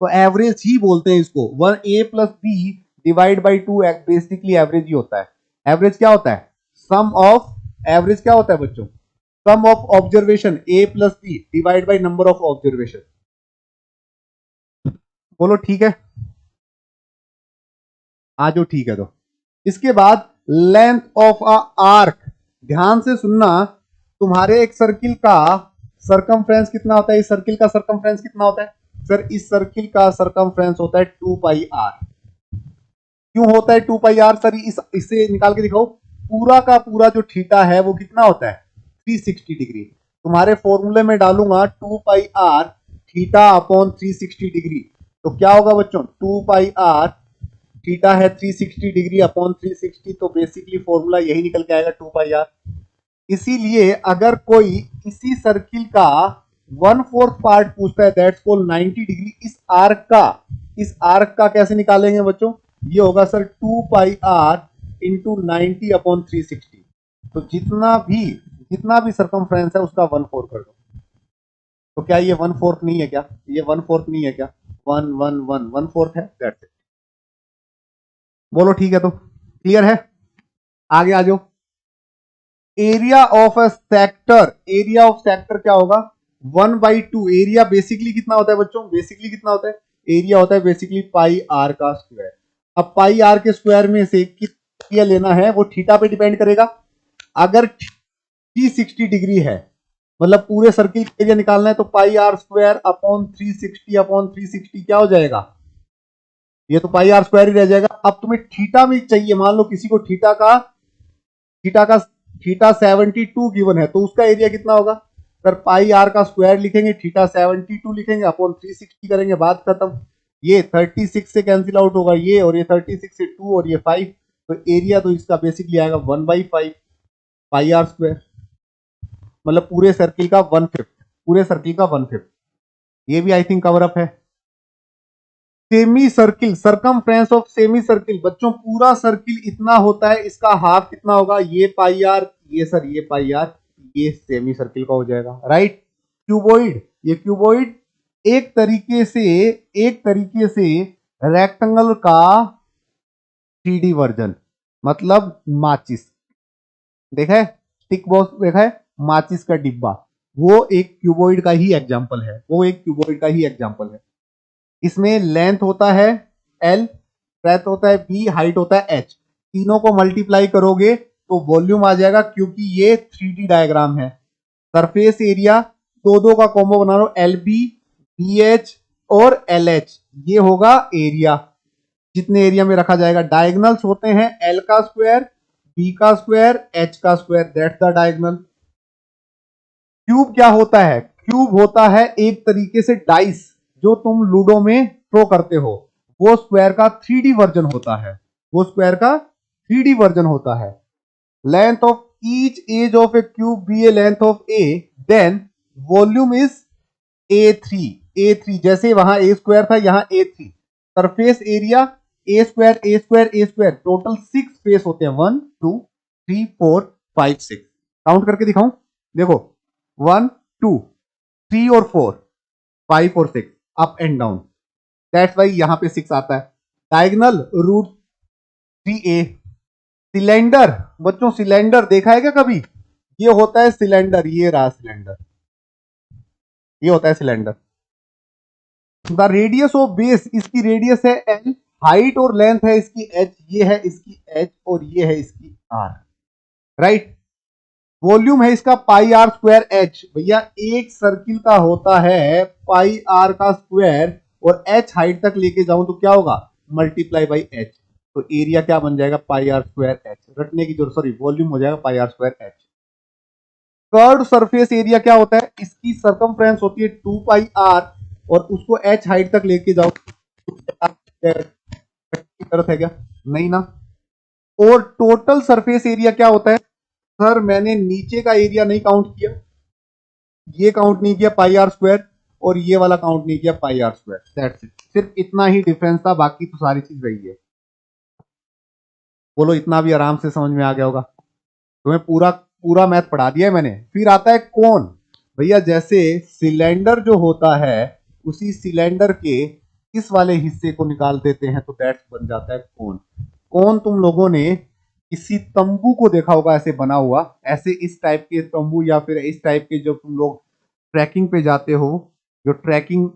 तो एवरेज ही बोलते हैं इसको, 1a + b divide by 2 basically average ही होता है। एवरेज क्या होता है, सम ऑफ, एवरेज क्या होता है बच्चों, sum of observation a + b divide by number of observation. बोलो ठीक है, आ जाओ ठीक है। तो इसके बाद लेंथ ऑफ अ आर्क, ध्यान से सुनना, तुम्हारे एक सर्किल का सरकमफ्रेंस कितना होता है, इस सर्किल का सरकमफ्रेंस कितना होता है सर, इस सर्किल का सरकमफ्रेंस होता है 2πr। क्यों होता है 2πr सर, इसे निकाल के दिखाओ। पूरा का पूरा जो थीटा है वो कितना होता है 360 डिग्री। तुम्हारे फॉर्मूले में डालूंगा 2πr थीटा अपॉन 360 डिग्री, तो क्या होगा बच्चों, 2πr थीटा है 360 डिग्री अपॉन 360, तो बेसिकली फॉर्मूला यही निकल के आएगा 2πr। इसीलिए अगर कोई इसी सर्किल का 1/4 पार्ट पूछता है, दैट्स कॉल्ड 90 डिग्री। इस आर्क का कैसे निकालेंगे बच्चों, ये होगा सर 2πr इंटू 90 अपॉन 360। तो जितना भी सरकमफ्रेंस है उसका 1/4 कर दो। तो क्या ये 1/4 नहीं है क्या, ये 1/4 नहीं है क्या, 1/4 है, दैट्स इट। बोलो ठीक है, तो क्लियर है, आगे आ जाओ। Area of a sector, area of sector क्या होगा 1/2। एरिया बेसिकली कितना होता है बच्चों, बेसिकली कितना होता है, एरिया होता है बेसिकली πr का स्क्वायर। अब πr के स्क्वायर में से कितना लेना है वो थीटा पे डिपेंड करेगा। अगर 360 डिग्री है, मतलब पूरे सर्किल का एरिया निकालना है, तो πr² अपॉन 360 अपॉन 360 क्या हो जाएगा, ये तो πr² ही रह जाएगा। अब तुम्हें थीटा में चाहिए, मान लो किसी को थीटा 72 गिवन है, तो उसका एरिया कितना होगा सर, πr का स्क्वायर लिखेंगे, थीटा 72 लिखेंगे अपॉन 360 करेंगे, बात खत्म। ये 36 से कैंसिल आउट होगा ये, और ये 36 से 2 और ये 5, तो एरिया तो इसका बेसिकली आएगा 1/5 πr², मतलब पूरे सर्किल का 1/5, पूरे सर्किल का 1/5। ये भी आई थिंक कवर अप है। Semi circle, circumference of semi circle, बच्चों पूरा सर्किल इतना होता है, इसका हाफ कितना होगा, ये πr, ये सर ये πr, ये सेमी सर्किल का हो जाएगा, राइट। क्यूबॉइड, ये क्यूबॉइड एक तरीके से रेक्टेंगल का 3D वर्जन, मतलब माचिस, देखा है टिक बॉक्स, देखा है माचिस का डिब्बा, वो एक क्यूबॉइड का ही एग्जांपल है, इसमें लेंथ होता है L, ब्रेथ होता है B, हाइट होता है H, तीनों को मल्टीप्लाई करोगे तो वॉल्यूम आ जाएगा, क्योंकि ये 3D डायग्राम है। सरफेस एरिया दो का कॉम्बो बना लो, LB, BH और LH, ये होगा एरिया, जितने एरिया में रखा जाएगा। डायगोनल्स होते हैं L का स्क्वायर, B का स्क्वायर, H का square, that's the diagonal. Cube क्या होता है? क्यूब होता है एक तरीके से डाइस, जो तुम लूडो में थ्रो करते हो, वो स्क्वायर का 3D वर्जन होता है, length of each edge of a cube be a length of A, then volume is A3, जैसे वहां A स्क्वायर था, यहां A3। Surface area A square, total 6 face होते हैं, 1 2 3 4 5 6, काउंट करके दिखाऊं, देखो 1 2 3 और 4 5 और 6, up and down, that's why यहां पे 6 आता है। Diagonal root 3a। सिलेंडर, बच्चों सिलेंडर देखा है क्या कभी? ये होता है सिलेंडर, ये रहा सिलेंडर, ये होता है cylinder. The radius of base, इसकी रेडियस है L, हाइट और लेंथ है इसकी H, ये है इसकी H और ये है इसकी R, राइट। वॉल्यूम है इसका पाई आर स्क्वायर H, भैया एक सर्किल का होता है पाई आर का स्क्वायर, और H हाइट तक लेके जाऊं तो क्या होगा, मल्टीप्लाई बाई H, तो एरिया क्या बन जाएगा, पाई आर स्क्वायर H, रटने की जरूरत, सॉरी वॉल्यूम हो जाएगा pi R square H। Curved surface area क्या होता है, इसकी सरकमफ्रेंस होती है 2 पाई आर, और उसको H हाइट तक लेके जाओ, जरूरत है क्या, नहीं ना। और टोटल सरफेस एरिया क्या होता है, सर मैंने नीचे का एरिया नहीं काउंट किया, ये काउंट नहीं किया पाई आर स्क्वायर, और ये वाला काउंट नहीं किया पाई आर स्क्वायर, दैट्स इट, सिर्फ इतना ही डिफरेंस था, बाकी तो सारी चीज वही है। बोलो इतना भी आराम से समझ में आ गया होगा, तुम्हें पूरा मैथ पढ़ा दिया है मैंने। फिर आता है कोन, भैया जैसे सिलेंडर जो होता है, उसी सिलेंडर के इस वाले हिस्से को निकाल देते हैं तो दैट्स बन जाता है कोन। कोन तुम लोगों ने किसी तंबू को देखा होगा ऐसे बना हुआ, ऐसे इस टाइप के तंबू, या फिर इस टाइप के जो तुम लोग ट्रैकिंग पे जाते हो, जो ट्रैकिंग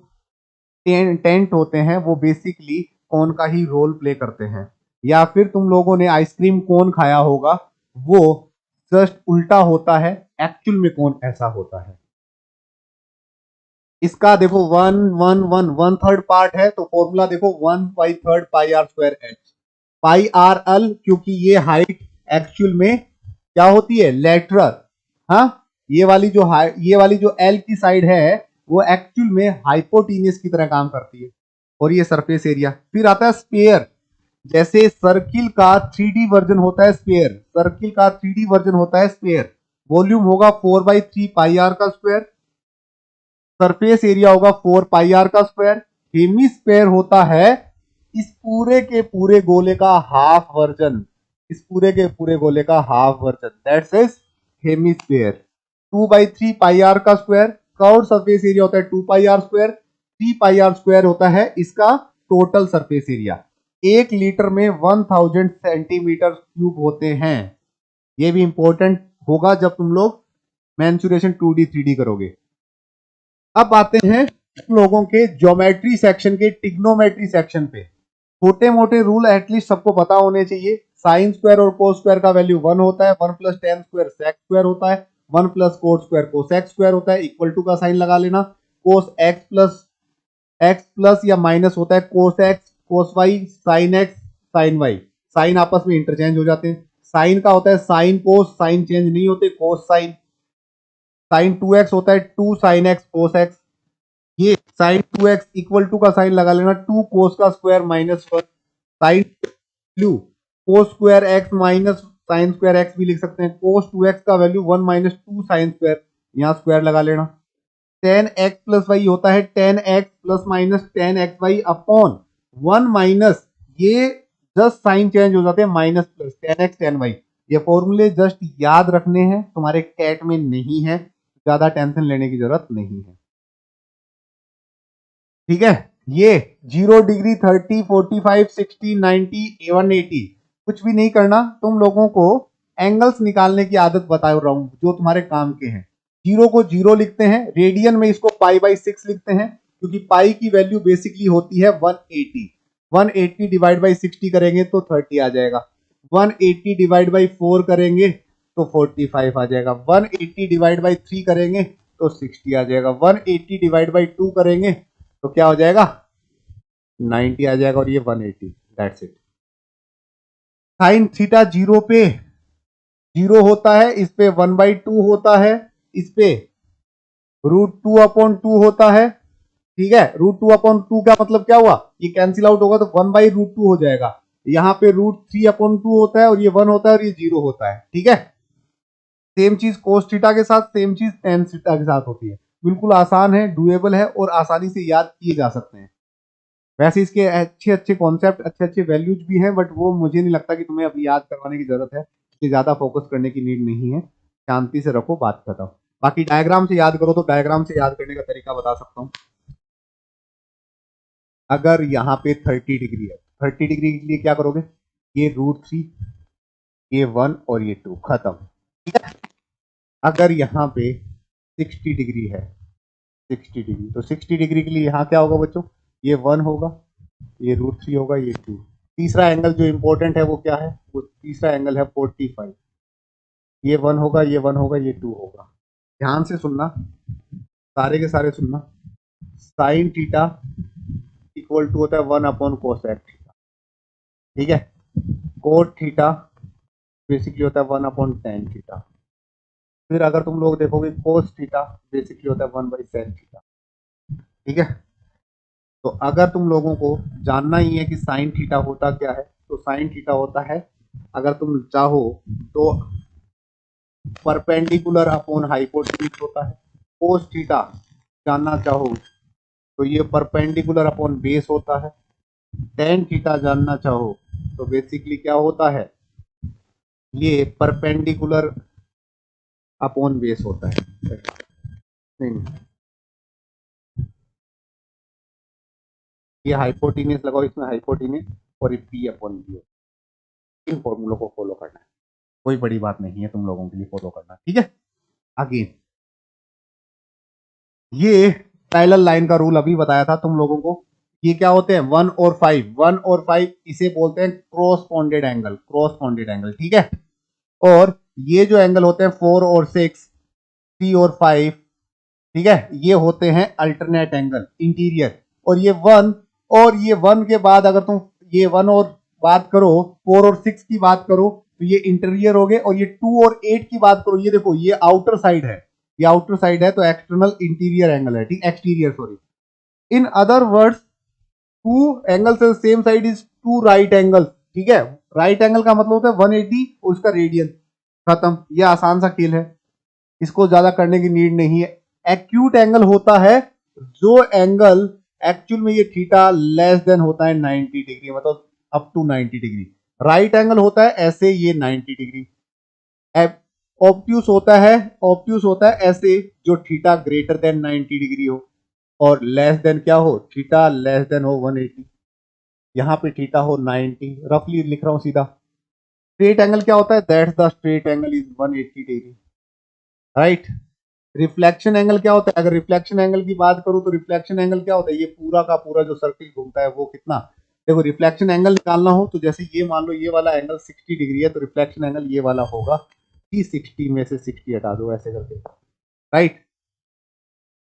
टेंट होते हैं, वो बेसिकली कोन का ही रोल प्ले करते हैं। या फिर तुम लोगों ने आइसक्रीम कोन खाया होगा, वो जस्ट उल्टा होता है, एक्चुअल में कोन ऐसा होता है। इसका देखो 1 पार्ट है, तो फॉर्मूला देखो 1/3 pi R square H, R L एल, क्योंकि ये हाइट एक्चुअल में क्या होती है, लेटरल, हाँ, ये वाली जो एल की साइड है, वो एक्चुअल में हाइपोटीनियस की तरह काम करती है, और ये सरफेस एरिया। फिर आता है स्फीयर, जैसे सर्किल का 3D वर्जन होता है स्फीयर, वॉल्यूम होगा 4/3 पाई आर का स्क्वायर, सरफेस एरिया होगा 4 पाई आर का स्क्वायर। हेमिस्फीयर होता है इस पूरे के पूरे गोले का half version, that's is hemisphere. 2/3 pi R का स्क्वायर, कर्व्ड सरफेस एरिया होता है 2 pi R square, 3 pi R square होता है इसका टोटल सरफेस एरिया। 1 लीटर में 1000 सेंटीमीटर क्यूब होते हैं, ये भी इंपॉर्टेंट होगा जब तुम लोग मेंसुरेशन 2D 3D करोगे। अब आते हैं लोगों के ज्योमेट्री सेक्शन के टिग्नोमेट्री सेक्शन पे। छोटे मोटे रूल एटलीस्ट सबको पता होने चाहिए। साइन स्क्वायर और कोस स्क्वायर का वैल्यू 1 होता है, 1 + tan स्क्वायर सेक स्क्वायर होता है, 1 + कोट स्क्वायर कोसेक स्क्वायर होता है, इक्वल टू का साइन लगा लेना। कोस एक्स प्लस या माइनस होता है cos X cos Y, sine X sine Y, sign आपस में इंटरचेंज हो जाते हैं। साइन का होता है साइन कोस, साइन चेंज नहीं होते, कोस साइन। साइन 2x होता है 2 sin x cos x, ये साइन 2x इक्वल टू का साइन लगा लेना, 2 cos का स्क्वायर -1 साइन ब्लू, cos square x minus sine square x भी लिख सकते हैं। cos 2x का वैल्यू 1 - 2 साइन स्क्वायर, यहाँ स्क्वायर लगा लेना। tan x + y होता है tan x ± tan xy upon 1 minus, ये जस्ट साइन चेंज हो जाते हैं, minus plus tan x tan y, ये फॉर्मूले जस्ट याद रखने हैं, तुम्हारे कैट में नहीं है, ज्यादा टेंशन लेने की जरूरत नहीं है। ठीक है, ये 0 डिग्री 30 45 60 90 180 कुछ भी नहीं करना, तुम लोगों को एंगल्स निकालने की आदत बता रहा हूं जो तुम्हारे काम के हैं। जीरो को जीरो लिखते हैं, रेडियन में इसको पाई बाई 6 लिखते हैं, क्योंकि पाई की वैल्यू बेसिकली होती है 180। 180 डिवाइड बाई 60 करेंगे तो 30 आ जाएगा, 180 डिवाइड बाई 4 करेंगे तो 45 आ जाएगा, 180 डिवाइड बाई 3 करेंगे तो 60 आ जाएगा, 180 डिवाइड बाई 2 करेंगे तो क्या हो जाएगा 90 आ जाएगा, और ये 180। That's it. Sine theta zero पे जीरो होता है, इस पे 1/2 होता है, इस पे √2/2 होता है। ठीक है, √2/2 का मतलब क्या हुआ, ये कैंसिल आउट होगा तो 1/√2 हो जाएगा। यहाँ पे √3/2 होता है, और ये 1 होता है, और ये 0 होता है। ठीक है, सेम चीज कोस थीटा के साथ, सेम चीज टेन थीटा के साथ होती है। बिल्कुल आसान है, डुएबल है, और आसानी से याद किए जा सकते हैं। वैसे इसके अच्छे अच्छे कॉन्सेप्ट, अच्छे अच्छे वैल्यूज भी हैं, बट वो मुझे नहीं लगता कि तुम्हें अभी याद करवाने की जरूरत है, इसलिए ज्यादा फोकस करने की नीड नहीं है। शांति से रखो, बात खत्म। बाकी डायग्राम से याद करो, तो डायग्राम से याद करने का तरीका बता सकता हूँ। अगर यहाँ पे 30 डिग्री है, 30 डिग्री के लिए क्या करोगे, ये √3, ये 1 और ये 2, खत्म। ठीक है, अगर यहाँ पे 60 डिग्री है, 60 डिग्री, तो 60 डिग्री के लिए यहाँ क्या होगा बच्चों, ये 1 होगा, ये √3 होगा, ये 2। तीसरा एंगल जो इंपॉर्टेंट है वो क्या है, वो तीसरा एंगल है 45। ये 1 होगा, ये 1 होगा, ये 2 होगा। ध्यान से सुनना, सारे के सारे सुनना। साइन थीटा इक्वल टू होता है 1 कोसेक थीटा। ठीक है, कोट थीटा बेसिकली होता है 1/tan थीटा। फिर अगर तुम लोग देखोगे कोस थीटा बेसिकली होता है 1/sec थीटा। ठीक है, तो अगर तुम लोगों को जानना ही है कि साइन थीटा होता क्या है, तो साइन थीटा होता है, अगर तुम चाहो तो परपेंडिकुलर अपॉन हाइपोटेन्यूज होता है। कोस थीटा जानना चाहो तो ये परपेंडिकुलर अपॉन बेस होता है। टेन थीटा जानना चाहो तो बेसिकली क्या होता है, ये परपेंडिकुलर अपॉन बेस होता है। नहीं, ये हाइपोटेन्यूज लगाओ, इसमें हाइपोटेन्यूज, और ये P/B। इन फॉर्मूलों को फॉलो करना है, कोई बड़ी बात नहीं है तुम लोगों के लिए फॉलो करना। ठीक है, अगेन ये पैरेलल लाइन का रूल अभी बताया था तुम लोगों को। ये क्या होते हैं, 1 और 5, 1 और 5 इसे बोलते हैं क्रॉसपोंडेड एंगल, क्रॉसपोंडेड एंगल। ठीक है, और ये जो एंगल होते हैं 4 और 6, 3 और 5, ठीक है, ये होते हैं अल्टरनेट एंगल, इंटीरियर। और ये 1, और ये 1 के बाद अगर तुम ये 1 और बात करो, 4 और 6 की बात करो तो ये इंटीरियर हो गए, और ये 2 और 8 की बात करो, ये देखो ये आउटर साइड है, ये आउटर साइड है, तो एक्सटर्नल इंटीरियर एंगल है। ठीक, exterior sorry. In other words, two angles of same side is two right angle. ठीक है, राइट एंगल का मतलब होता है 180 और उसका रेडियन। खत्म, ये आसान सा खेल है, इसको ज्यादा करने की नीड नहीं है। एक्यूट एंगल होता है जो एंगल एक्चुअल में ये थीटा लेस देन होता है 90 डिग्री, मतलब up to 90 degree. Right angle होता है ऐसे, ये 90 डिग्री। ऑब्ट्यूस होता है, ऑब्ट्यूस होता है ऐसे जो थीटा ग्रेटर देन 90 डिग्री हो, और लेस देन क्या हो, थीटा लेस देन हो 180। यहाँ पे थीटा हो 90, रफली लिख रहा हूं सीधा। स्ट्रेट एंगल क्या होता है, that's the straight angle is 180 degree, right. Reflection angle क्या होता है, अगर रिफ्लेक्शन एंगल की बात करूं तो रिफ्लेक्शन एंगल क्या होता है, ये पूरा का पूरा जो सर्किल घूमता है वो कितना। देखो, रिफ्लेक्शन एंगल निकालना हो तो जैसे ये मान लो ये वाला एंगल 60 डिग्री है, तो रिफ्लेक्शन एंगल ये वाला होगा कि 60 में से 60 हटा दो ऐसे करके, राइट।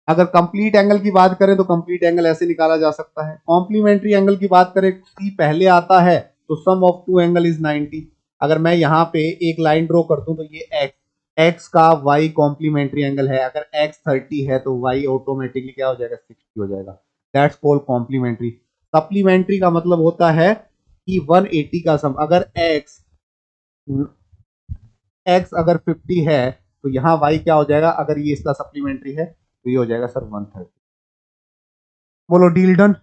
अगर कंप्लीट एंगल की बात करें तो कंप्लीट एंगल ऐसे निकाला जा सकता है। कॉम्प्लीमेंट्री एंगल की बात करें, सी पहले आता है तो sum of to angle is 90। अगर मैं यहाँ पे एक लाइन ड्रॉ कर दूं तो ये एक्स, एक्स का वाई कॉम्प्लीमेंट्री एंगल है। अगर एक्स 30 है तो वाई ऑटोमेटिकली क्या हो जाएगा, 60 हो जाएगा। That's called complementary. सप्लीमेंट्री का मतलब होता है कि 180 का सम, अगर एक्स एक्स अगर 50 है तो यहाँ वाई क्या हो जाएगा, अगर ये इसका सप्लीमेंट्री है तो ये हो जाएगा सर 130। बोलो डील डन।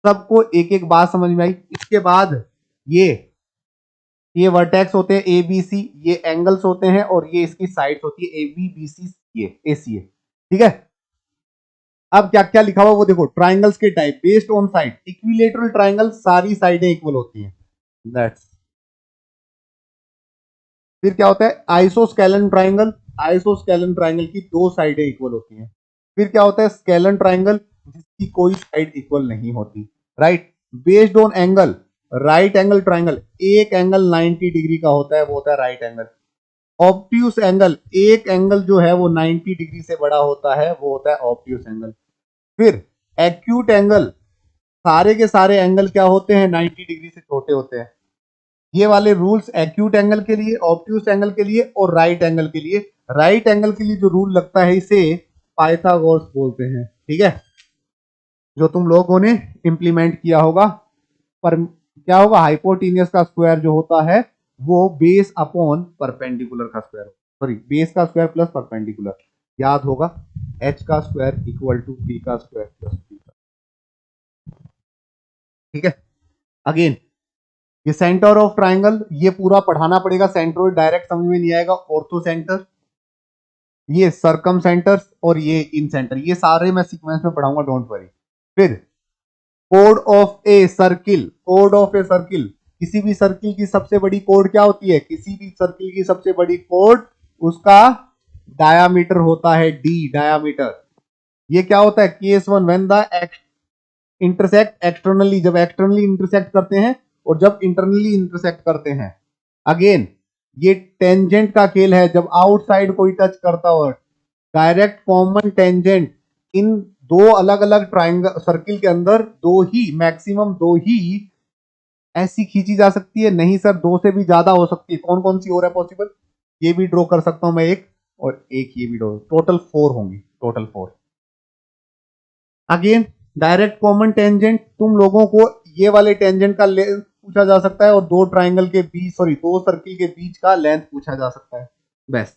सबको एक एक बात समझ में आई। इसके बाद ये ये वर्टेक्स होते हैं ए बी सी, ये एंगल्स होते हैं, और ये इसकी साइड्स होती है ए बी बी सी ए ए सी ए। ठीक है, अब क्या क्या लिखा हुआ वो देखो, ट्राइंगल्स के type based on side, equilateral triangle सारी साइडें इक्वल होती हैं, दैट्स। फिर क्या होता है आइसोस्केलन ट्राइंगल, आइसोस्केलन ट्राइंगल की दो साइडें इक्वल होती हैं। फिर क्या होता है स्केलन ट्राइंगल, जिसकी कोई साइड इक्वल नहीं होती, right. Based on angle, right angle triangle, एक एंगल 90 डिग्री का होता है, वो होता है राइट एंगल। ऑब्ट्यूस एंगल, एक एंगल जो है वो 90 डिग्री से बड़ा होता है, वो होता है ऑब्ट्यूस एंगल। फिर एक्यूट एंगल, सारे के सारे एंगल क्या होते हैं 90 डिग्री से छोटे होते हैं। ये वाले रूल्स एक्यूट एंगल के लिए, ऑब्ट्यूस एंगल के लिए और राइट एंगल के लिए। राइट एंगल के लिए जो रूल लगता है इसे पाइथागोरस बोलते हैं, ठीक है, जो तुम लोगों ने इंप्लीमेंट किया होगा। पर क्या होगा, हाइपोटेनियस का स्क्वायर जो होता है वो बेस अपॉन परपेंडिकुलर का स्क्वायर, सॉरी बेस का स्क्वायर प्लस परपेंडिकुलर, याद होगा h का स्क्वायर इक्वल टू p का स्क्वायर प्लस p का। ठीक है, अगेन ये सेंटर ऑफ ट्राइंगल, ये पूरा पढ़ाना पड़ेगा, सेंट्रोइड डायरेक्ट समझ में नहीं आएगा, ऑर्थो सेंटर, ये सर्कम सेंटर और ये इन सेंटर, ये सारे मैं सीक्वेंस में पढ़ाऊंगा, डोंट वरी। फिर code of a circle, code of a circle, किसी भी सर्किल की सबसे बड़ी कोड क्या होती है, किसी भी सर्किल की सबसे बड़ी कोड उसका डायामीटर होता है, डी डायामीटर। ये क्या होता है case one, when the intersect externally, जब एक्सटर्नली इंटरसेक्ट करते हैं और जब इंटरनली इंटरसेक्ट करते हैं। अगेन ये टेंजेंट का खेल है, जब आउटसाइड कोई टच करता हो, डायरेक्ट कॉमन टेंजेंट इन दो अलग अलग ट्राइंगल सर्किल के अंदर दो ही, मैक्सिमम दो ही ऐसी खींची जा सकती है, नहीं सर दो से भी ज्यादा हो सकती है। कौन कौन सी और है पॉसिबल, ये भी ड्रॉ कर सकता हूं मैं एक, और एक ये भी ड्रॉ, टोटल 4 होंगी, total 4। Again direct common tangent, तुम लोगों को ये वाले टेंजेंट का लेंथ पूछा जा सकता है और दो ट्राइंगल के बीच, सॉरी दो सर्किल के बीच का लेंथ पूछा जा सकता है, बस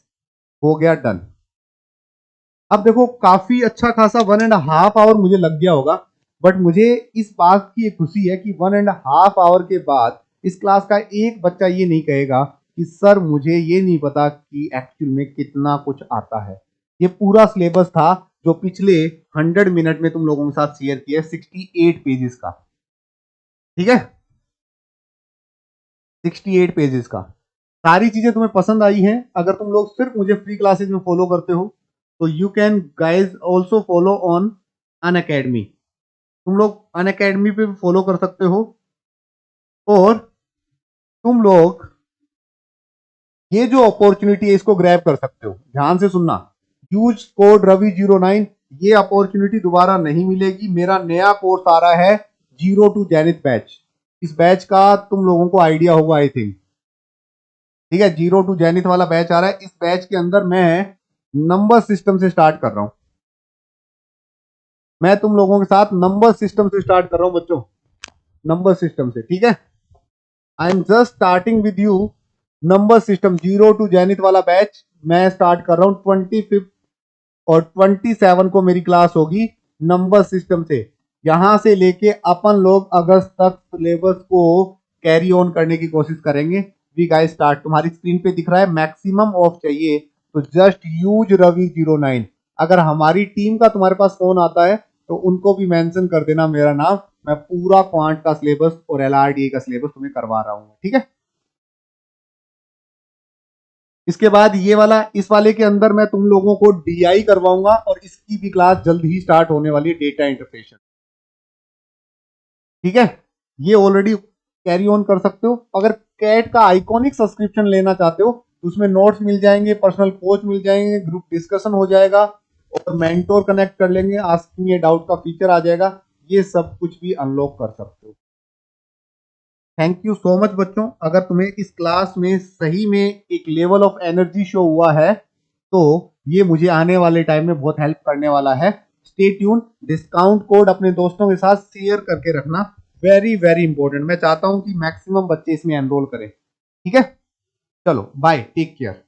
हो गया डन। अब देखो काफी अच्छा खासा 1.5 आवर मुझे लग गया होगा, बट मुझे इस बात की खुशी है कि 1.5 आवर के बाद इस क्लास का एक बच्चा ये नहीं कहेगा कि सर मुझे ये नहीं पता कि एक्चुअल में कितना कुछ आता है। ये पूरा सिलेबस था जो पिछले 100 मिनट में तुम लोगों के साथ शेयर किया, 68 पेजेस का, ठीक है, 68 पेजेस का। सारी चीजें तुम्हें पसंद आई हैं, अगर तुम लोग सिर्फ मुझे फ्री क्लासेस में फॉलो करते हो तो you can guys also follow on Unacademy, तुम लोग अनअकैडमी पे भी फॉलो कर सकते हो। और तुम लोग ये जो अपॉर्चुनिटी है इसको ग्रैब कर सकते हो, ध्यान से सुनना, यूज कोड रवि09, ये अपॉर्चुनिटी दोबारा नहीं मिलेगी। मेरा नया कोर्स आ रहा है जीरो टू जेनिथ बैच, इस बैच का तुम लोगों को आइडिया होगा आई थिंक, ठीक है, जीरो टू जेनिथ वाला बैच आ रहा है। इस बैच के अंदर मैं नंबर सिस्टम से स्टार्ट कर रहा हूं, मैं तुम लोगों के साथ नंबर सिस्टम से स्टार्ट कर रहा हूं बच्चों, नंबर सिस्टम से, ठीक है। I am just starting with you number system, zero to zenith वाला बैच मैं स्टार्ट कर रहा हूं 25 और 27 को मेरी क्लास होगी नंबर सिस्टम से। यहां से लेके अपन लोग अगस्त तक सिलेबस को कैरी ऑन करने की कोशिश करेंगे। वी गाइस स्टार्ट, तुम्हारी स्क्रीन पे दिख रहा है मैक्सिमम ऑफ चाहिए तो जस्ट यूज रवि09। अगर हमारी टीम का तुम्हारे पास फोन आता है तो उनको भी मेंशन कर देना मेरा नाम, मैं पूरा क्वांट का सिलेबस और एलआरडीए का सिलेबस तुम्हें करवा रहा हूं, ठीक है। इसके बाद ये वाला, इस वाले के अंदर मैं तुम लोगों को डीआई करवाऊंगा और इसकी भी क्लास जल्द ही स्टार्ट होने वाली है, डेटा इंटरप्रेशन, ठीक है। ये ऑलरेडी कैरी ऑन कर सकते हो। अगर कैट का आइकॉनिक सब्सक्रिप्शन लेना चाहते हो तो उसमें नोट्स मिल जाएंगे, पर्सनल कोच मिल जाएंगे, ग्रुप डिस्कशन हो जाएगा और मेंटोर कनेक्ट कर लेंगे, आस्क मी ए डाउट का फीचर आ जाएगा, ये सब कुछ भी अनलॉक कर सकते हो। थैंक यू सो मच बच्चों, अगर तुम्हें इस क्लास में सही में एक लेवल ऑफ एनर्जी शो हुआ है तो ये मुझे आने वाले टाइम में बहुत हेल्प करने वाला है। स्टे ट्यून, डिस्काउंट कोड अपने दोस्तों के साथ शेयर करके रखना, वेरी वेरी इंपॉर्टेंट, मैं चाहता हूं कि मैक्सिमम बच्चे इसमें एनरोल करें, ठीक है। चलो बाय, टेक केयर।